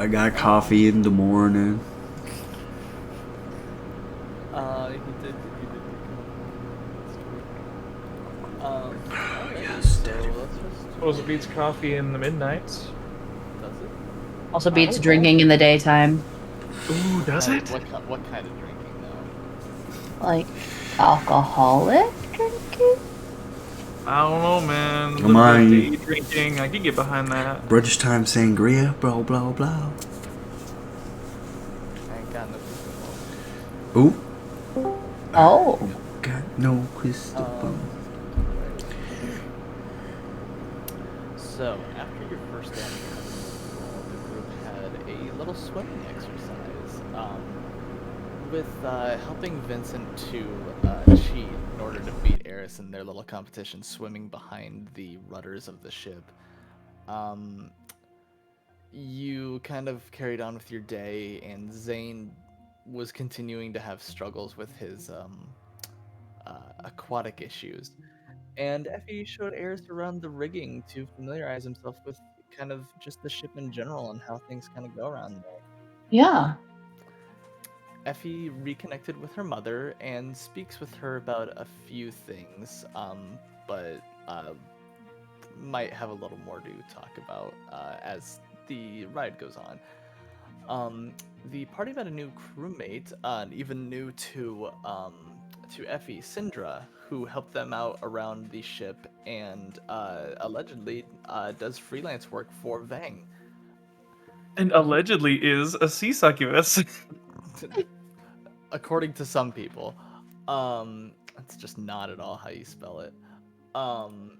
I got coffee in the morning. He did alright, Yes, so Daddy. let's just... Suppose it beats coffee in the midnights. Does it? Also I beats don't drinking in the daytime. Ooh, does it? What kind of drinking, though? Like alcoholic drinking? I don't know, man. A Come little bit of on. day drinking. I can get behind that. Brunch time sangria, blah blah blah. I ain't got no crystal ball. Ooh, Oh. got no crystal ball. So, after your first day on the the group had a little swimming exercise, with helping Vincent to cheat in order to beat Eris in their little competition swimming behind the rudders of the ship. You kind of carried on with your day, and Zane was continuing to have struggles with his aquatic issues. And Effie showed Eris around the rigging to familiarize himself with kind of just the ship in general and how things kind of go around there. Yeah. Effie reconnected with her mother and speaks with her about a few things, but might have a little more to talk about as the ride goes on. The party met a new crewmate, even new to Effie, Syndra, who helped them out around the ship and allegedly does freelance work for Vang. And allegedly is a sea succubus. According to some people. That's just not at all how you spell it. Um,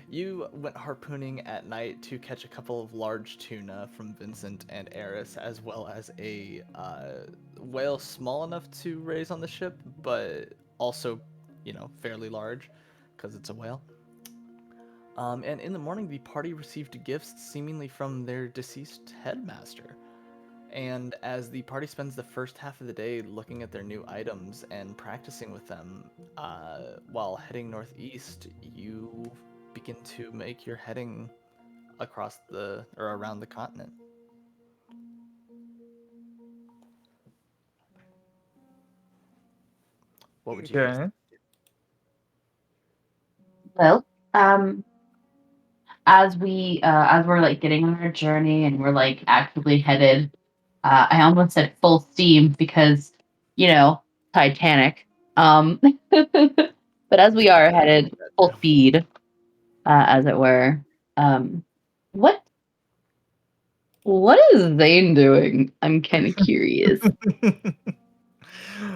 you went harpooning at night to catch a couple of large tuna from Vincent and Eris, as well as a whale small enough to raise on the ship, but also, fairly large, because it's a whale. And in the morning, the party received gifts seemingly from their deceased headmaster. And as the party spends the first half of the day looking at their new items and practicing with them, while heading northeast, you begin to make your heading across or around the continent. What would you guys Okay. Well, as we're like getting on our journey and we're like actively headed, I almost said full steam because, Titanic. But as we are headed full speed, as it were, what is Zane doing? I'm kind of curious.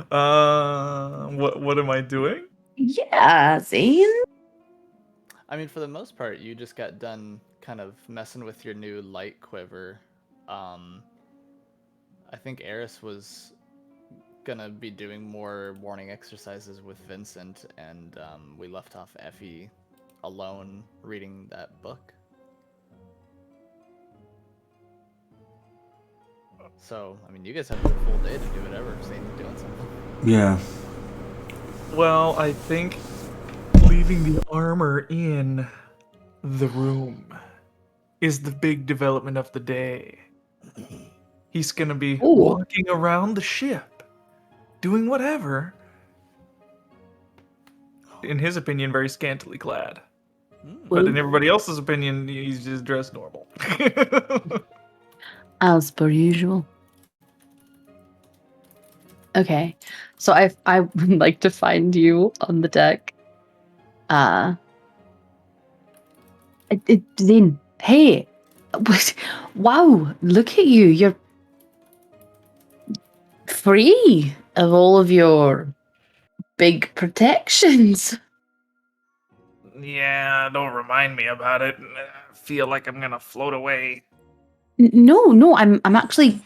What am I doing? Yeah, Zane. I mean, for the most part, you just got done kind of messing with your new light quiver. I think Eris was gonna be doing more morning exercises with Vincent, and we left off Effie alone reading that book. So, I mean, you guys have a full day to do whatever. Zane's doing something. Yeah. Well, I think leaving the armor in the room is the big development of the day. He's gonna be Ooh. walking around the ship, doing whatever. In his opinion, very scantily clad. But in everybody else's opinion, he's just dressed normal. As per usual. Okay, so I would like to find you on the deck. Zane, hey, wow, look at you. You're free of all of your big protections. Yeah, don't remind me about it. I feel like I'm gonna float away. No, I'm actually.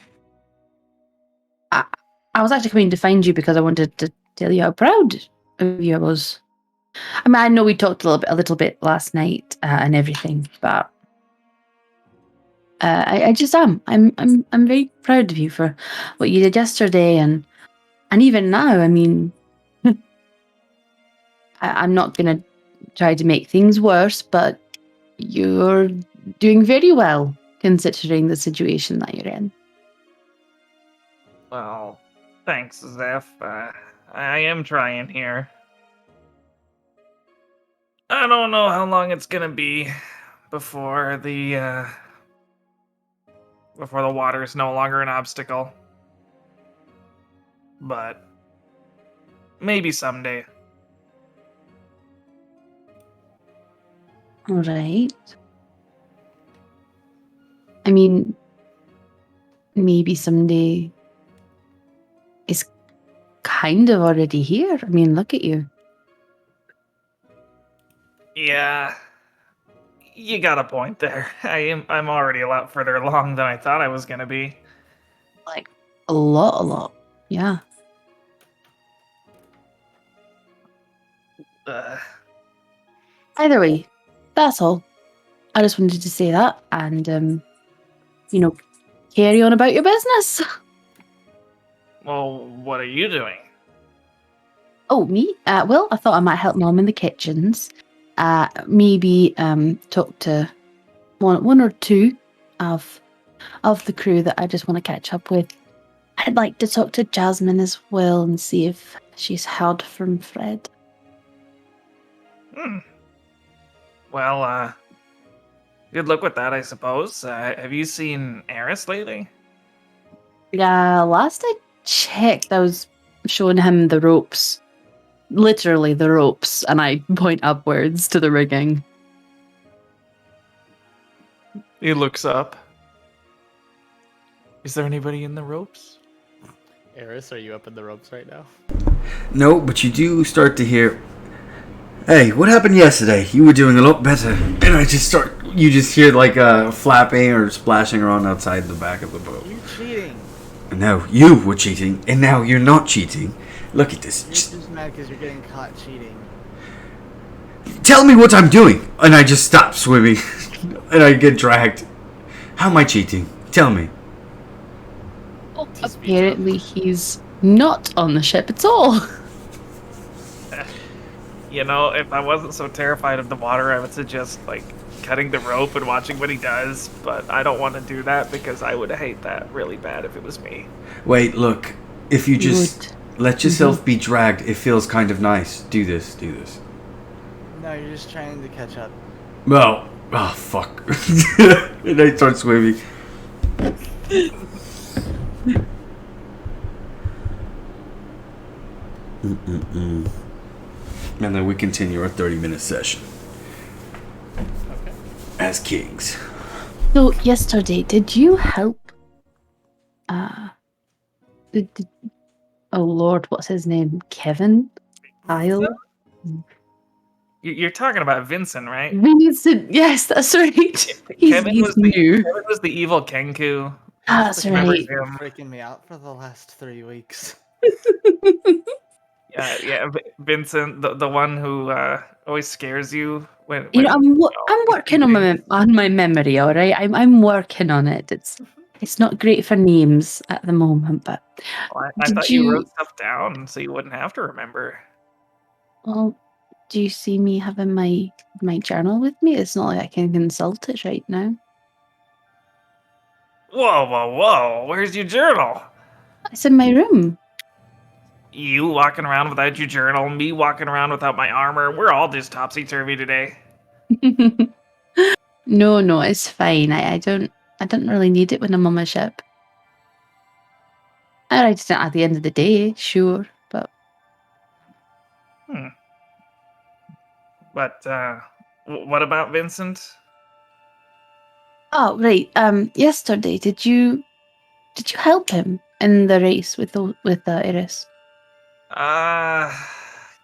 I was actually coming to find you because I wanted to tell you how proud of you I was. I mean, I know we talked a little bit last night and everything, but I just am. I'm very proud of you for what you did yesterday, and even now. I mean, I'm not gonna try to make things worse, but you're doing very well considering the situation that you're in. Well, thanks, Zeph. I am trying here. I don't know how long it's gonna be before the water is no longer an obstacle. But maybe someday. All right. I mean, maybe someday is kind of already here. I mean, look at you. Yeah, you got a point there. I'm already a lot further along than I thought I was gonna be. Like, a lot. Yeah. Uh, Either way, that's all. I just wanted to say that and, carry on about your business. well, what are you doing? Oh, me? Well, I thought I might help Mom in the kitchens. Maybe talk to one or two of the crew that I just want to catch up with. I'd like to talk to Jasmine as well and see if she's heard from Fred. Well, good luck with that, I suppose. Have you seen Eris lately? Last I checked, I was showing him the ropes. Literally the ropes, and I point upwards to the rigging. He looks up. Is there anybody in the ropes? Eris, are you up in the ropes right now? No, but you do start to hear, hey, what happened yesterday? You were doing a lot better. And you just hear like flapping or splashing around outside the back of the boat. You cheating. And now you were cheating, and now you're not cheating. Look at this. You're just mad because you're getting caught cheating. Tell me what I'm doing. And I just stop swimming. And I get dragged. How am I cheating? Tell me. Apparently he's not on the ship at all. You know, if I wasn't so terrified of the water, I would suggest, like, cutting the rope and watching what he does, but I don't want to do that because I would hate that really bad if it was me. Wait, look. If you just let yourself be dragged, it feels kind of nice. Do this. No, you're just trying to catch up. Well, oh, fuck. And I start swimming. And then we continue our 30-minute session. Okay. As kings. So yesterday, did you help? Oh Lord, what's his name? Kevin? Kyle? You're talking about Vincent, right? Vincent, yes, that's right. He's new. Kevin was the evil Kenku. That's Remember right. him? Freaking me out for the last 3 weeks. Yeah, Vincent, the one who always scares you when I'm working on my memory. All right, I'm working on it. It's not great for names at the moment, but I thought you wrote stuff down so you wouldn't have to remember. Well, do you see me having my journal with me? It's not like I can consult it right now. Whoa! Where's your journal? It's in my room. You walking around without your journal, me walking around without my armor. We're all just topsy-turvy today. No, it's fine. I don't really need it when I'm on my ship. I write it down at the end of the day, sure, but But what about Vincent? oh right. Yesterday, did you help him in the race with Eris?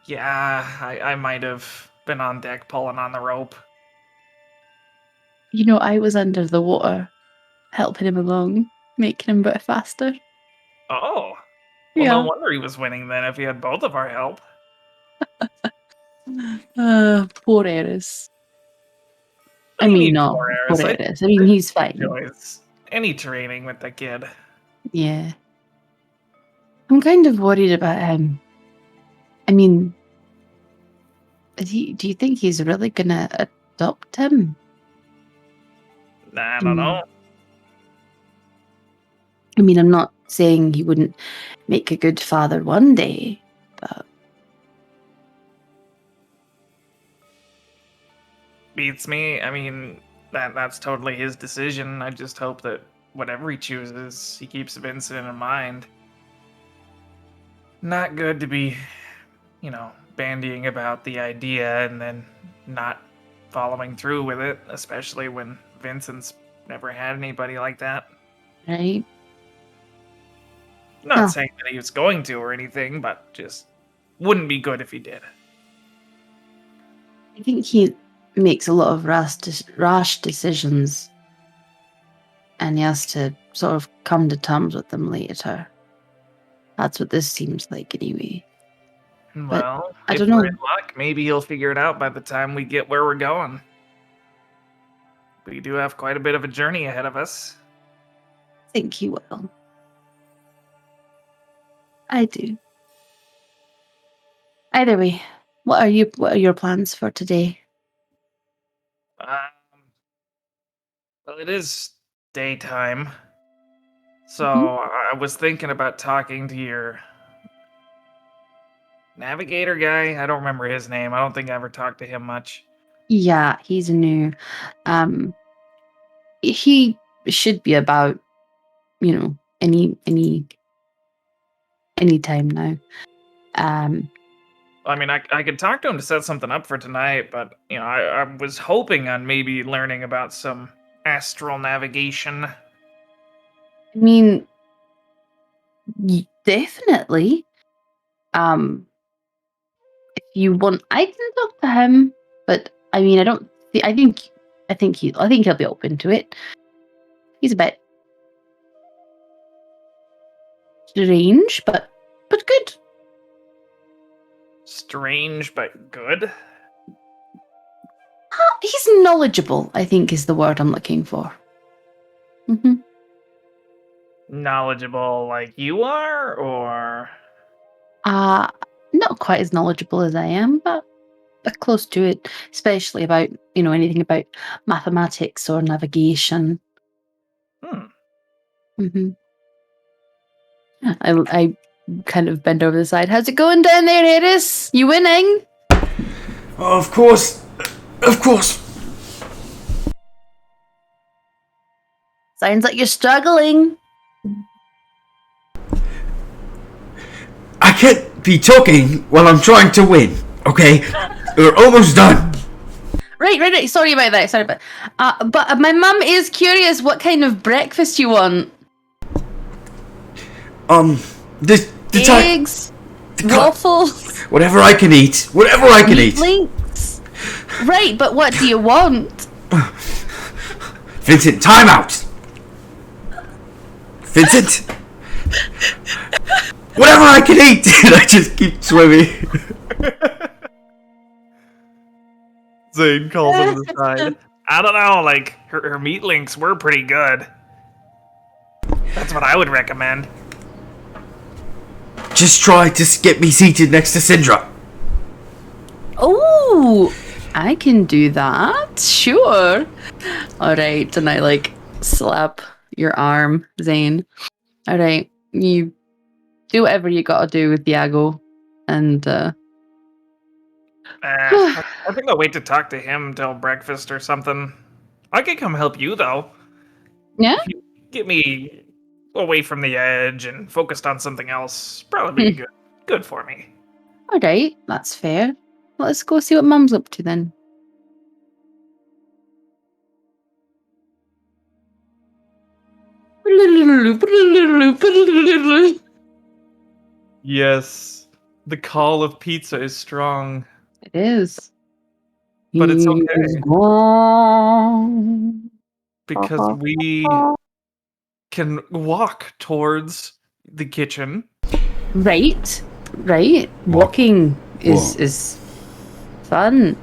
Yeah, I might have been on deck pulling on the rope. You know, I was under the water, helping him along, making him a bit faster. Oh, well, no wonder he was winning then if he had both of our help. Poor Eris. What do you mean, not poor poor Eris? Eris. I mean, he's fine. Enjoys any training with the kid. Yeah. I'm kind of worried about him. I mean, do you think he's really gonna adopt him? I don't know. I mean, I'm not saying he wouldn't make a good father one day, but Beats me. I mean, that's totally his decision. I just hope that whatever he chooses, he keeps Vincent in mind. Not good to be, bandying about the idea and then not following through with it, especially when Vincent's never had anybody like that. right? Not Oh. saying that he was going to or anything, but just wouldn't be good if he did. I think he makes a lot of rash decisions, and he has to sort of come to terms with them later. That's what this seems like, anyway. Well, I if don't we're know. in luck, maybe he'll figure it out by the time we get where we're going. We do have quite a bit of a journey ahead of us. I think he will. I do. Either way, what are your plans for today? Well, it is daytime. So Mhm. I was thinking about talking to your navigator guy. I don't remember his name. I don't think I ever talked to him much. Yeah, he's new. He should be about, any time now. I mean, I could talk to him to set something up for tonight, but I was hoping on maybe learning about some astral navigation. I mean, definitely. If you want, I can talk to him, but I mean, I don't. I think he'll be open to it. He's a bit strange, but good. Strange but good. He's knowledgeable, I think, is the word I'm looking for. Mm-hmm. Knowledgeable like you are, or Not quite as knowledgeable as I am, but close to it, especially about, anything about mathematics or navigation. Mm-hmm. I kind of bend over the side. How's it going down there, Eris? You winning? Oh, of course. Of course. Sounds like you're struggling. I can't be talking while I'm trying to win, okay? We're almost done. Right. Sorry about that. But my mum is curious what kind of breakfast you want. The time. Eggs, waffles, Whatever I can eat. Whatever I can eat. links. Right, but what do you want? Vincent, time out. Vincent. Whatever I can eat. And I just keep swimming. Zane calls him to the side. I don't know, like, her meat links were pretty good. That's what I would recommend. Just try to get me seated next to Syndra. Oh, I can do that. Sure. All right, and I slap your arm, Zane. All right, you do whatever you gotta do with Diago, and I think I'll wait to talk to him till breakfast or something. I could come help you, though. yeah. If you get me away from the edge and focused on something else, probably be good for me. All right, that's fair. Let's go see what Mum's up to then. Yes, the call of pizza is strong, It is. but it's He's okay gone. because we can walk towards the kitchen. Right. Walking is fun.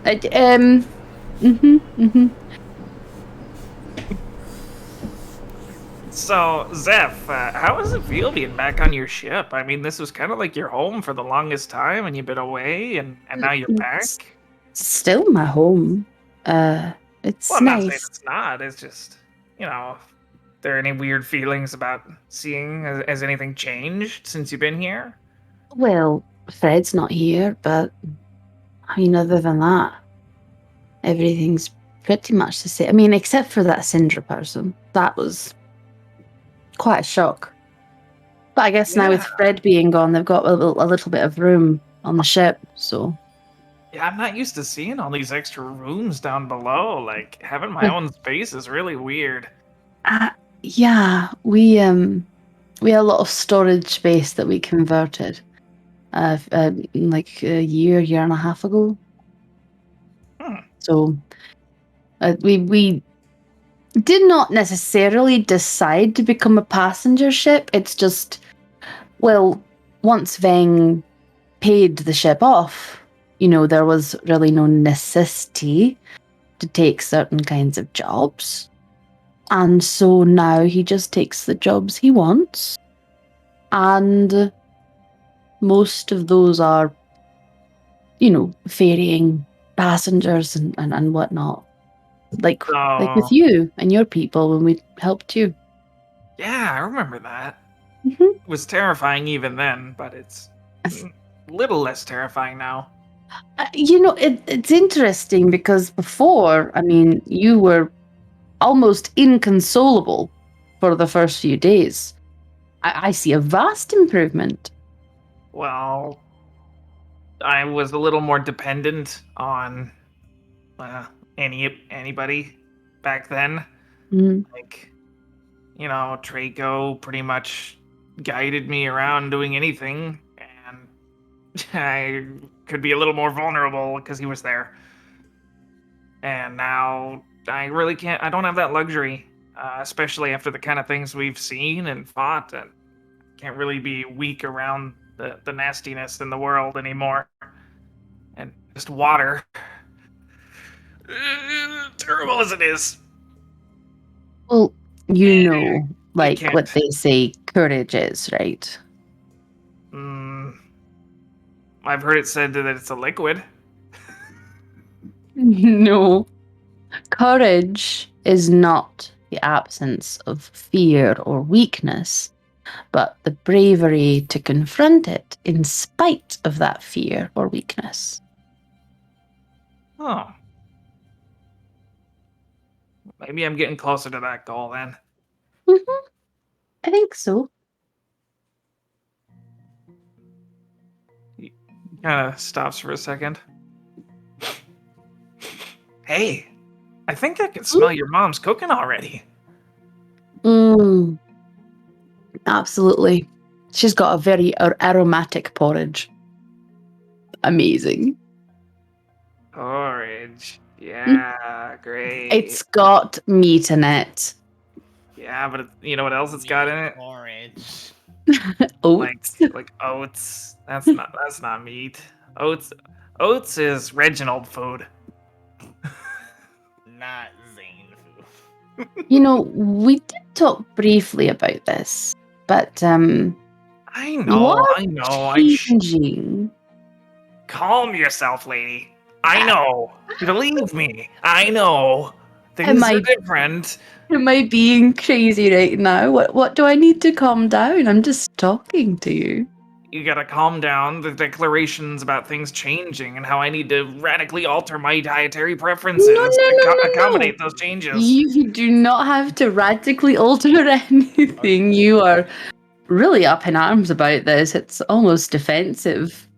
So, Zeph, how does it feel being back on your ship? I mean, this was kind of like your home for the longest time, and you've been away, and now you're back. Still my home. It's Well, I'm not saying nice. it's not. It's just there any weird feelings about seeing? Has anything changed since you've been here? Well, Fred's not here, but I mean, other than that, everything's pretty much the same. I mean, except for that Syndra person. That was quite a shock. But I guess now with Yeah. Fred being gone, they've got a little bit of room on the ship, so. Yeah, I'm not used to seeing all these extra rooms down below. Like, having my own space is really weird. Yeah, we had a lot of storage space that we converted, like a year and a half ago. So, we did not necessarily decide to become a passenger ship. It's just, well, once Veng paid the ship off, there was really no necessity to take certain kinds of jobs. And so now he just takes the jobs he wants. And most of those are, ferrying passengers and whatnot. Like with you and your people when we helped you. Yeah, I remember that. Mm-hmm. It was terrifying even then, but it's a little less terrifying now. It's interesting because before, I mean, you were almost inconsolable for the first few days. I see a vast improvement. Well, I was a little more dependent on anybody back then. Like, Traco pretty much guided me around doing anything, and I could be a little more vulnerable because he was there. And now I really can't. I don't have that luxury, especially after the kind of things we've seen and fought. And can't really be weak around the nastiness in the world anymore. And just water, terrible as it is. Well, like what they say courage is, right? I've heard it said that it's a liquid. No. Courage is not the absence of fear or weakness, but the bravery to confront it in spite of that fear or weakness. Oh. Maybe I'm getting closer to that goal then. Mm-hmm. I think so. He kind of stops for a second. Hey, I think I can smell your mom's cooking already. Absolutely. She's got a very aromatic porridge. Amazing. Porridge. Yeah, great. It's got meat in it. Yeah, but you know what else it's got in it? Orange. Oats. Like oats. That's not meat. Oats is Reginald food. Not Zane food. We did talk briefly about this, but I know. Changing. Calm yourself, lady. I know. Believe me. I know. Things are different. Am I being crazy right now? What do I need to calm down? I'm just talking to you. You gotta calm down. The declarations about things changing and how I need to radically alter my dietary preferences to accommodate those changes. You do not have to radically alter anything. You are really up in arms about this. It's almost defensive.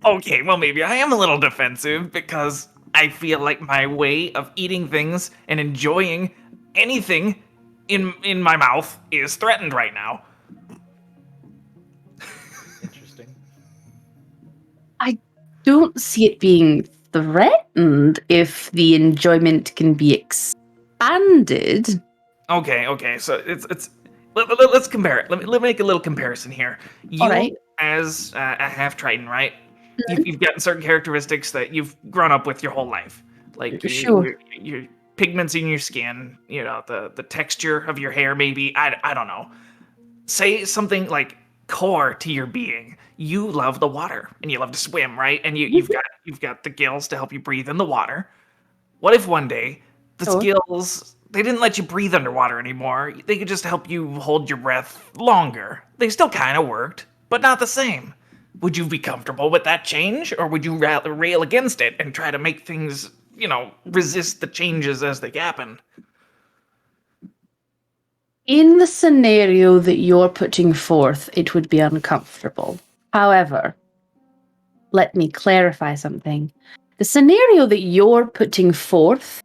Okay, well, maybe I am a little defensive because I feel like my way of eating things and enjoying anything in my mouth is threatened right now. Interesting. I don't see it being threatened if the enjoyment can be expanded. Okay. So let's compare it. Let me make a little comparison here. You, right. as a half Triton, right? You've gotten certain characteristics that you've grown up with your whole life, like your pigments in your skin, the texture of your hair, maybe. I don't know. Say something like core to your being. You love the water and you love to swim, right? And you've got the gills to help you breathe in the water. What if one day the skills they didn't let you breathe underwater anymore. They could just help you hold your breath longer. They still kind of worked, but not the same. Would you be comfortable with that change, or would you rail against it and try to make things, resist the changes as they happen? In the scenario that you're putting forth, it would be uncomfortable. However, let me clarify something. The scenario that you're putting forth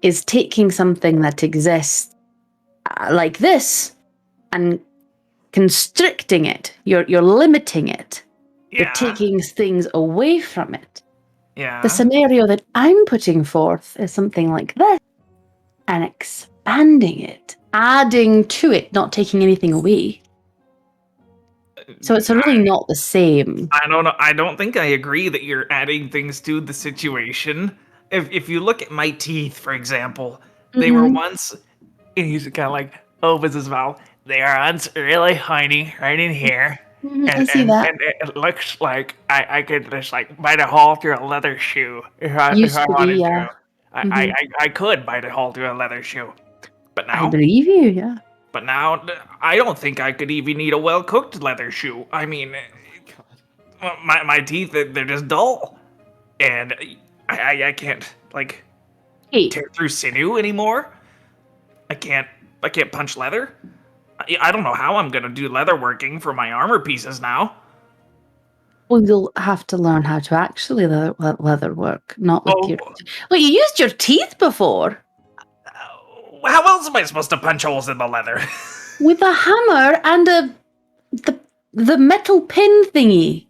is taking something that exists like this and constricting it. You're limiting it. You're taking things away from it. Yeah. The scenario that I'm putting forth is something like this and expanding it, adding to it, not taking anything away. So it's really not the same. I don't know. I don't think I agree that you're adding things to the situation. If you look at my teeth, for example, they were once, and he's kind of like opens his mouth. They are once really tiny, right in here. I see that. And it looks like I could just like bite a hole through a leather shoe if I Used to be, wanted yeah. to. I could bite a hole through a leather shoe, but I now believe you, yeah. I don't think I could even eat a well cooked leather shoe. I mean, my teeth they're just dull, and I can't like Hey, tear through sinew anymore. I can't punch leather. I don't know how I'm gonna do leather working for my armor pieces now. well, you'll have to learn how to actually leather work, not with your... Well, you used your teeth before. How else am I supposed to punch holes in the leather? With a hammer and the metal pin thingy.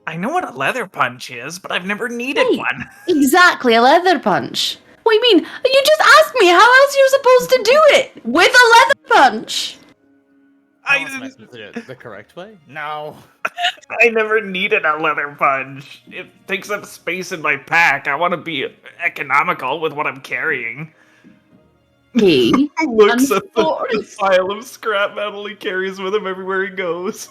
I know what a leather punch is, but I've never needed one. Exactly, a leather punch. What do you mean? You just asked me how else you're supposed to do it with a leather punch. How else am I supposed to do it the correct way? No. I never needed a leather punch. It takes up space in my pack. I want to be economical with what I'm carrying. Hey, Looks at the pile of scrap metal he carries with him everywhere he goes.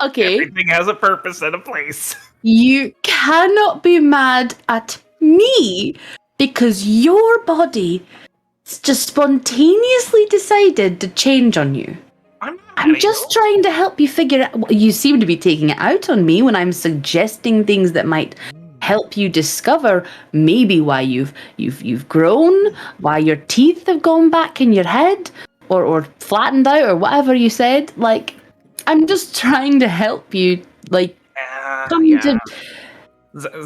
Okay. Everything has a purpose and a place. You cannot be mad at me because your body just spontaneously decided to change on you. I'm just trying to help you figure out. You seem to be taking it out on me when I'm suggesting things that might help you discover maybe why you've grown, why your teeth have gone back in your head, or flattened out, or whatever you said. Like, I'm just trying to help you, like, come to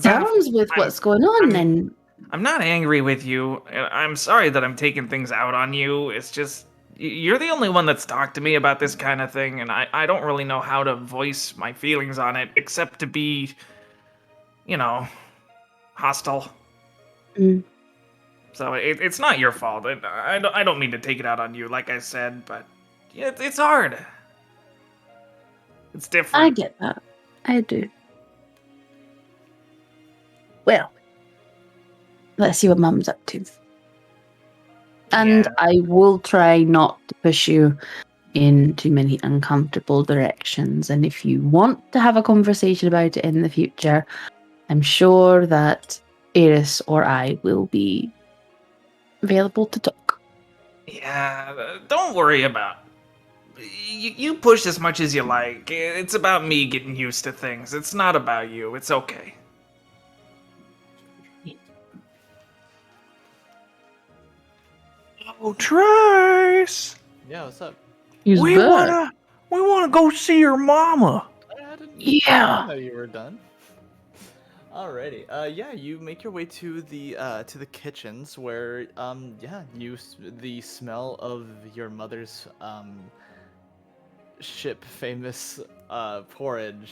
terms with what's going on. And I'm not angry with you. I'm sorry that I'm taking things out on you. It's just you're the only one that's talked to me about this kind of thing, and I don't really know how to voice my feelings on it except to be, hostile. So it's not your fault. I don't mean to take it out on you, like I said, but it's hard. It's different. I get that. I do. Well, let's see what Mum's up to. And I will try not to push you in too many uncomfortable directions. And if you want to have a conversation about it in the future, I'm sure that Eris or I will be available to talk. Yeah, don't worry about it. You push as much as you like. It's about me getting used to things. It's not about you. It's okay. Oh, Trace! Yeah, what's up? We wanna go see your mama. I didn't Yeah. know you were done. Alrighty. Yeah, you make your way to the kitchens where the smell of your mother's ship famous porridge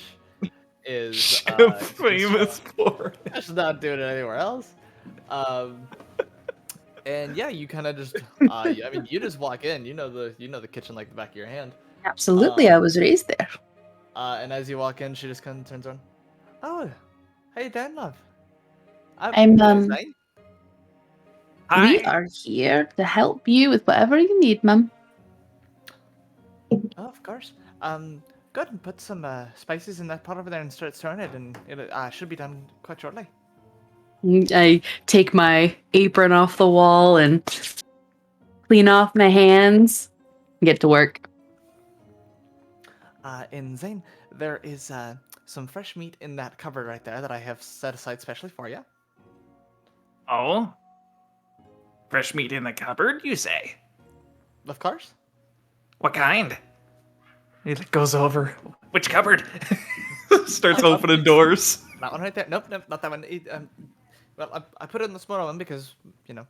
is Famous porridge. Just not doing it anywhere else. And yeah, you kind of just you just walk in. You know the kitchen like the back of your hand. Absolutely, I was raised there. And as you walk in, she just kind of turns around. Oh, hey, Dan, love. I'm Zane. We are here to help you with whatever you need, Mum. Oh, of course. Go ahead and put some spices in that pot over there and start stirring it, and it should be done quite shortly. I take my apron off the wall and clean off my hands. Get to work. In Zane, there is some fresh meat in that cupboard right there that I have set aside specially for you. Oh? Fresh meat in the cupboard, you say? Of course. What kind? He goes over. Which cupboard? Starts opening doors. That one right there. Nope, not that one. Well, I put it in the smaller one because,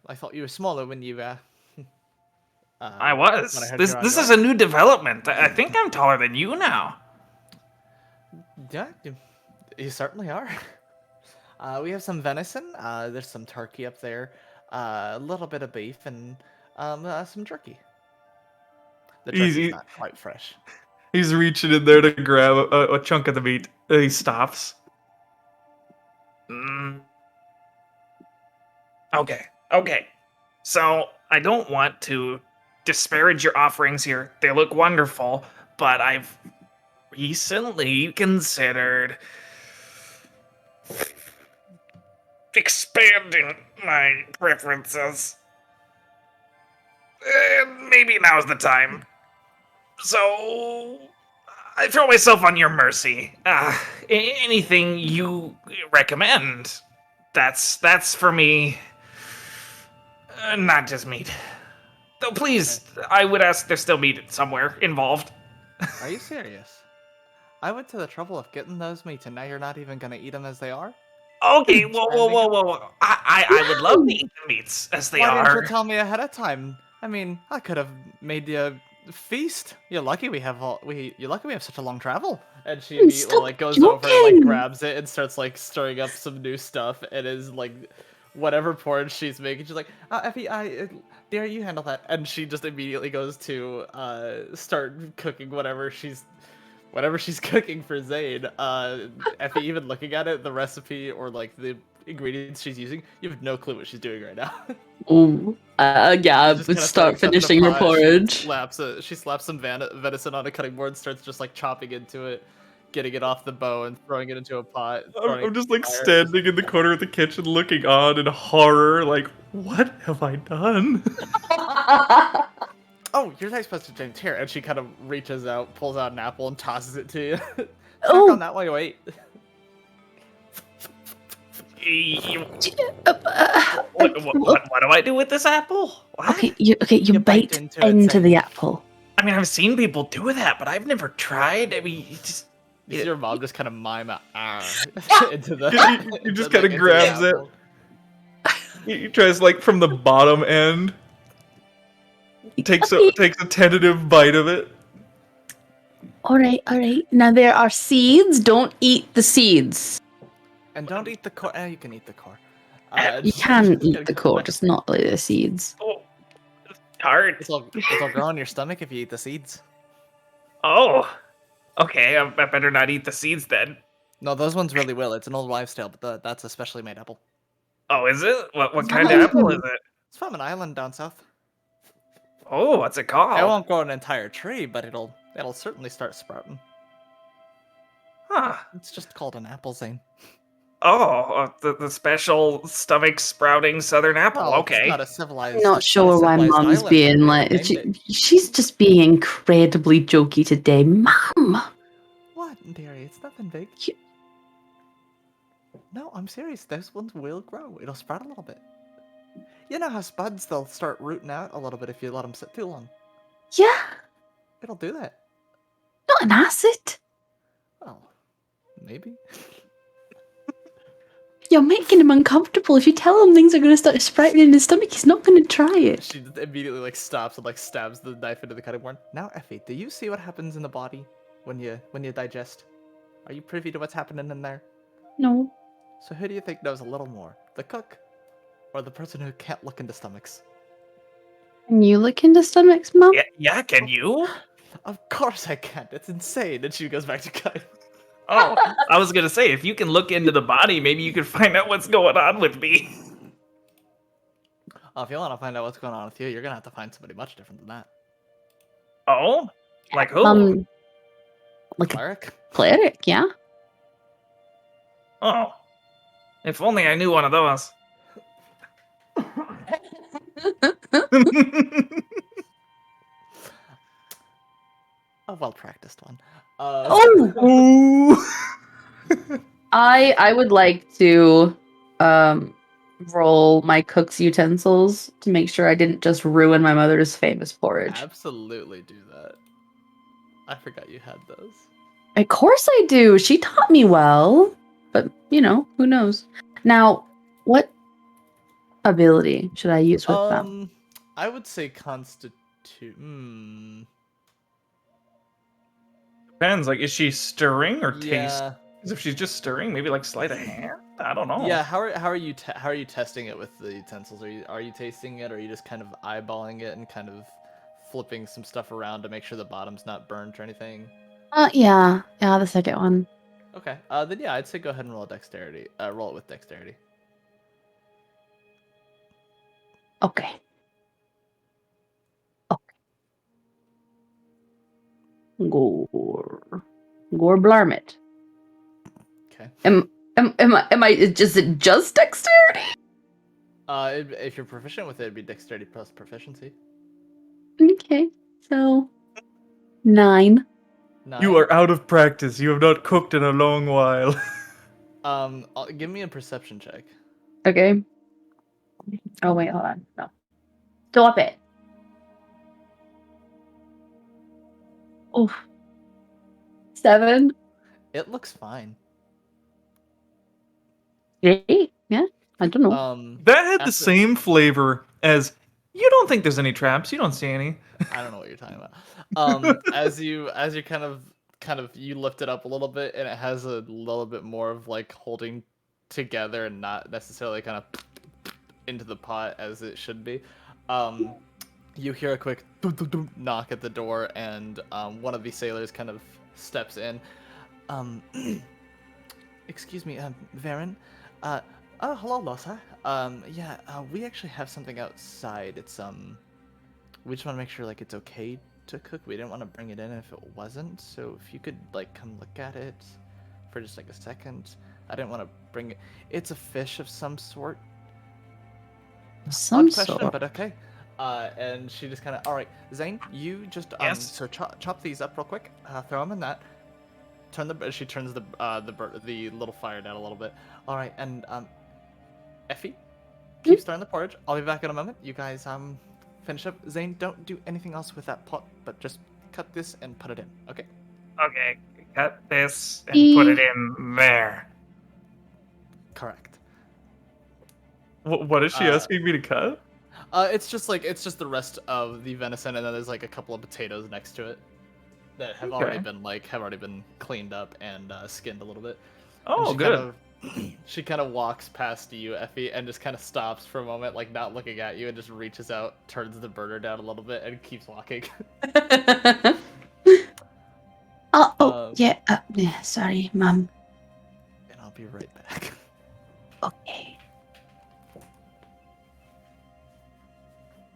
I thought you were smaller when you, I was. when I heard This you were on this your is a new development. I think I'm taller than you now. Yeah, you certainly are. We have some venison. There's some turkey up there. A little bit of beef and some jerky. The turkey's Easy. not quite fresh. He's reaching in there to grab a chunk of the meat. He stops. Okay. So, I don't want to disparage your offerings here. They look wonderful, but I've recently considered expanding my preferences. Maybe now's the time. So, I throw myself on your mercy. Anything you recommend, that's for me. Not just meat. Though please, I would ask there's still meat somewhere involved. Are you serious? I went to the trouble of getting those meats, and now you're not even gonna eat them as they are? Okay, whoa. I would love to eat the meats as they Why didn't are. you tell me ahead of time? I mean, I could have made you a feast. You're lucky we have such a long travel. And she immediately Stop goes over and joking. grabs it and starts stirring up some new stuff and is whatever porridge she's making. She's like, Effie, dear, you handle that. And she just immediately goes to start cooking whatever she's cooking for Zane. Effie, even looking at it, the recipe or the ingredients she's using, you have no clue what she's doing right now. Oh, yeah, I She's just would kinda start throwing stuff in finishing a her pot, porridge. She slaps some venison on a cutting board, starts just chopping into it, getting it off the bone, throwing it into a pot. I'm just standing in the corner of the kitchen looking on in horror, what have I done? Oh, you're not supposed to drink here. And she kind of reaches out, pulls out an apple, and tosses it to you. Suck Oh. on that while you wait. What do I do with this apple? What? Okay, you bite into it, into Zane. the apple. I mean, I've seen people do that, but I've never tried. I mean, You see your mom just kind of mime into the. He just kind of grabs it. apple. He tries from the bottom end. Takes a tentative bite of it. All right. Now there are seeds. Don't eat the seeds. And don't eat the core. You can eat the core. You can eat the core, just not the seeds. Oh, hard. It'll grow in your stomach if you eat the seeds. Oh, okay. I better not eat the seeds then. No, those ones really will. It's an old wives' tale, but that's a specially made apple. Oh, is it? What kind of apple is it? It's from an island down south. Oh, what's it called? It won't grow an entire tree, but it'll certainly start sprouting. Huh. It's just called an apple, Zane. Oh, the special stomach sprouting southern apple. Well, okay. It's not a civilized. Not sure why Mum's island. being she's just being incredibly jokey today. Mum! What, dearie? It's nothing big. No, I'm serious. Those ones will grow. It'll sprout a little bit. You know how spuds, they'll start rooting out a little bit if you let them sit too long. Yeah, It'll do that. not an acid. Well, maybe. You're making him uncomfortable. If you tell him things are going to start sprouting in his stomach, he's not going to try it. She immediately stops and stabs the knife into the cutting board. Now, Effie, do you see what happens in the body when you digest? Are you privy to what's happening in there? No. So who do you think knows a little more? The cook or the person who can't look into stomachs? Can you look into stomachs, Mum? Yeah, can you? Of course I can't. It's insane. And she goes back to cutting. Oh, I was gonna say, if you can look into the body, maybe you could find out what's going on with me. Oh, if you want to find out what's going on with you, you're gonna have to find somebody much different than that. Oh? Like who? Like Cleric? a cleric, yeah? Oh. If only I knew one of those. A well practiced one. Oh, Ooh. I would like to roll my cook's utensils to make sure I didn't just ruin my mother's famous porridge. Absolutely do that. I forgot you had those. Of course I do. She taught me well, but who knows? Now, what ability should I use with them? I would say constitute. Hmm. Depends. Like, is she stirring or taste? Yeah. Because if she's just stirring, maybe like sleight of hand. I don't know. Yeah. How are you how are you testing it with the utensils? Are you tasting it, or are you just kind of eyeballing it and kind of flipping some stuff around to make sure the bottom's not burnt or anything? Yeah, the second one. Okay. Then yeah, I'd say go ahead and roll a dexterity. Roll it with dexterity. Okay. Gore Blarmit. Okay. Am I is it just dexterity? If you're proficient with it, it'd be dexterity plus proficiency. Okay, so 9. 9. You are out of practice. You have not cooked in a long while. Give me a perception check. Okay. Oh wait, hold on. No. Stop it. Oh. 7. It looks fine. 8. Yeah. I don't know. That had the after- same flavor as. You don't think there's any traps? You don't see any. I don't know what you're talking about. As you kind of you lift it up a little bit, and it has a little bit more of like holding together and not necessarily kind of into the pot as it should be. You hear a quick knock at the door, and one of the sailors kind of steps in. Excuse me, Varen. Oh, hello, Losa. Yeah, we actually have something outside. It's we just want to make sure like it's okay to cook. We didn't want to bring it in if it wasn't. So if you could like come look at it for just like a second. I didn't want to bring it. It's a fish of some sort. Some Odd question, sort. but okay. And she just kind of, all right, Zane, you just Yes? so chop these up real quick. Throw them in that. She turns the little fire down a little bit. All right, and Effie, keep stirring the porridge. I'll be back in a moment. You guys finish up. Zane, don't do anything else with that pot, but just cut this and put it in. Okay. Okay, cut this and put it in there. Correct. What is she asking me to cut? It's just the rest of the venison, and then there's like a couple of potatoes next to it that have already been cleaned up and skinned a little bit. Oh, good. She kind of walks past you, Effie, and just kind of stops for a moment, like not looking at you, and just reaches out, turns the burner down a little bit, and keeps walking. Yeah, sorry, Mum. And I'll be right back. Okay.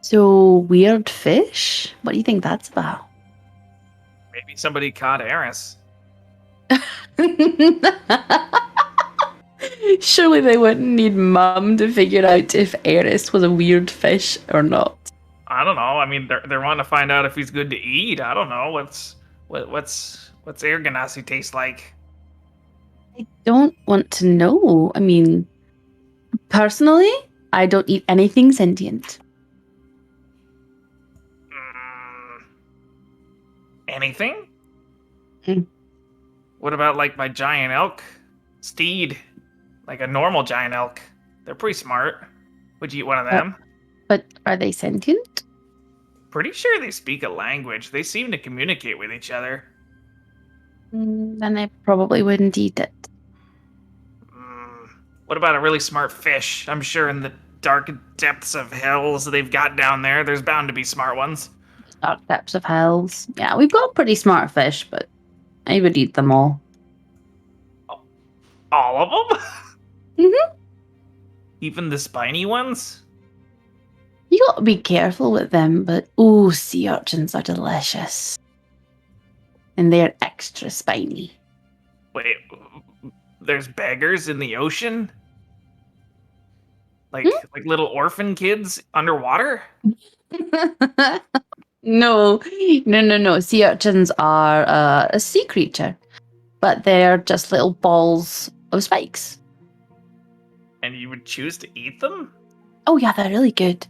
So, weird fish? What do you think that's about? Maybe somebody caught Eris. Surely they wouldn't need Mum to figure out if Eris was a weird fish or not. I don't know. I mean, they're wanting to find out if he's good to eat. I don't know. What's air ganassi taste like? I don't want to know. I mean, personally, I don't eat anything sentient. Anything? Mm. What about like my giant elk steed? Like a normal giant elk. They're pretty smart. Would you eat one of them? But are they sentient? Pretty sure they speak a language. They seem to communicate with each other. Then I probably wouldn't eat it. What about a really smart fish? I'm sure in the dark depths of hells they've got down there, there's bound to be smart ones. Dark depths of hells. Yeah, we've got pretty smart fish, but I would eat them all. All of them? Mm-hmm. Even the spiny ones? You got to be careful with them, but sea urchins are delicious. And they're extra spiny. Wait, there's beggars in the ocean? Like little orphan kids underwater? No, no. Sea urchins are a sea creature, but they're just little balls of spikes. And you would choose to eat them? Oh yeah, they're really good.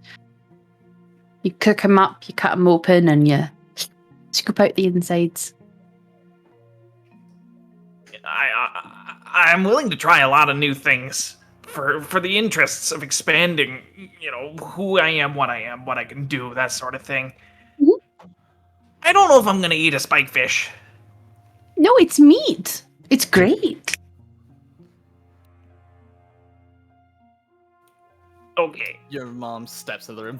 You cook them up, you cut them open, and you scoop out the insides. I'm willing to try a lot of new things for the interests of expanding, who I am, what I can do, that sort of thing. Mhm. I don't know if I'm gonna eat a spikefish. No, it's meat. It's great. Okay. Your mom steps in the room.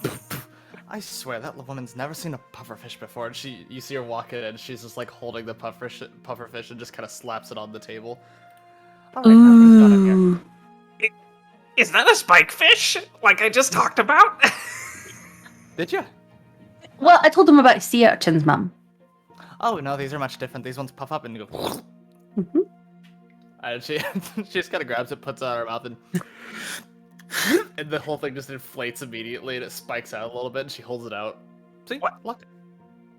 I swear that woman's never seen a pufferfish before. And you see her walk in, and she's just like holding the pufferfish and just kind of slaps it on the table. All right, how things going in here? Ooh. Is that a spikefish? Like I just talked about? Did you? Well, I told them about sea urchins, Mum. Oh no, these are much different. These ones puff up and go. Mm-hmm. And she just kind of grabs it, puts it out of her mouth, and the whole thing just inflates immediately, and it spikes out a little bit. And she holds it out. See, What? look,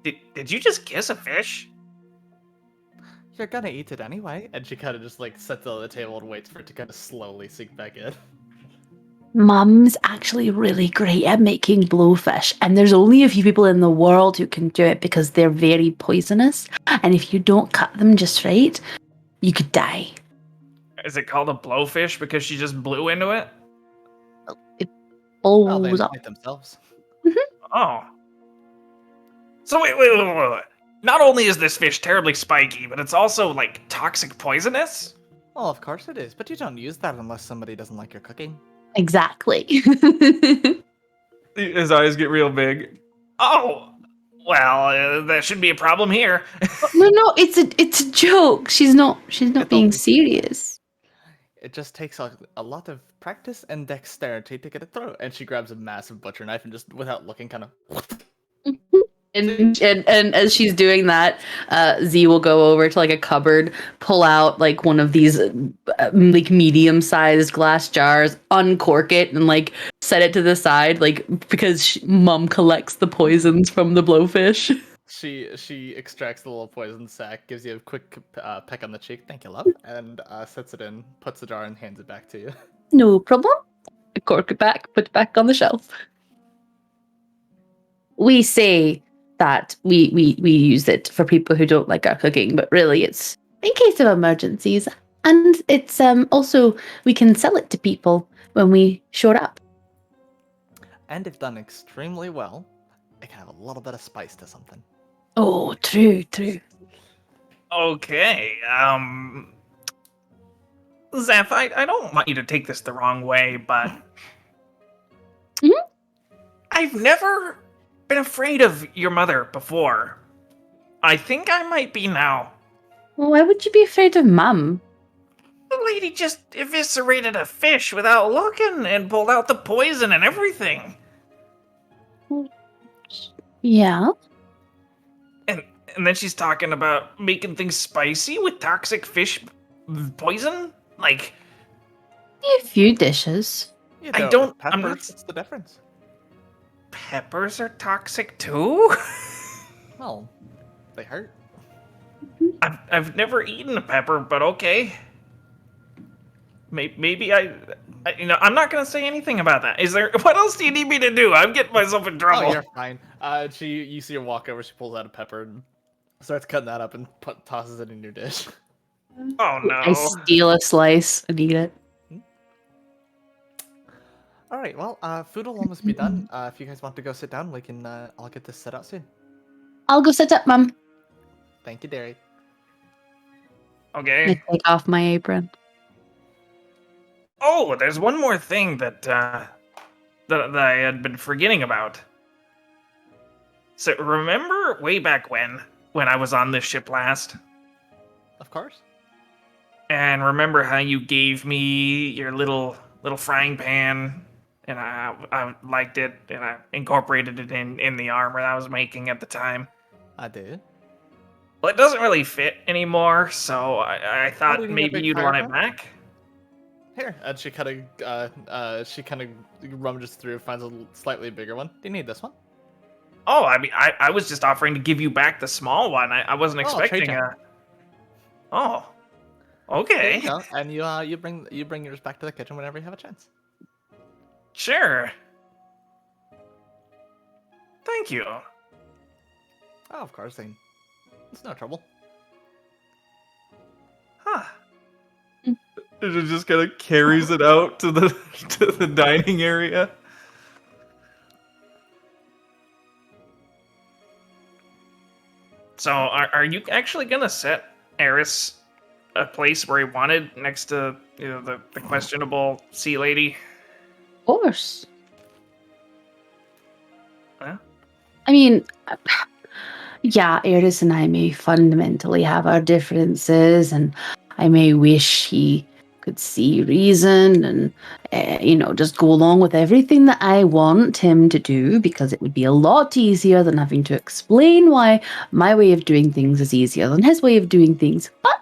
Did you just kiss a fish? you're gonna eat it anyway. And she kind of just like sets it on the table and waits for it to kind of slowly sink back in. Mum's actually really great at making blowfish, and there's only a few people in the world who can do it because they're very poisonous. And if you don't cut them just right, you could die. Is it called a blowfish because she just blew into it? Oh, they Blows up. inflate themselves. Oh. So wait. Not only is this fish terribly spiky, but it's also, like, toxic poisonous? Well, of course it is, but you don't use that unless somebody doesn't like your cooking. Exactly. His eyes get real big. Oh! Well, that shouldn't be a problem here. No, it's a joke. She's not being only- serious. It just takes a lot of practice and dexterity to get it through. And she grabs a massive butcher knife and just, without looking, kind of... And as she's doing that, Z will go over to like a cupboard, pull out like one of these like medium-sized glass jars, uncork it, and like set it to the side, like because Mum collects the poisons from the blowfish. She extracts the little poison sac, gives you a quick peck on the cheek, thank you, love, and sets it in, puts the jar, and hands it back to you. No problem. Cork it back, put it back on the shelf. We say that we use it for people who don't like our cooking, but really it's in case of emergencies. And it's also, we can sell it to people when we short up. And if done extremely well, it can have a little bit of spice to something. Oh, true. Okay, Zeph, I don't want you to take this the wrong way, but... Mhm. I've never been afraid of your mother before. I think I might be now. Well, why would you be afraid of Mum? The lady just eviscerated a fish without looking and pulled out the poison and everything. Yeah. And then she's talking about making things spicy with toxic fish poison? Like, A few dishes. You I know, don't- with I'm peppers, not- what's the difference? peppers are toxic too? Well, they hurt. I've never eaten a pepper, but okay. Maybe I'm not gonna say anything about that. What else do you need me to do? I'm getting myself in trouble. Oh, you're fine. You see her walk over, she pulls out a pepper and starts cutting that up and tosses it in your dish. Oh no. I steal a slice and eat it. All right, well, food will almost be done. If you guys want to go sit down, we can. I'll get this set out soon. I'll go sit up, Mum. Thank you, Derry. I Okay. take off my apron. Oh, there's one more thing that I had been forgetting about. So remember way back when I was on this ship last? Of course. And remember how you gave me your little frying pan, and I liked it, and I incorporated it in the armor that I was making at the time. I did. Well, it doesn't really fit anymore, so I Oh, thought do you need a maybe big you'd fire want it pit? back. Here, and she kind of rummages through, finds a slightly bigger one. Do you need this one? Oh, I mean, I was just offering to give you back the small one. I wasn't expecting trade a. Oh, okay, There you go. And you bring yours back to the kitchen whenever you have a chance. sure. Thank you. Oh, of course, then. It's no trouble. Huh. It just kind of carries it out to the dining area. So, are you actually gonna set Eris a place where he wanted next to the questionable sea lady? Of course. Huh? I mean, yeah, Eris and I may fundamentally have our differences, and I may wish he could see reason and, just go along with everything that I want him to do, because it would be a lot easier than having to explain why my way of doing things is easier than his way of doing things. But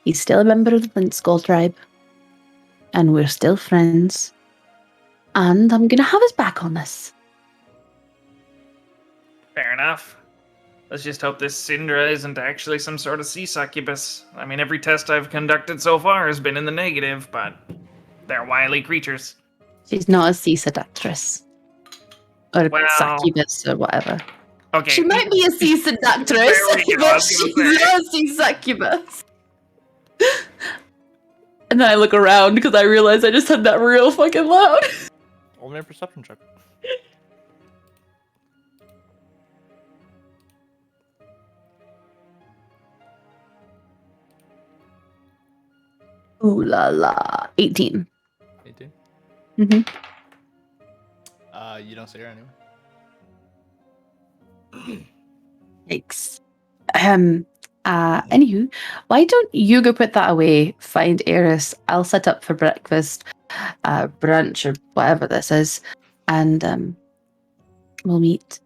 he's still a member of the Flint Skull tribe, and we're still friends, and I'm going to have his back on this. Fair enough. Let's just hope this Syndra isn't actually some sort of sea succubus. I mean, every test I've conducted so far has been in the negative, but they're wily creatures. She's not a sea seductress. Or Well, succubus or whatever. Okay. She might be a sea seductress, There we go, I but was she's gonna say. not a sea succubus. And then I look around because I realize I just said that real fucking loud. Roll me a perception check. Ooh la la. 18. 18. Mm-hmm. You don't see her anywhere. Yikes. Anywho, why don't you go put that away, find Eris, I'll set up for breakfast, brunch, or whatever this is, and we'll meet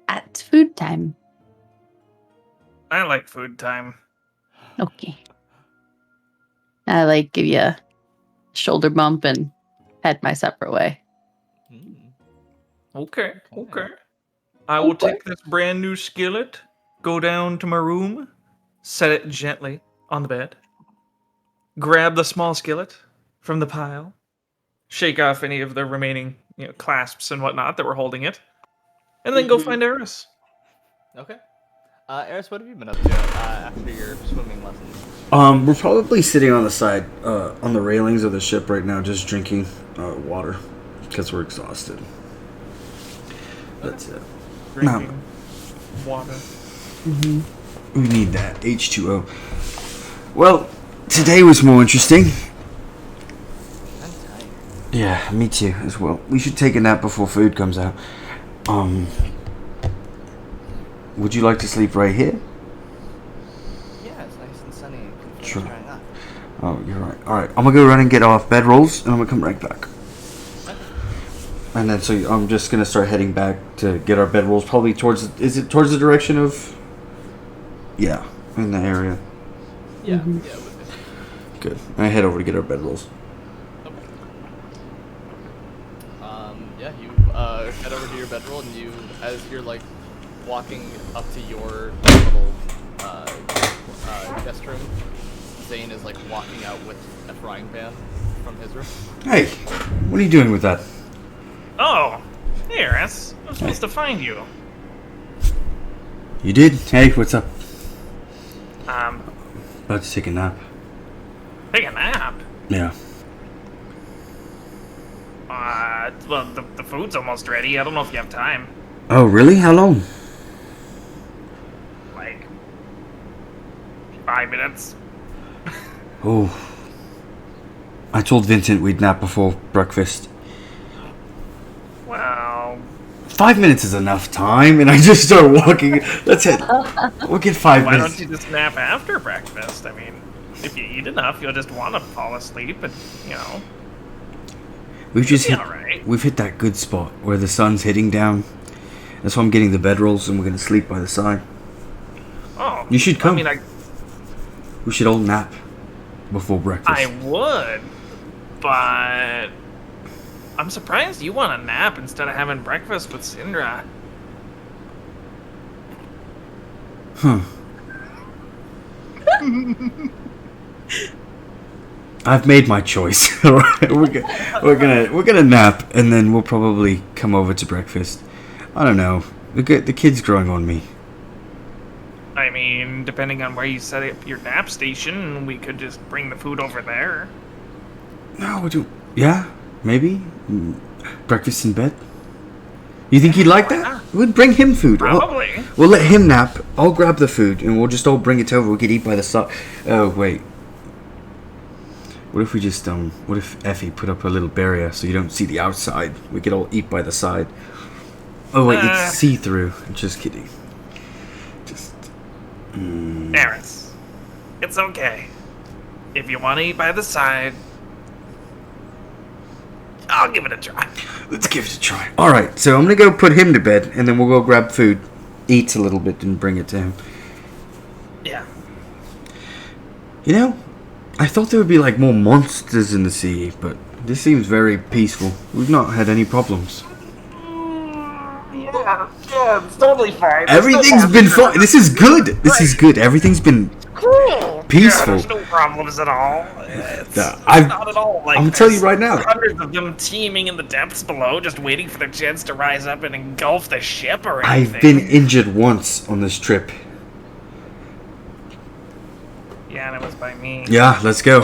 at food time. I like food time. Okay. I give you a shoulder bump and head my separate way. Okay. I will take this brand new skillet, go down to my room, set it gently on the bed, grab the small skillet from the pile, shake off any of the remaining clasps and whatnot that were holding it, and then go find Eris. Okay. Eris, what have you been up to after your swimming lessons? We're probably sitting on the side, on the railings of the ship right now, just drinking water because we're exhausted. That's it. Drinking water. We need that H2O. Well, today was more interesting. I'm tired. Yeah, me too as well. We should take a nap before food comes out. Would you like to sleep right here? Yeah, it's nice and sunny and comfortable. Sure. Right now. Oh, you're right. All right, I'm gonna go run and get off bedrolls, and I'm gonna come right back. And then, so I'm just gonna start heading back to get our bedrolls. Probably towards. Is it towards the direction of? Yeah, in the area. Yeah, Mhm. yeah, it would be. Good. I head over to get our bedrolls. Yeah, you head over to your bedroll, and you, as you're walking up to your little guest room, Zane is walking out with a frying pan from his room. Hey, what are you doing with that? Oh, hey Eris. I'm supposed to find you. You did? Hey, what's up? About About to take a nap. take a nap. Yeah. Well, the food's almost ready. I don't know if you have time. Oh, really? How long? Like 5 minutes. Oh. I told Vincent we'd nap before breakfast. Well, 5 minutes is enough time, and I just start walking. Let's head. We'll get 5 why minutes. don't you just nap after breakfast? I mean, if you eat enough, you'll just want to fall asleep, and We've just you'll hit. be all right. We've hit that good spot where the sun's hitting down. That's why I'm getting the bedrolls, and we're gonna sleep by the side. Oh, You should come. I mean, We should all nap. before breakfast. I would, but I'm surprised you want a nap instead of having breakfast with Syndra. Huh. I've made my choice. All right, we're gonna nap, and then we'll probably come over to breakfast. I don't know. The kid's growing on me. I mean, depending on where you set up your nap station, we could just bring the food over there. No, we do. Yeah, maybe breakfast in bed. You think he'd like that? We'd bring him food. Probably. We'll let him nap. I'll grab the food, and we'll just all bring it over. We could eat by the side. Oh wait. What if we just what if Effie put up a little barrier so you don't see the outside? We could all eat by the side. Oh wait, it's see-through. Just kidding. Just. Eris, it's okay. If you want to eat by the side, I'll give it a try. Let's give it a try. All right, so I'm gonna go put him to bed, and then we'll go grab food, eat a little bit, and bring it to him. Yeah. You know, I thought there would be like more monsters in the sea, but this seems very peaceful. We've not had any problems. Yeah, it's totally fine. Everything's been fine. This is good. This is good. Everything's been peaceful. Yeah, there's no problems at all. It's I've- not at all. Like, I'm telling you there's right now. hundreds of them teeming in the depths below, just waiting for their chance to rise up and engulf the ship or anything. I've been injured once on this trip. Yeah, and it was by me. Yeah, let's go.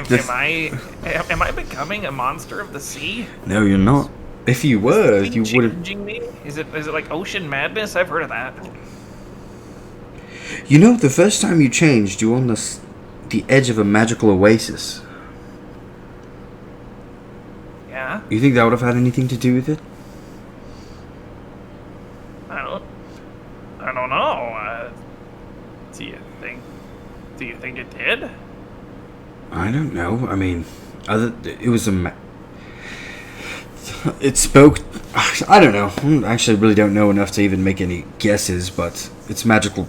Am I becoming a monster of the sea? No, you're not. If you were, you would have. Changing me? Is it like ocean madness? I've heard of that. You know, the first time you changed, you were on the edge of a magical oasis. Yeah. You think that would have had anything to do with it? I don't know. Do you think it did? I don't know. I mean, it was it spoke. I don't know. I actually really don't know enough to even make any guesses, but it's magical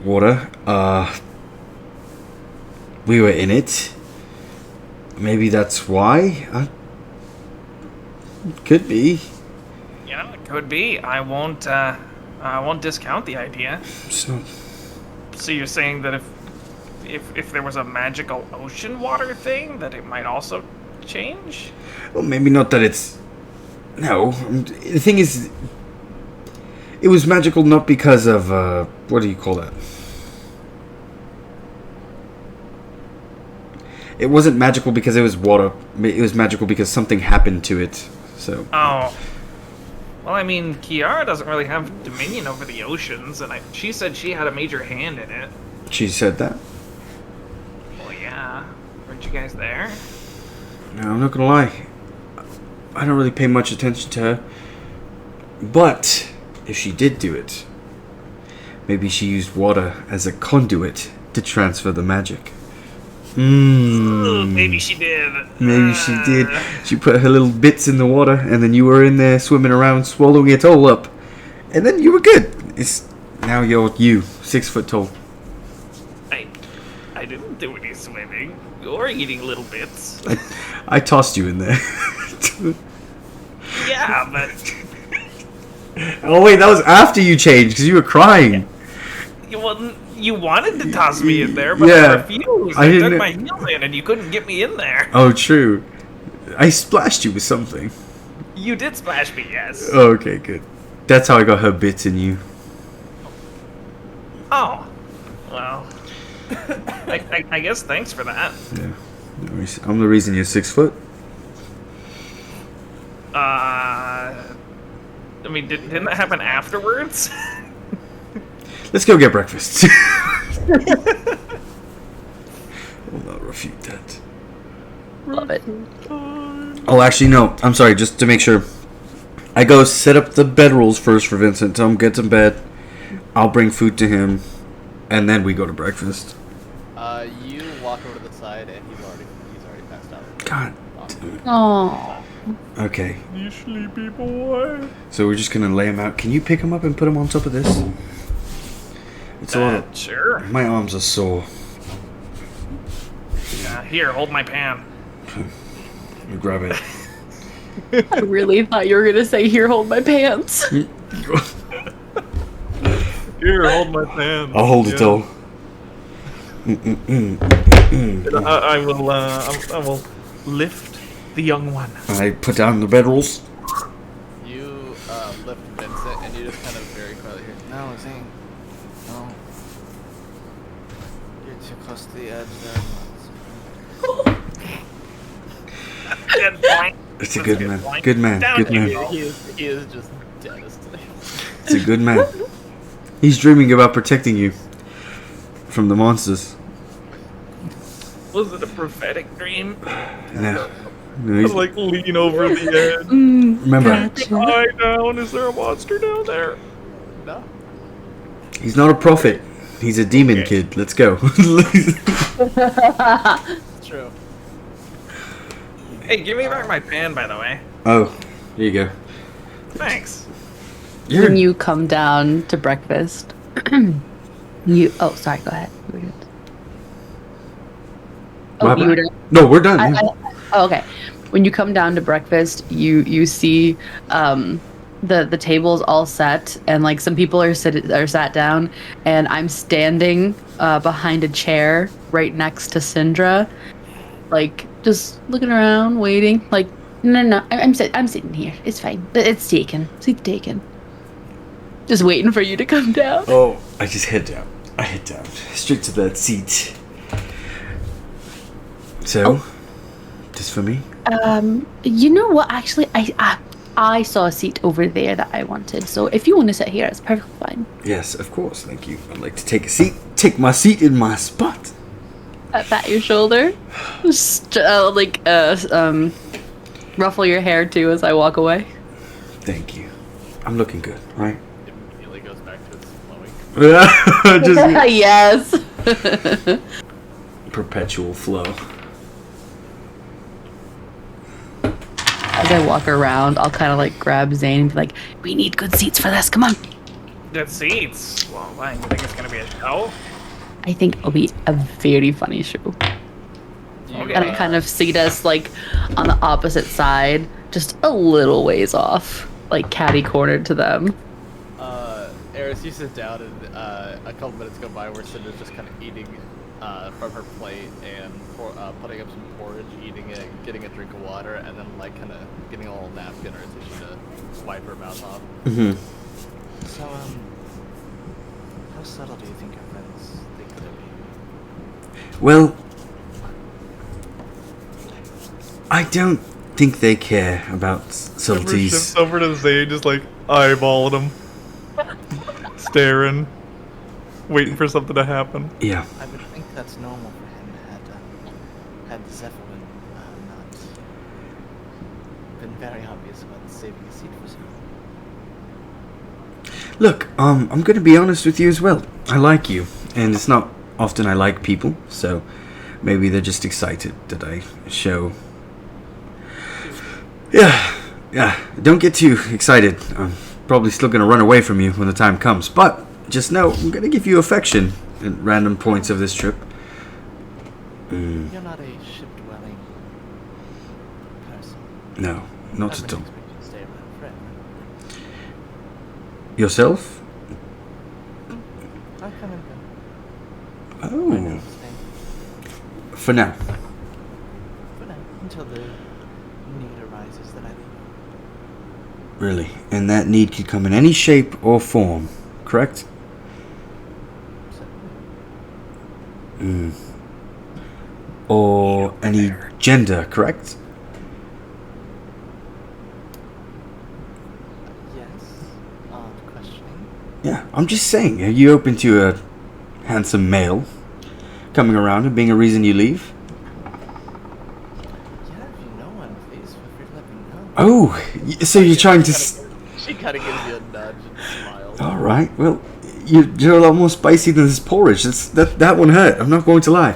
water. We were in it. Maybe that's why. Could be. Yeah, it could be. I won't discount the idea. So you're saying that if there was a magical ocean water thing, that it might also change? Well, maybe not that it's. No. The thing is, it was magical not because of, what do you call that? It wasn't magical because it was water. It was magical because something happened to it. So. Oh. Well, I mean, Kiara doesn't really have dominion over the oceans, and she said she had a major hand in it. She said that? Well, yeah. Weren't you guys there? No, I'm not gonna lie. I don't really pay much attention to her. But, if she did do it, maybe she used water as a conduit to transfer the magic. Maybe she did. Maybe she did. She put her little bits in the water, and then you were in there swimming around, swallowing it all up. And then you were good. Now you're 6 foot tall. I didn't do any swimming or eating little bits. I tossed you in there. Yeah, but Oh wait, that was after you changed, because you were crying. you wanted to toss me in there, but Yeah. I refused. I I didn't- dug my heels in, and you couldn't get me in there. Oh, true. I splashed you with something. You did splash me, yes. Oh, okay, good. That's how I got her bits in you. Oh, well. I guess thanks for that. Yeah. No worries. I'm the reason you're 6 foot. I mean, didn't that happen afterwards? Let's go get breakfast. I'll not refute that. Love it. Oh, actually, no. I'm sorry. Just to make sure. I go set up the bedrolls first for Vincent. Tell him get to bed. I'll bring food to him. And then we go to breakfast. You walk over to the side and he's already passed out. God damn it. Oh. Okay. You sleepy boy. So we're just going to lay him out. Can you pick him up and put him on top of this? It's a lot of... Sure. My arms are sore. Here, hold my pan. You grab it. I really thought you were gonna say, "Here, hold my pants." Here, hold my pan. I'll hold it all. I will lift the young one. I put down the bedrolls. You lift Vincent, and you just kind of very quietly hear, "No, Zane, no. You're too close to the edge there." Good point. It's a good man. Good man. Good man. He is just devastated. It's a good man. He's dreaming about protecting you from the monsters. Was it a prophetic dream? No. I was like lean over the edge. Remember, Eye down. Is there a monster down there? No. he's not a prophet. He's a demon kid. Let's go. It's true. Hey, give me back my pan, by the way. Oh, here you go. Thanks. When you come down to breakfast, you. Oh, sorry. Go ahead. What You were happened? done? No, we're done. Oh, okay. When you come down to breakfast, you see the tables all set, and like some people are sat down, and I'm standing behind a chair right next to Syndra, like just looking around, waiting. Like, no, I'm sitting here. It's fine. It's taken. Seat's taken. Just waiting for you to come down. Oh, I just head down. I head down. Straight to that seat. So, just for me? You know what? Actually, I saw a seat over there that I wanted. So if you want to sit here, it's perfectly fine. Yes, of course. Thank you. I'd like to take a seat. Take my seat in my spot. Pat your shoulder. Just, ruffle your hair too as I walk away. Thank you. I'm looking good, right? It immediately goes back to its flowing. Just Yes. perpetual flow. As I walk around, I'll kind of like grab Zane and be like, "We need good seats for this. Come on." Good seats. Well, why? You think it's gonna be a show? I think it'll be a very funny show. Okay. And I kind of seat us like on the opposite side, just a little ways off, like catty cornered to them. Eris, you sit down, and a couple minutes go by where Cinder's just kind of eating from her plate and putting up some porridge, eating it, getting a drink of water, and then like kind of getting a little napkin or a tissue to wipe her mouth off. Mm-hmm. So, how subtle do you think your friends think they'll be? Well, I don't think they care about subtleties. Shifts over to Zane, just like eyeballing him, staring, waiting for something to happen. Yeah. I would think that's normal for him had Zephyrine not been very obvious about saving a seat for someone. Look, I'm gonna be honest with you as well. I like you, and it's not often I like people, so maybe they're just excited that I show. Yeah. Don't get too excited. I'm probably still gonna run away from you when the time comes, but just know I'm gonna give you affection at random points of this trip. You're not a ship-dwelling person. No, not I at wouldn't all. expect you to stay around forever. Yourself? I come and go. Oh, Stay for now. for now, until the need arises that I leave. Really, and that need could come in any shape or form, correct? So, Or any gender, correct? yes. Odd questioning. Yeah, I'm just saying, are you open to a handsome male coming around and being a reason you leave? Yeah, if you know one, please feel free to let me know. Oh, so you're trying to... She kind of gives you a nudge and smiles. Alright, well, you're a lot more spicy than this porridge. That one hurt, I'm not going to lie.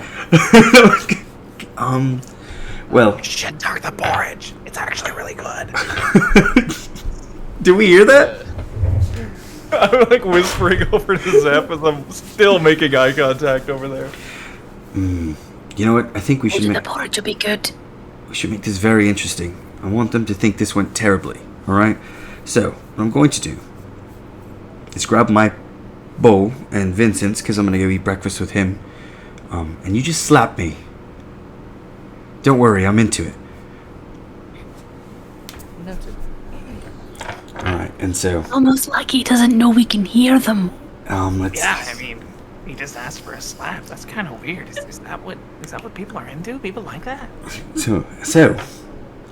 Well... Shit, talk the porridge. It's actually really good. Do we hear that? I'm like whispering over to Zep as I'm still making eye contact over there. You know what? I think we should The make porridge will be good. this very interesting. I want them to think this went terribly. All right. So what I'm going to do is grab my bowl and Vincent's because I'm gonna go eat breakfast with him. And you just slap me. Don't worry, I'm into it. Noted. Alright, and so, Almost like he doesn't know we can hear them. let's... Yeah, I mean, he just asked for a slap. That's kind of weird. Is that what people are into? People like that? So,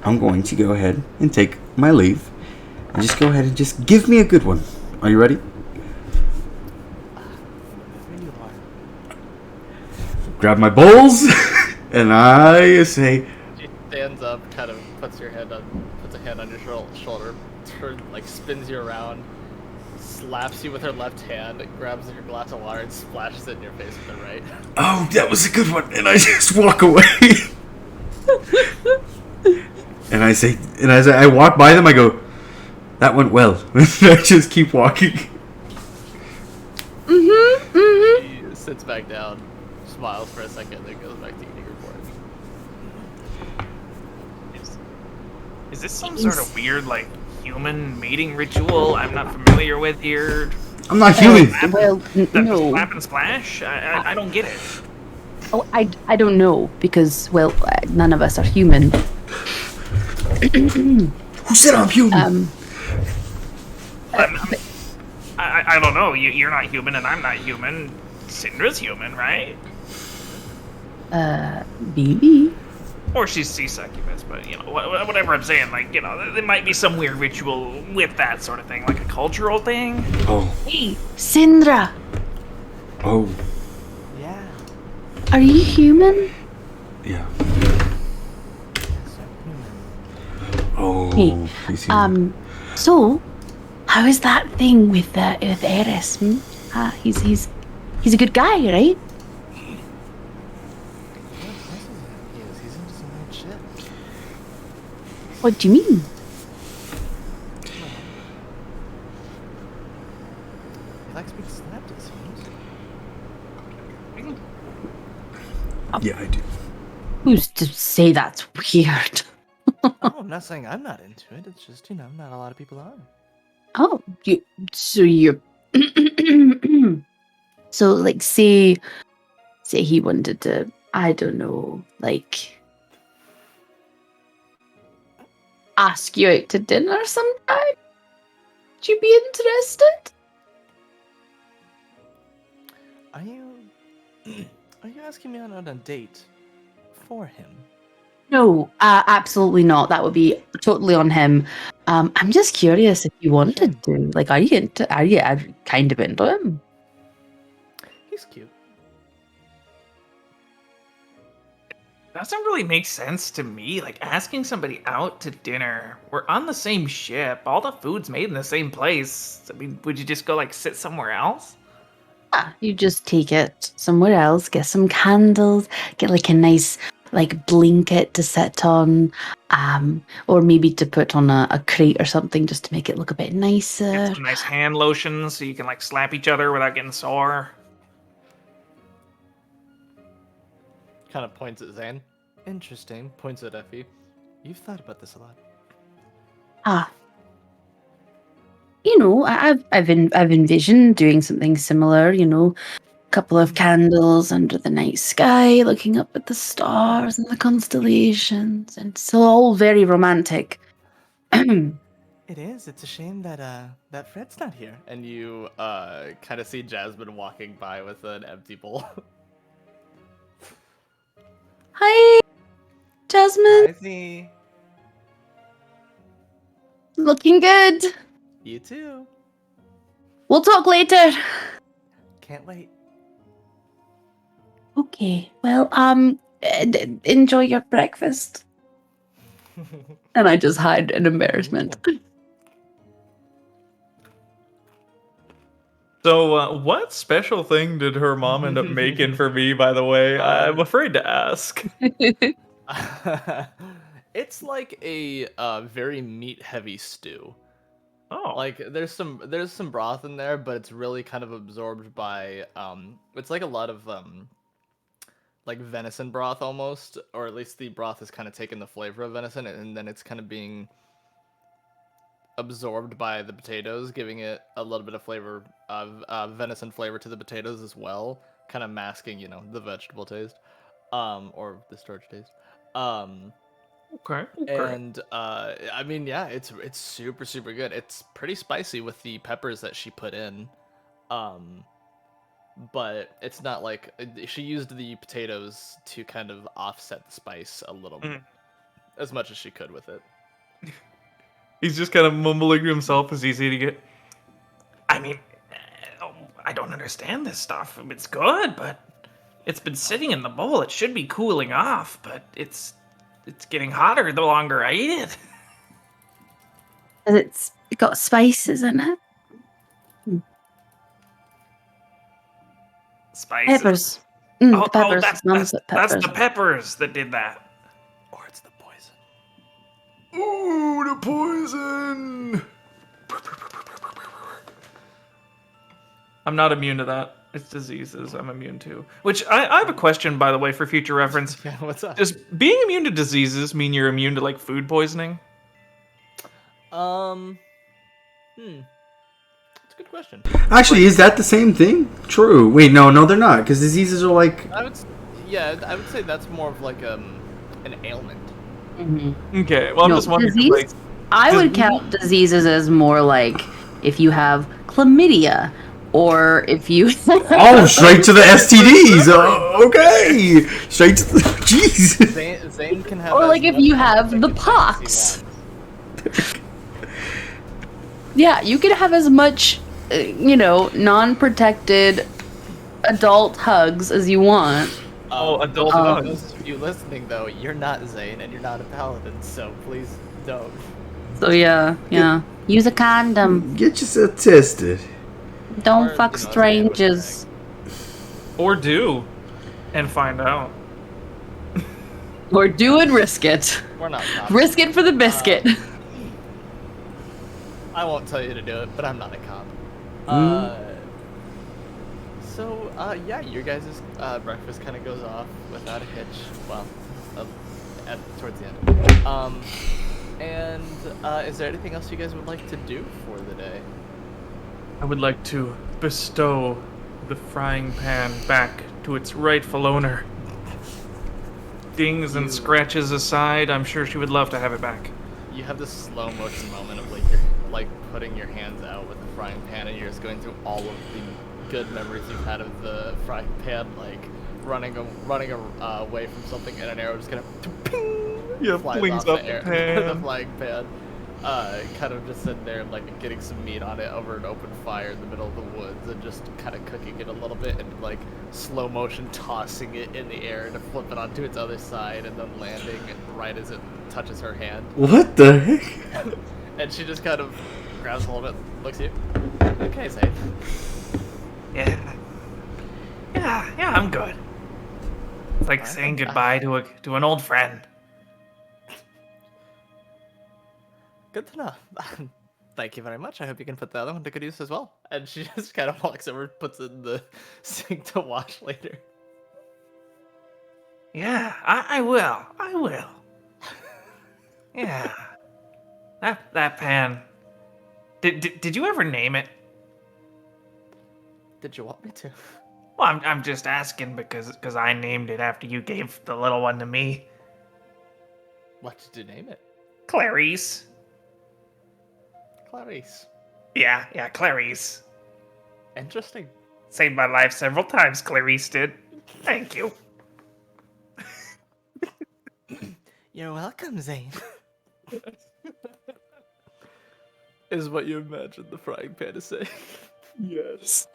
I'm going to go ahead and take my leave. And just go ahead and just give me a good one. Are you ready? Where you are. Grab my bowls, and I say... She stands up, kind of puts a hand on your shoulder, spins you around, slaps you with her left hand, grabs your glass of water and splashes it in your face with her right. Oh, that was a good one. And I just walk away. And I say, and as I walk by them, I go, that went well. And I just keep walking. He sits back down, smiles for a second, then goes back to eating her porridge. Is this some sort of weird, like, human mating ritual I'm not familiar with here? I'm not human. Well, no. Slap and splash? I don't get it. Oh, I don't know because, well, none of us are human. Who said I'm human? I don't know. You're not human and I'm not human. Syndra's human, right? Maybe. Or she's sea succubus, but, you know, whatever I'm saying, like, you know, there might be some weird ritual with that sort of thing, like a cultural thing. Oh. Hey, Syndra, Oh. Yeah. are you human? Yeah. Yes, I'm human. Oh. Hey, He's human. So, how is that thing with Eris? He's a good guy, right? He's into some weird shit. What do you mean? He likes being slapped, it seems. Yeah, I do. Who's to say that's weird? Oh, I'm not saying I'm not into it. It's just, not a lot of people are. Oh, you're so like say he wanted to, I don't know, like ask you out to dinner sometime? Would you be interested? Are you asking me out on a date for him? No, absolutely not. That would be totally on him. I'm just curious if you wanted to. Like, are you kind of into him? He's cute. Doesn't really make sense to me. Like, asking somebody out to dinner. We're on the same ship. All the food's made in the same place. I mean, would you just go, like, sit somewhere else? You just take it somewhere else, get some candles, get like a nice like blanket to sit on, or maybe to put on a crate or something just to make it look a bit nicer. Get some nice hand lotion so you can, like, slap each other without getting sore. Kind of points at Zan. Interesting. Points at Effie. You've thought about this a lot. You know, I've envisioned doing something similar. You know, a couple of candles under the night sky, looking up at the stars and the constellations, and it's all very romantic. It is. It's a shame that Fred's not here. And you kind of see Jasmine walking by with an empty bowl. Hi, Jasmine. I see. Looking good. You too. We'll talk later. Can't wait. Okay. Well, enjoy your breakfast. And I just hide in embarrassment. So, what special thing did her mom end up making for me, by the way? I'm afraid to ask. It's like a very meat-heavy stew. Oh. Like there's some broth in there, but it's really kind of absorbed by it's like a lot of like venison broth almost, or at least the broth has kind of taken the flavor of venison, and then it's kind of being absorbed by the potatoes, giving it a little bit of flavor of venison flavor to the potatoes as well, kind of masking, the vegetable taste, or the starch taste. Okay. And I mean, yeah, it's super super good. It's pretty spicy with the peppers that she put in, um, but it's not like she used the potatoes to kind of offset the spice a little bit, as much as she could with it. He's just kind of mumbling to himself as he's eating it. I mean, I don't understand this stuff. It's good, but it's been sitting in the bowl. It should be cooling off, but it's getting hotter the longer I eat it. It's got spices in it. Spices. Peppers. The peppers. That's the peppers that did that. Or it's the poison. Ooh, the poison! I'm not immune to that. It's diseases I'm immune to. Which, I have a question, by the way, for future reference. Yeah, what's up? Does being immune to diseases mean you're immune to, like, food poisoning? It's a good question. Actually, is that the same thing? True. Wait, no, they're not, because diseases are like... I would say that's more of like an ailment. Mm-hmm. Okay, well, I'm just wondering. Disease? Like, I would count diseases as more like if you have chlamydia, or if you... Oh, straight to the STDs! Okay! Straight to the... Jeez! Zane can have... Or like if you have the pox. Yeah, you can have as much, non-protected adult hugs as you want. adult For hugs. those of you listening, though, you're not Zane and you're not a paladin, so please don't. So yeah. Use a condom. Get yourself tested. Don't Or, fuck strangers. Or do. And find out. Or do and risk it. We're not cops. Risk it for the biscuit. I won't tell you to do it, but I'm not a cop. Yeah, your guys' breakfast kind of goes off without a hitch. Well, towards the end. Is there anything else you guys would like to do for the day? I would like to bestow the frying pan back to its rightful owner. Dings and scratches aside, I'm sure she would love to have it back. You have this slow motion moment of you're putting your hands out with the frying pan, and you're just going through all of the good memories you've had of the frying pan, like running away from something, and an arrow just kind of flies flings off up the the pan. the flying pan. Kind of just sitting there, getting some meat on it over an open fire in the middle of the woods, and just kind of cooking it a little bit, and slow motion tossing it in the air to flip it onto its other side, and then landing right as it touches her hand. What the heck? And she just kind of grabs a little bit, looks at you. Okay, Zane. Yeah, I'm good. It's like saying goodbye to an old friend. Good to know. Thank you very much. I hope you can put the other one to good use as well. And she just kind of walks over, puts it in the sink to wash later. Yeah, I will. Yeah. That pan. Did you ever name it? Did you want me to? Well, I'm just asking because I named it after you gave the little one to me. What did you name it? Clarice. Clarice. Yeah, Clarice. Interesting. Saved my life several times, Clarice did. Thank you. You're welcome, Zane. Is what you imagine the frying pan to say. Yes.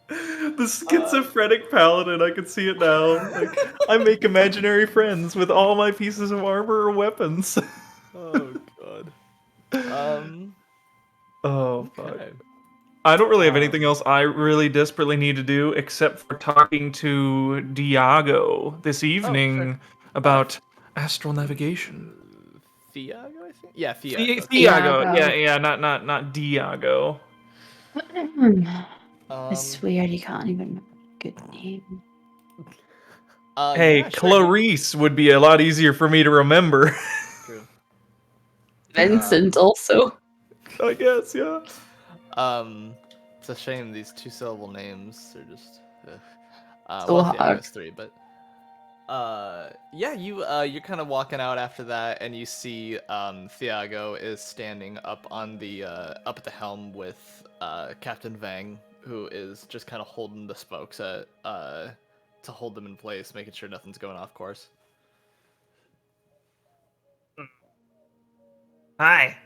The schizophrenic paladin, I can see it now. I make imaginary friends with all my pieces of armor or weapons. Oh, God. Oh, fuck. Okay. I don't really have anything else I really desperately need to do except for talking to Diago this evening about astral navigation. Thiago, I think. Yeah, Thiago. Thiago. Yeah, not Diago. I swear you can't even remember a good name. Hey, Yeah, sure, Clarice would be a lot easier for me to remember. True. Vincent also. I guess, yeah. It's a shame these 2-syllable names are just. So well, hard. Thiago's 3, but. Yeah, you're kind of walking out after that, and you see Thiago is standing up on the up at the helm with Captain Vang, who is just kind of holding the spokes to hold them in place, making sure nothing's going off course. Hi.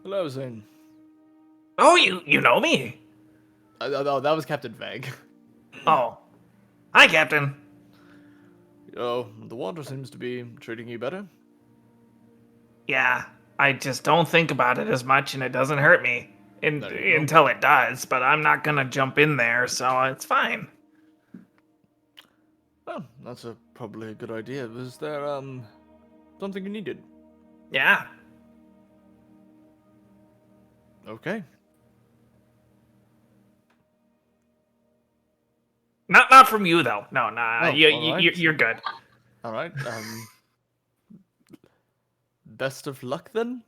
Hello, Zane. Oh, you know me? Oh, that was Captain Vang. Oh. Hi, Captain. Oh, the water seems to be treating you better. Yeah, I just don't think about it as much, and it doesn't hurt me There you go. until it does. But I'm not gonna jump in there, so it's fine. Oh, that's probably a good idea. Was there something you needed? Yeah. Okay. Not from you though. No, Oh, alright. you're good. All right. Best of luck then.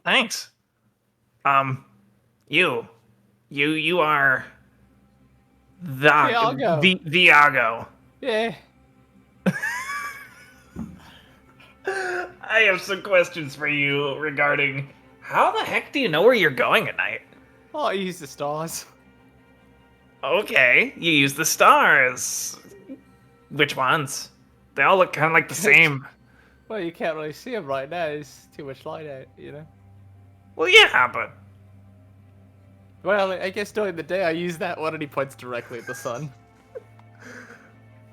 Thanks. You are Thiago. Viago. Yeah. I have some questions for you regarding how the heck do you know where you're going at night? Oh, I use the stars. Okay, you use the stars. Which ones? They all look kind of like the same. Well, you can't really see them right now. There's too much light out, you know. Well, yeah, but Well, I guess during the day I use that one, and he points directly at the sun.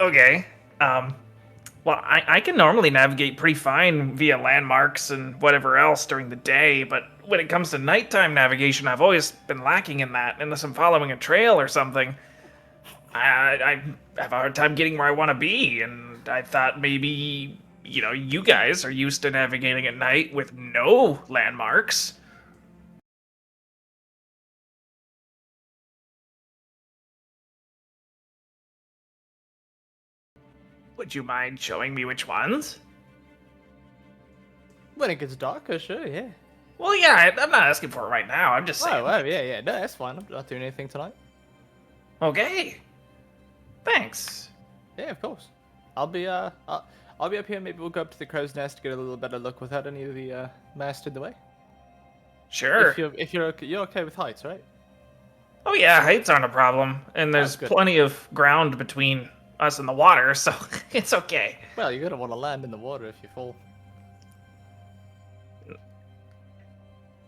okay. Well, I can normally navigate pretty fine via landmarks and whatever else during the day, but when it comes to nighttime navigation, I've always been lacking in that, unless I'm following a trail or something. I have a hard time getting where I want to be, and I thought maybe, you guys are used to navigating at night with no landmarks. Would you mind showing me which ones? When it gets darker, sure, yeah. Well, yeah, I'm not asking for it right now. I'm just saying. Oh, well, yeah. No, that's fine. I'm not doing anything tonight. Okay. Thanks. Yeah, of course. I'll be up here. Maybe we'll go up to the crow's nest to get a little better look without any of the mast in the way. Sure. If you're okay with heights, right? Oh yeah, heights aren't a problem, and there's good. plenty of ground between us and the water, so it's okay. Well, you're gonna want to land in the water if you fall.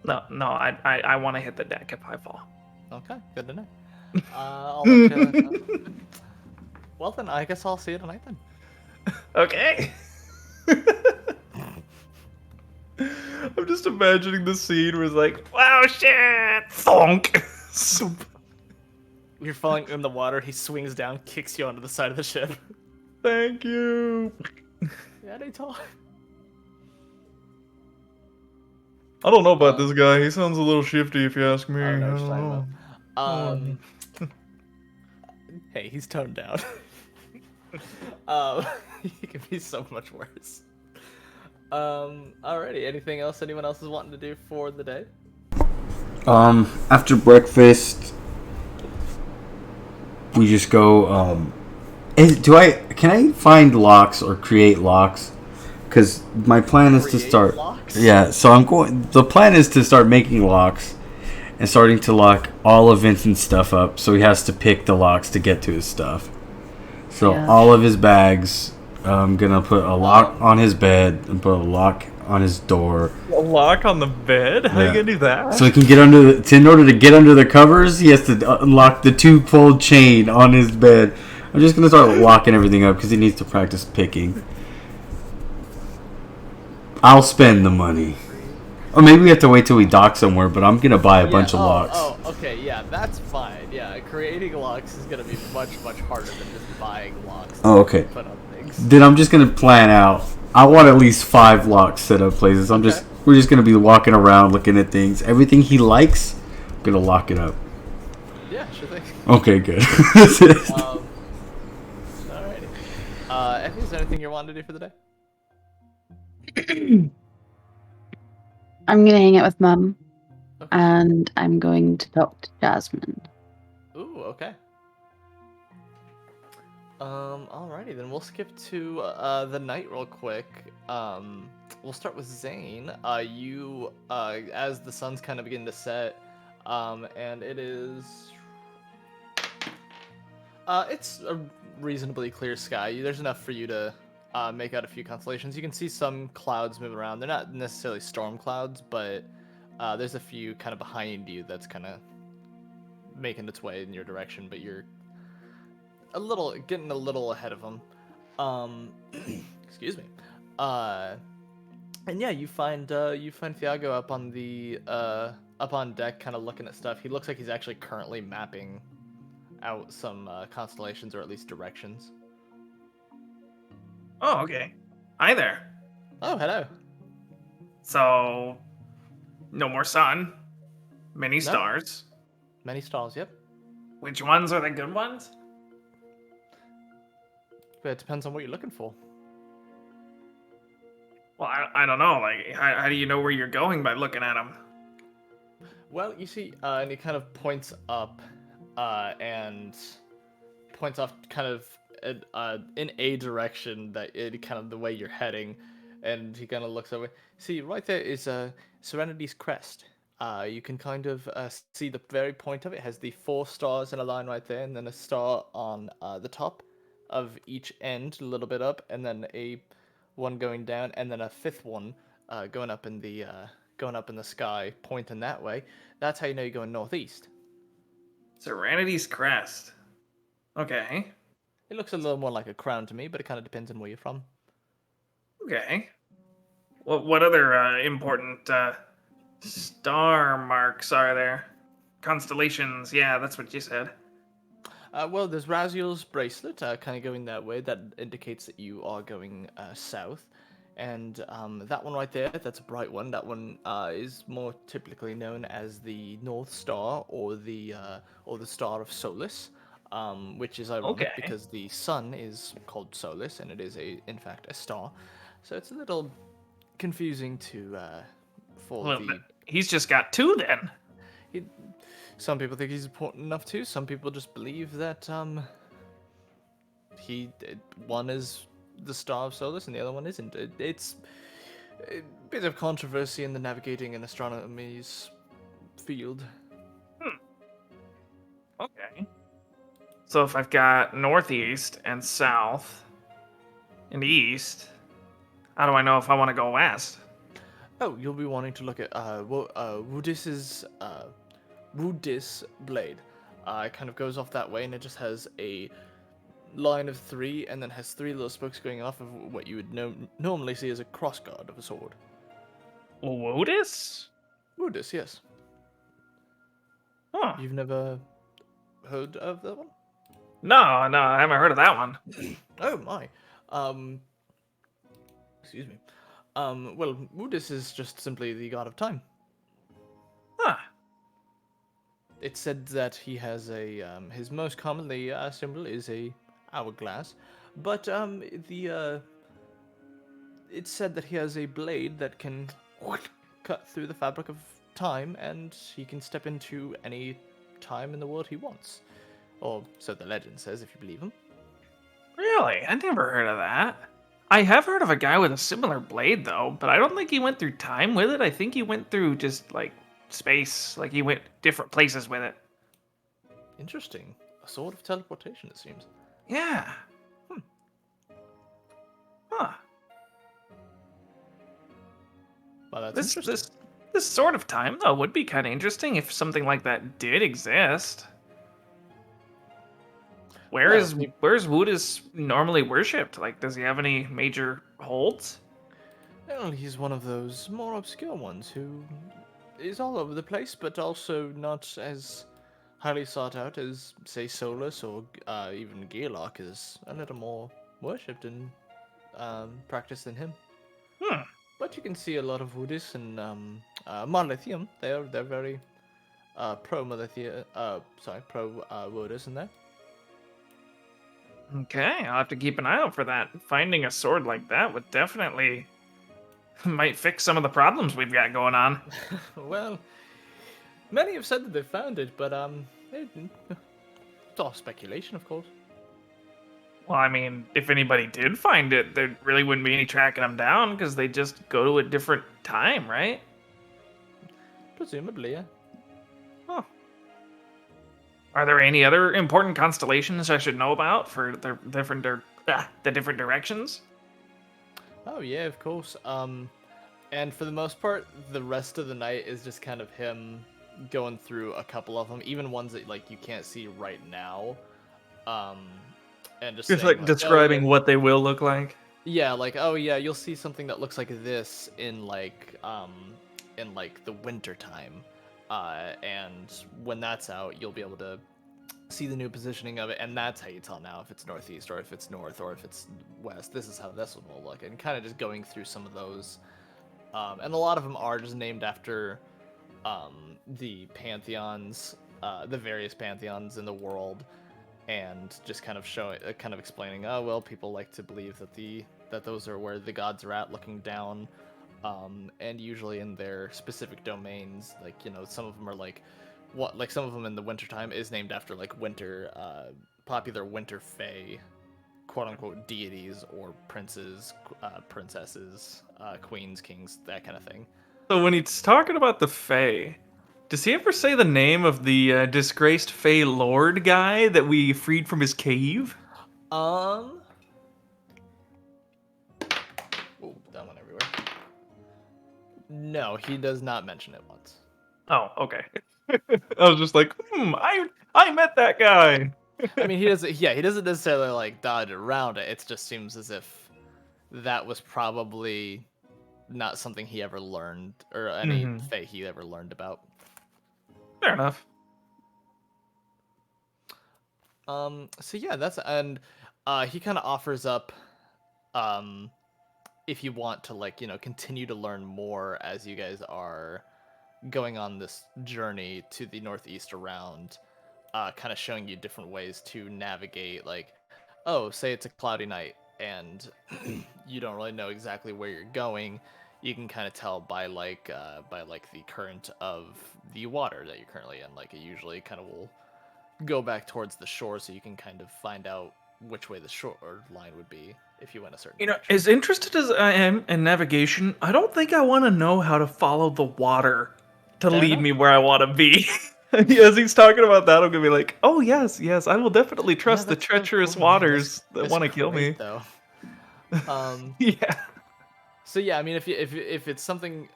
No, I want to hit the deck if I fall. Okay, good to know. I'll let you. Well then, I guess I'll see you tonight then. Okay. I'm just imagining the scene where it's like, wow, shit, thunk. You're falling in the water. He swings down, kicks you onto the side of the ship. Thank you. Yeah, anytime. I don't know about this guy. He sounds a little shifty, if you ask me. I don't know what I you're don't talking know. about. Hey, he's toned down. He can be so much worse. Alrighty. Anything else anyone else is wanting to do for the day? After breakfast, we just go. Can I find locks or create locks? Because my plan is to Create start. locks? Yeah, so I'm going. The plan is to start making locks and starting to lock all of Vincent's stuff up. So he has to pick the locks to get to his stuff. So Yeah. all of his bags. I'm gonna put a lock on his bed and put a lock on his door. A lock on the bed? How Yeah. you gonna do that? So he can get under in order to get under the covers, he has to unlock the 2-fold chain on his bed. I'm just gonna start locking everything up because he needs to practice picking. I'll spend the money, or maybe we have to wait till we dock somewhere. But I'm gonna buy a bunch of locks. Oh, okay, yeah, that's fine. Yeah, creating locks is gonna be much harder than just buying locks. Oh, okay. To put on things. Then I'm just gonna plan out I want at least 5 locks set up places. We're just gonna be walking around looking at things. Everything he likes, I'm gonna lock it up. Yeah, sure thing. Okay, good. Alrighty. Effie, is there anything you want to do for the day? I'm gonna hang out with Mum, Okay. and I'm going to talk to Jasmine. Ooh, okay. Alrighty then. We'll skip to the night real quick. We'll start with Zane. You as the sun's kind of beginning to set, and it is. It's a reasonably clear sky. There's enough for you to make out a few constellations. You can see some clouds move around. They're not necessarily storm clouds, but there's a few kind of behind you that's kind of making its way in your direction, but you're getting a little ahead of them. Excuse me. And yeah, you find Thiago up on the up on deck, kind of looking at stuff. He looks like he's actually currently mapping out some constellations, or at least directions. Oh, okay. Hi there. Oh, hello. So, no more sun. Many stars. Many stars, yep. Which ones are the good ones? But it depends on what you're looking for. Well, I don't know. Like, how do you know where you're going by looking at them? Well, you see, and he kind of points up, and points off kind of in a direction that it kind of the way you're heading, and he kind of looks over. See, right there is Serenity's crest. You can kind of see the very point of it. It has the 4 stars in a line right there, and then a star on the top of each end, a little bit up, and then a one going down, and then a 5th one going up in the sky, pointing that way. That's how you know you're going northeast. Serenity's crest. Okay. It looks a little more like a crown to me, but it kind of depends on where you're from. Okay. What other important star marks are there? Constellations. Yeah, that's what you said. Well, there's Raziel's bracelet, kind of going that way. That indicates that you are going south. And that one right there, that's a bright one. That one is more typically known as the North Star, or the Star of Solus, which is ironic because the sun is called Solus, and it is in fact a star. So it's a little confusing He's just got 2 then. Some people think he's important enough to. Some people just believe that one is the Star of Solus and the other one isn't. It's a bit of controversy in the navigating and astronomy's field. Okay. So if I've got northeast and south and east, how do I know if I want to go west? Oh, you'll be wanting to look at Wudis's Wudis blade. It kind of goes off that way, and it just has a line of 3, and then has 3 little spokes going off of what you would normally see as a crossguard of a sword. Wudis? Wudis, yes. Huh. You've never heard of that one? No, I haven't heard of that one. Oh my. Excuse me. Well, Wudis is just simply the god of time. Huh. It's said that he has his most commonly symbol is a hourglass, but it's said that he has a blade that can cut through the fabric of time, and he can step into any time in the world he wants. Or so the legend says, if you believe him. Really? I never heard of that. I have heard of a guy with a similar blade, though, but I don't think he went through time with it. I think he went through just, like, space. Like, he went different places with it. Interesting. A sword of teleportation, it seems. Yeah. Huh. Well, that's interesting. This sort of time, though, would be kind of interesting if something like that did exist. Where's Wudis normally worshipped? Like, does he have any major holds? Well, he's one of those more obscure ones who is all over the place, but also not as highly sought out as, say, Solus or even Gearlock is a little more worshipped and practice than him. Hmm. But you can see a lot of Woodies and Marlithium. They're very pro Marlithium. Pro Woodies in there. Okay, I'll have to keep an eye out for that. Finding a sword like that would definitely might fix some of the problems we've got going on. Well, many have said that they found it, but it's all speculation, of course. Well, I mean, if anybody did find it, there really wouldn't be any tracking them down because they just go to a different time, right? Presumably, yeah. Huh. Are there any other important constellations I should know about for the different directions? Oh yeah, of course. And for the most part, the rest of the night is just kind of him going through a couple of them, even ones that like you can't see right now. And just Just saying, like describing what they will look like. yeah, like oh yeah, you'll see something that looks like this in like the winter time, and when that's out, you'll be able to see the new positioning of it, and that's how you tell now if it's northeast or if it's north or if it's west. This is how this one will look, and kind of just going through some of those, and a lot of them are just named after the pantheons, the various pantheons in the world. And just kind of explaining, oh well, people like to believe that those are where the gods are at, looking down, and usually in their specific domains. Like some of them are like some of them in the wintertime is named after like winter, popular winter fae, quote unquote deities or princes, princesses, queens, kings, that kind of thing. So when he's talking about the Fae, does he ever say the name of the disgraced Fey Lord guy that we freed from his cave? Oh, that one everywhere. No, he does not mention it once. Oh, okay. I was just like, I met that guy. I mean, he doesn't. Yeah, he doesn't necessarily like dodge around it. It just seems as if that was probably not something he ever learned, or any Fae he ever learned about. Fair enough. So yeah, and he kind of offers up, if you want to like, continue to learn more as you guys are going on this journey to the northeast around, kind of showing you different ways to navigate, like, oh, say it's a cloudy night and you don't really know exactly where you're going. You can kind of tell by the current of the water that you're currently in. Like it usually kind of will go back towards the shore, so you can kind of find out which way the shore line would be if you went a certain direction. As interested as I am in navigation, I don't think I want to know how to follow the water to lead me where I want to be. As he's talking about that, I'm gonna be like, oh yes, I will definitely trust the treacherous waters that want to kill me. Though. Yeah. So yeah, I mean, if it's something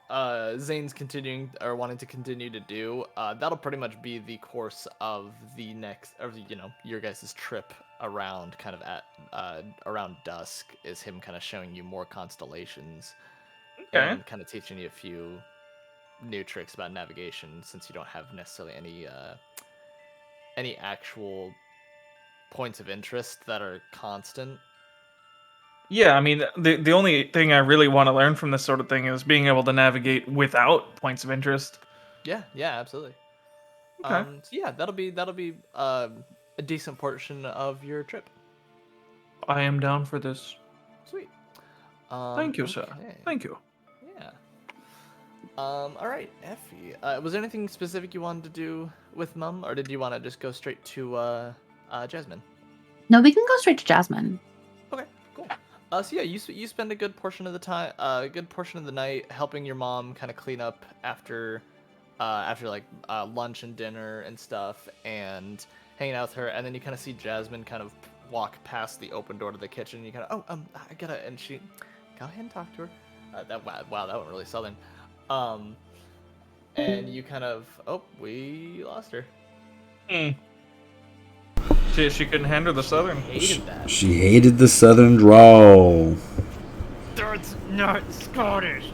Zane's continuing or wanting to continue to do, that'll pretty much be the course of the next, or your guys' trip around, kind of at around dusk, is him kind of showing you more constellations, and kind of teaching you a few new tricks about navigation, since you don't have necessarily any actual points of interest that are constant. Yeah, I mean, the only thing I really want to learn from this sort of thing is being able to navigate without points of interest. Yeah, absolutely. Okay. So yeah, that'll be a decent portion of your trip. I am down for this. Sweet. Thank you, sir. Thank you. Yeah. All right, Effie. Was there anything specific you wanted to do with Mum, or did you want to just go straight to Jasmine? No, we can go straight to Jasmine. Okay, cool. So yeah, you spend a good portion of the time, a good portion of the night helping your mom kind of clean up after lunch and dinner and stuff, and hanging out with her. And then you kind of see Jasmine kind of walk past the open door to the kitchen. And you kind of, I gotta, and she, go ahead and talk to her. Wow, that went really southern. And you kind of, we lost her. She couldn't handle the southern. Hated that. She hated the southern drawl. That's not Scottish.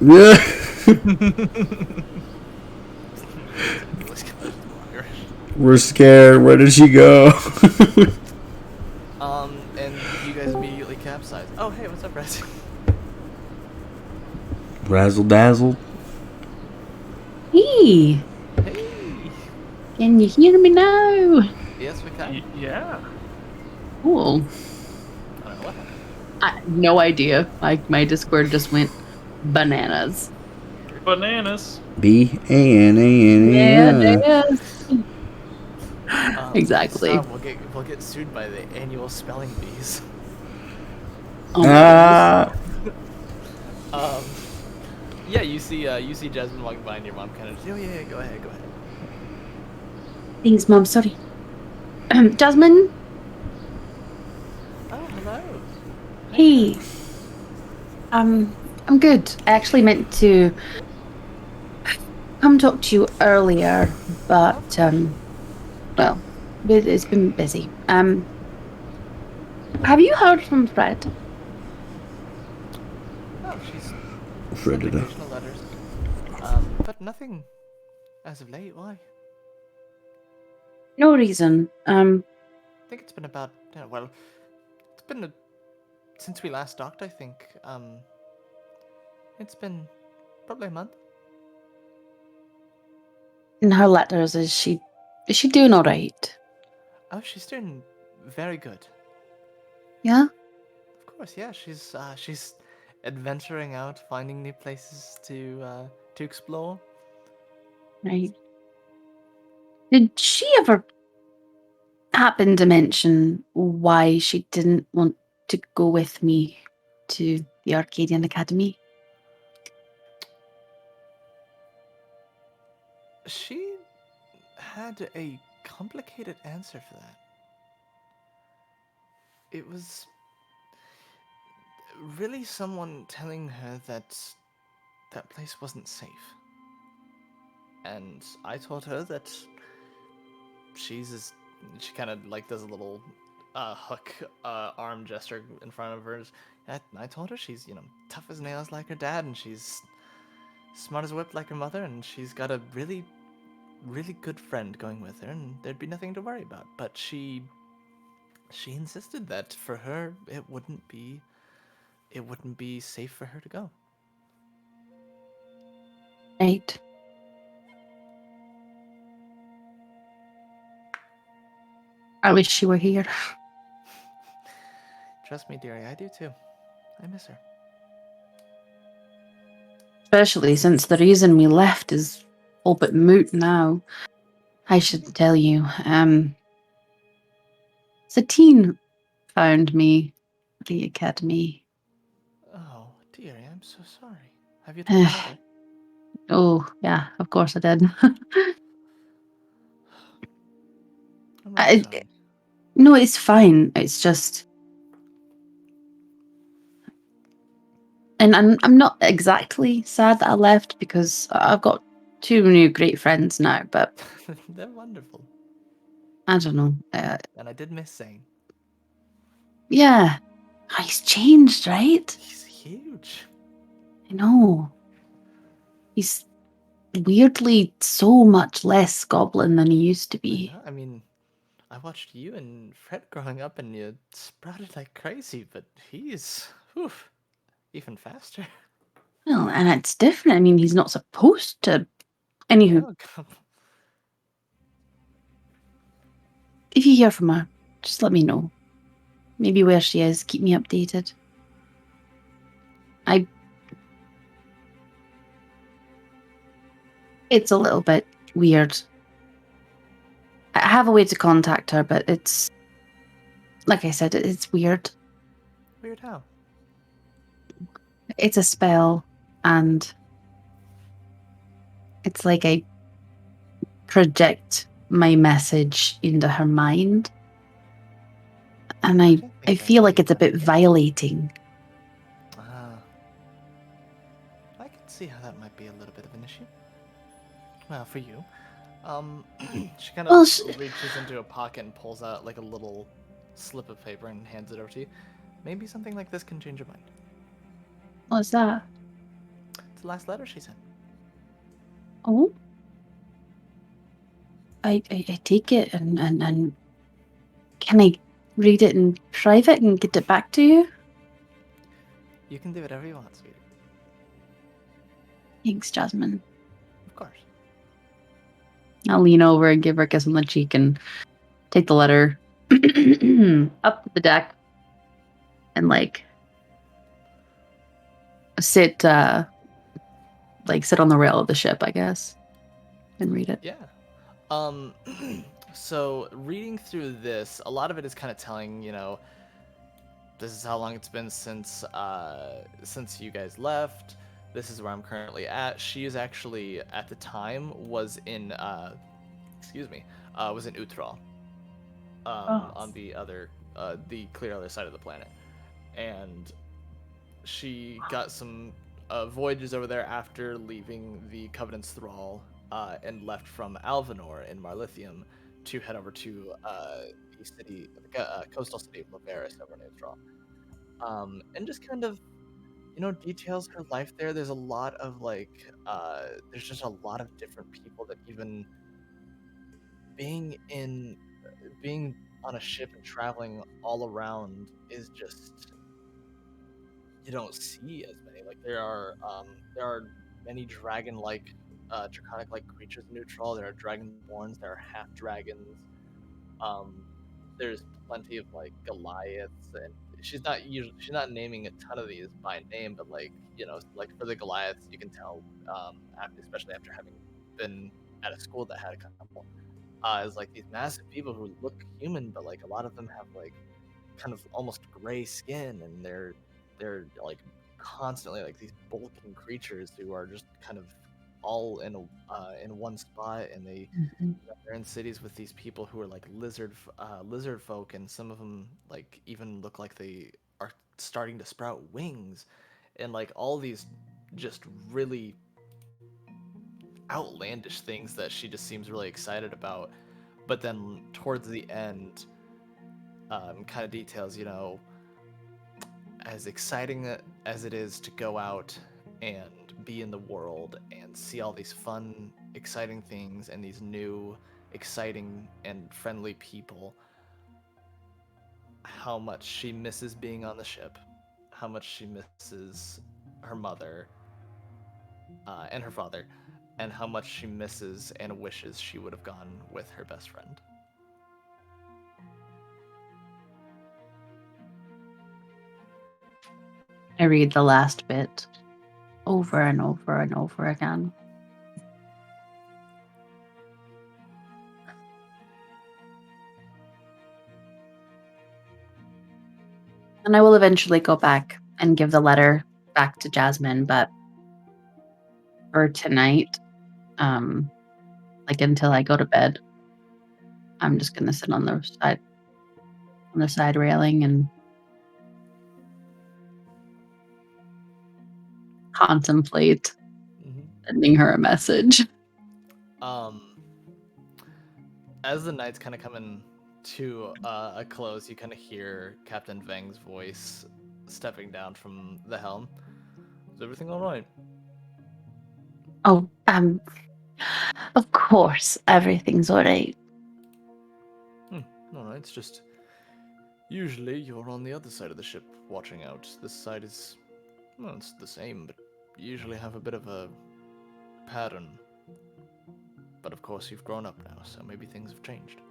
Yeah. We're scared. Where did she go? And you guys immediately capsize. size. Oh, hey, what's up, Raz? Razzle dazzle. Hey, Hey! can you hear me now? Yes, we can. Yeah. Cool. I don't know what happened. No idea. My Discord just went bananas. Bananas. Yeah, B-A-N-A-N-A. Exactly. Stop, we'll get sued by the annual spelling bees. Oh my goodness. Ah. Yeah, you see Jasmine walking by, and your mom kind of, oh yeah, go ahead. Thanks, Mom. Sorry. Jasmine, Oh, hello. hey. I'm good. I actually meant to come talk to you earlier, but well, it's been busy. Have you heard from Fred? Oh, she's sent Fredida. occasional letters. But nothing as of late. Why? No reason. I think it's been about, well, it's been since we last docked, I think. It's been probably a month. In her letters, is she doing all right? Oh, she's doing very good. Yeah. Of course, yeah. She's adventuring out, finding new places to explore. Right. Did she ever happen to mention why she didn't want to go with me to the Arcadian Academy? She had a complicated answer for that. It was really someone telling her that that place wasn't safe. And I told her that she kind of like does a little hook arm gesture in front of her. I told her she's, tough as nails like her dad, and she's smart as a whip like her mother, and she's got a really, really good friend going with her, and there'd be nothing to worry about. But she insisted that for her it wouldn't be safe for her to go. Right. I wish she were here. Trust me, dearie, I do too. I miss her. Especially since the reason we left is all but moot now. I should tell you. Satine found me at the academy. Oh, dearie, I'm so sorry. Have you told your mother? Oh, yeah, of course I did. I'm really I, sorry. no, it's fine. It's just, and I'm not exactly sad that I left because I've got two new great friends now. But They're wonderful. I don't know. And I did miss Zane. Yeah, he's changed, right? He's huge. I know. He's weirdly so much less goblin than he used to be. I mean, I watched you and Fred growing up, and you sprouted like crazy, but he's even faster. Well, and it's different. I mean, he's not supposed to. Anywho, Oh, God. if you hear from her, just let me know. Maybe where she is, keep me updated. It's a little bit weird. I have a way to contact her, but it's, like I said, it's weird. Weird how? It's a spell, and it's like I project my message into her mind. And I don't think feel like need it's a that. bit violating. I can see how that might be a little bit of an issue. Well, for you. She kind of Well, reaches into a pocket and pulls out like a little slip of paper and hands it over to you. Maybe something like this can change your mind. What's that? It's the last letter she sent. Oh? I take it and can I read it in private and get it back to you? You can do whatever you want, sweetie. Thanks, Jasmine. Of course. I'll lean over and give her a kiss on the cheek and take the letter up to the deck and sit sit on the rail of the ship, I guess, and read it. Yeah. So reading through this, a lot of it is kind of telling, this is how long it's been since you guys left. This is where I'm currently at. She is actually at the time was in was in Uthral. On the clear other side of the planet. And she got some voyages over there after leaving the Covenant's thrall and left from Alvanor in Marlithium to head over to the coastal city of Laveris over in Uthral. And just kind of, details her life there. There's a lot of there's just a lot of different people that even being on a ship and traveling all around is just, you don't see as many. Like there are many dragon-like, draconic-like creatures in Neutral. There are dragonborns. There are half dragons. There's plenty of Goliaths, and she's not naming a ton of these by name, but for the Goliaths, you can tell, especially after having been at a school that had a couple. Is these massive people who look human, but a lot of them have kind of almost gray skin, and they're constantly these bulking creatures who are just kind of all in one spot, and they're in cities with these people who are lizard folk, and some of them even look like they are starting to sprout wings, and all these just really outlandish things that she just seems really excited about. But then towards the end, kind of details, as exciting as it is to go out and be in the world and see all these fun, exciting things and these new, exciting and friendly people, how much she misses being on the ship, how much she misses her mother and her father, and how much she misses and wishes she would have gone with her best friend. I read the last bit over and over and over again. And I will eventually go back and give the letter back to Jasmine, but for tonight, until I go to bed, I'm just gonna sit on the side railing and contemplate sending her a message. As the night's kind of coming to a close, you kind of hear Captain Vang's voice stepping down from the helm. Is everything all right? Oh, of course, everything's all right. All right, it's just usually you're on the other side of the ship watching out. This side is, well, it's the same, but you usually have a bit of a pattern. But of course, you've grown up now, so maybe things have changed.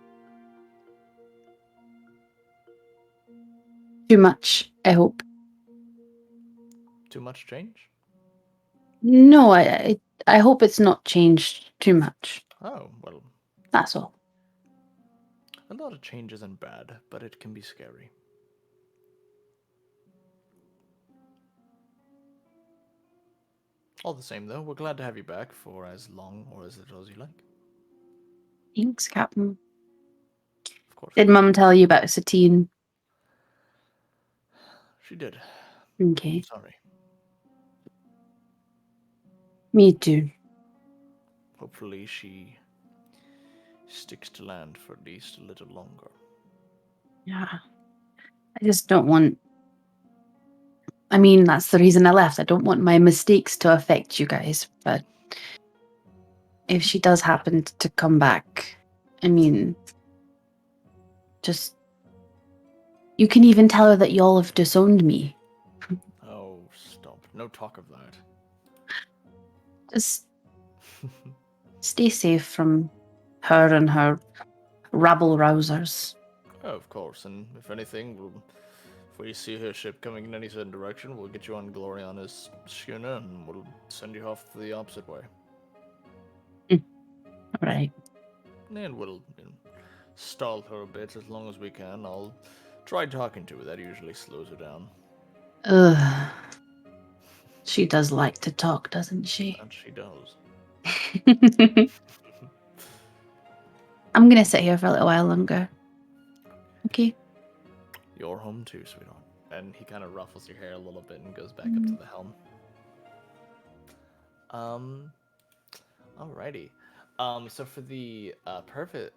Too much, I hope. Too much change? No, I hope it's not changed too much. Oh, well. That's all. A lot of change isn't bad, but it can be scary. All the same, though, we're glad to have you back for as long or as little as you like. Thanks, Captain. Of course. Did Mum tell you about Satine? She did. Okay. I'm sorry. Me too. Hopefully she sticks to land for at least a little longer. Yeah. I just don't want... I mean, that's the reason I left. I don't want my mistakes to affect you guys, but if she does happen to come back, I mean, just... You can even tell her that y'all have disowned me. Oh, No talk of that. Just stay safe from her and her rabble rousers. Oh, of course, and if anything, if we see her ship coming in any certain direction, we'll get you on Gloriana's schooner and we'll send you off the opposite way. Right. And we'll stall her a bit as long as we can. I'll try talking to her. That usually slows her down. Ugh. She does like to talk, doesn't she? And she does. I'm gonna sit here for a little while longer. Okay. You're home too, sweetheart. And he kind of ruffles your hair a little bit and goes back up to the helm. Alrighty. So for the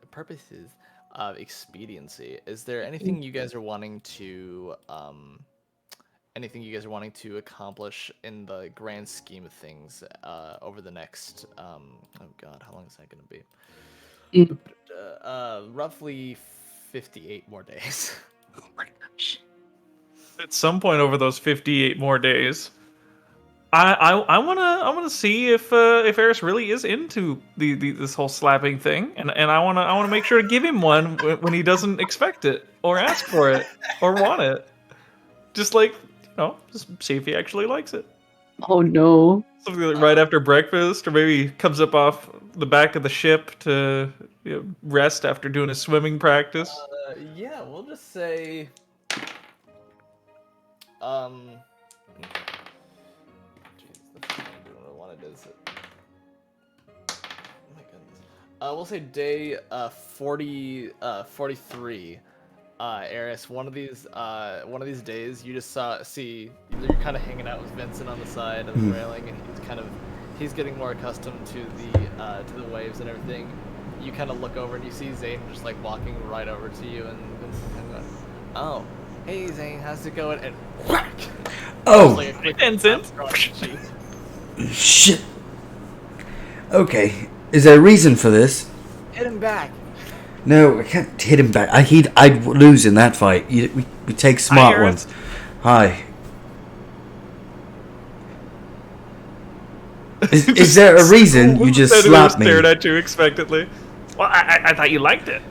purposes of expediency, is there anything you guys are wanting to accomplish in the grand scheme of things over the next oh god, how long is that going to be? Roughly 58 more days. Oh my gosh. At some point over those 58 more days, I wanna see if Eris really is into this whole slapping thing, and I wanna make sure to give him one when he doesn't expect it or ask for it or want it. Just like, just see if he actually likes it. Oh no. Something like right after breakfast, or maybe comes up off the back of the ship to rest after doing a swimming practice. Yeah, we'll just say jeez, that's not doing what I wanted, is it? Oh my goodness. We'll say day 43. Eris, one of these days you just see you're kind of hanging out with Vincent on the side of the railing, and he's getting more accustomed to the waves and everything. You kind of look over and you see Zane just like walking right over to you, and Vincent kind of goes, "Oh, hey Zane, how's it going?" And whack! Oh, Like a quick Vincent. shit. Okay, is there a reason for this? Hit him back. No, I can't hit him back. I'd lose in that fight. We take smart Hi, ones. Hi. Is there a reason you just Senator slapped me? stared at you expectantly. Well, I thought you liked it.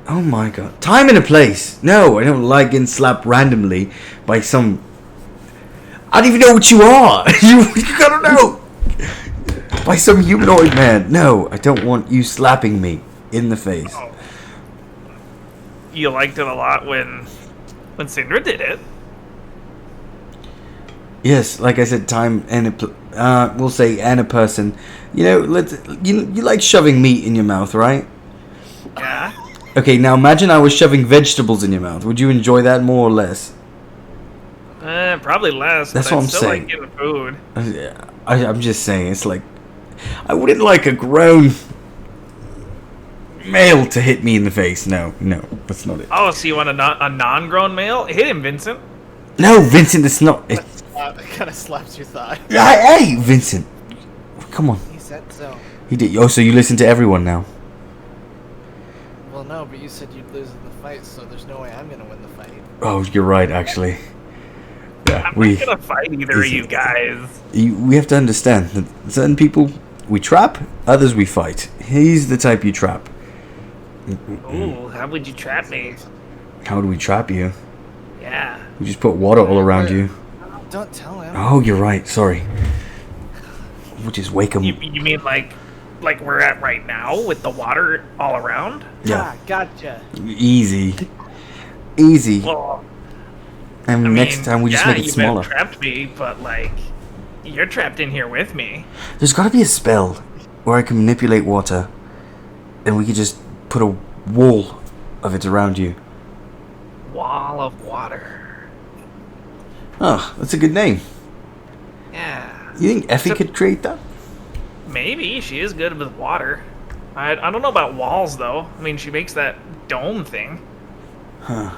Oh my god. Time and a place. No, I don't like getting slapped randomly by some... I don't even know what you are. You gotta know. By some humanoid man. No, I don't want you slapping me in the face. Oh. You liked it a lot when Sindra did it. Yes, like I said, time and a we'll say and a person. You like shoving meat in your mouth, right? Yeah. Okay, now imagine I was shoving vegetables in your mouth. Would you enjoy that more or less? Probably less. That's but what I'm I'd still saying. like getting food. I'm just saying, it's like I wouldn't like a grown male to hit me in the face. No, that's not it. Oh, so you want a non-grown male? Hit him, Vincent. No, Vincent, it's not. It kind of slaps your thigh. Hey, Vincent, come on. He said so. He did. Oh, so you listen to everyone now? Well, no, but you said you'd lose in the fight, so there's no way I'm gonna win the fight. Oh, you're right, actually. Yeah, I'm not gonna fight either of you guys. We have to understand that certain people we trap, others we fight. He's the type you trap. Ooh, how would you trap me? How do we trap you? Yeah. We just put water all around you. Don't tell him. Oh, you're right. Sorry. We'll just wake him. You mean like we're at right now with the water all around? Yeah. Gotcha. Easy. Well, And next time we just make it smaller. You trapped me, but like you're trapped in here with me. There's got to be a spell where I can manipulate water, and we could just put a wall of it around you. Wall of water. Oh, that's a good name. Yeah. You think Effie could create that? Maybe she is good with water. I don't know about walls though. I mean, she makes that dome thing. Huh.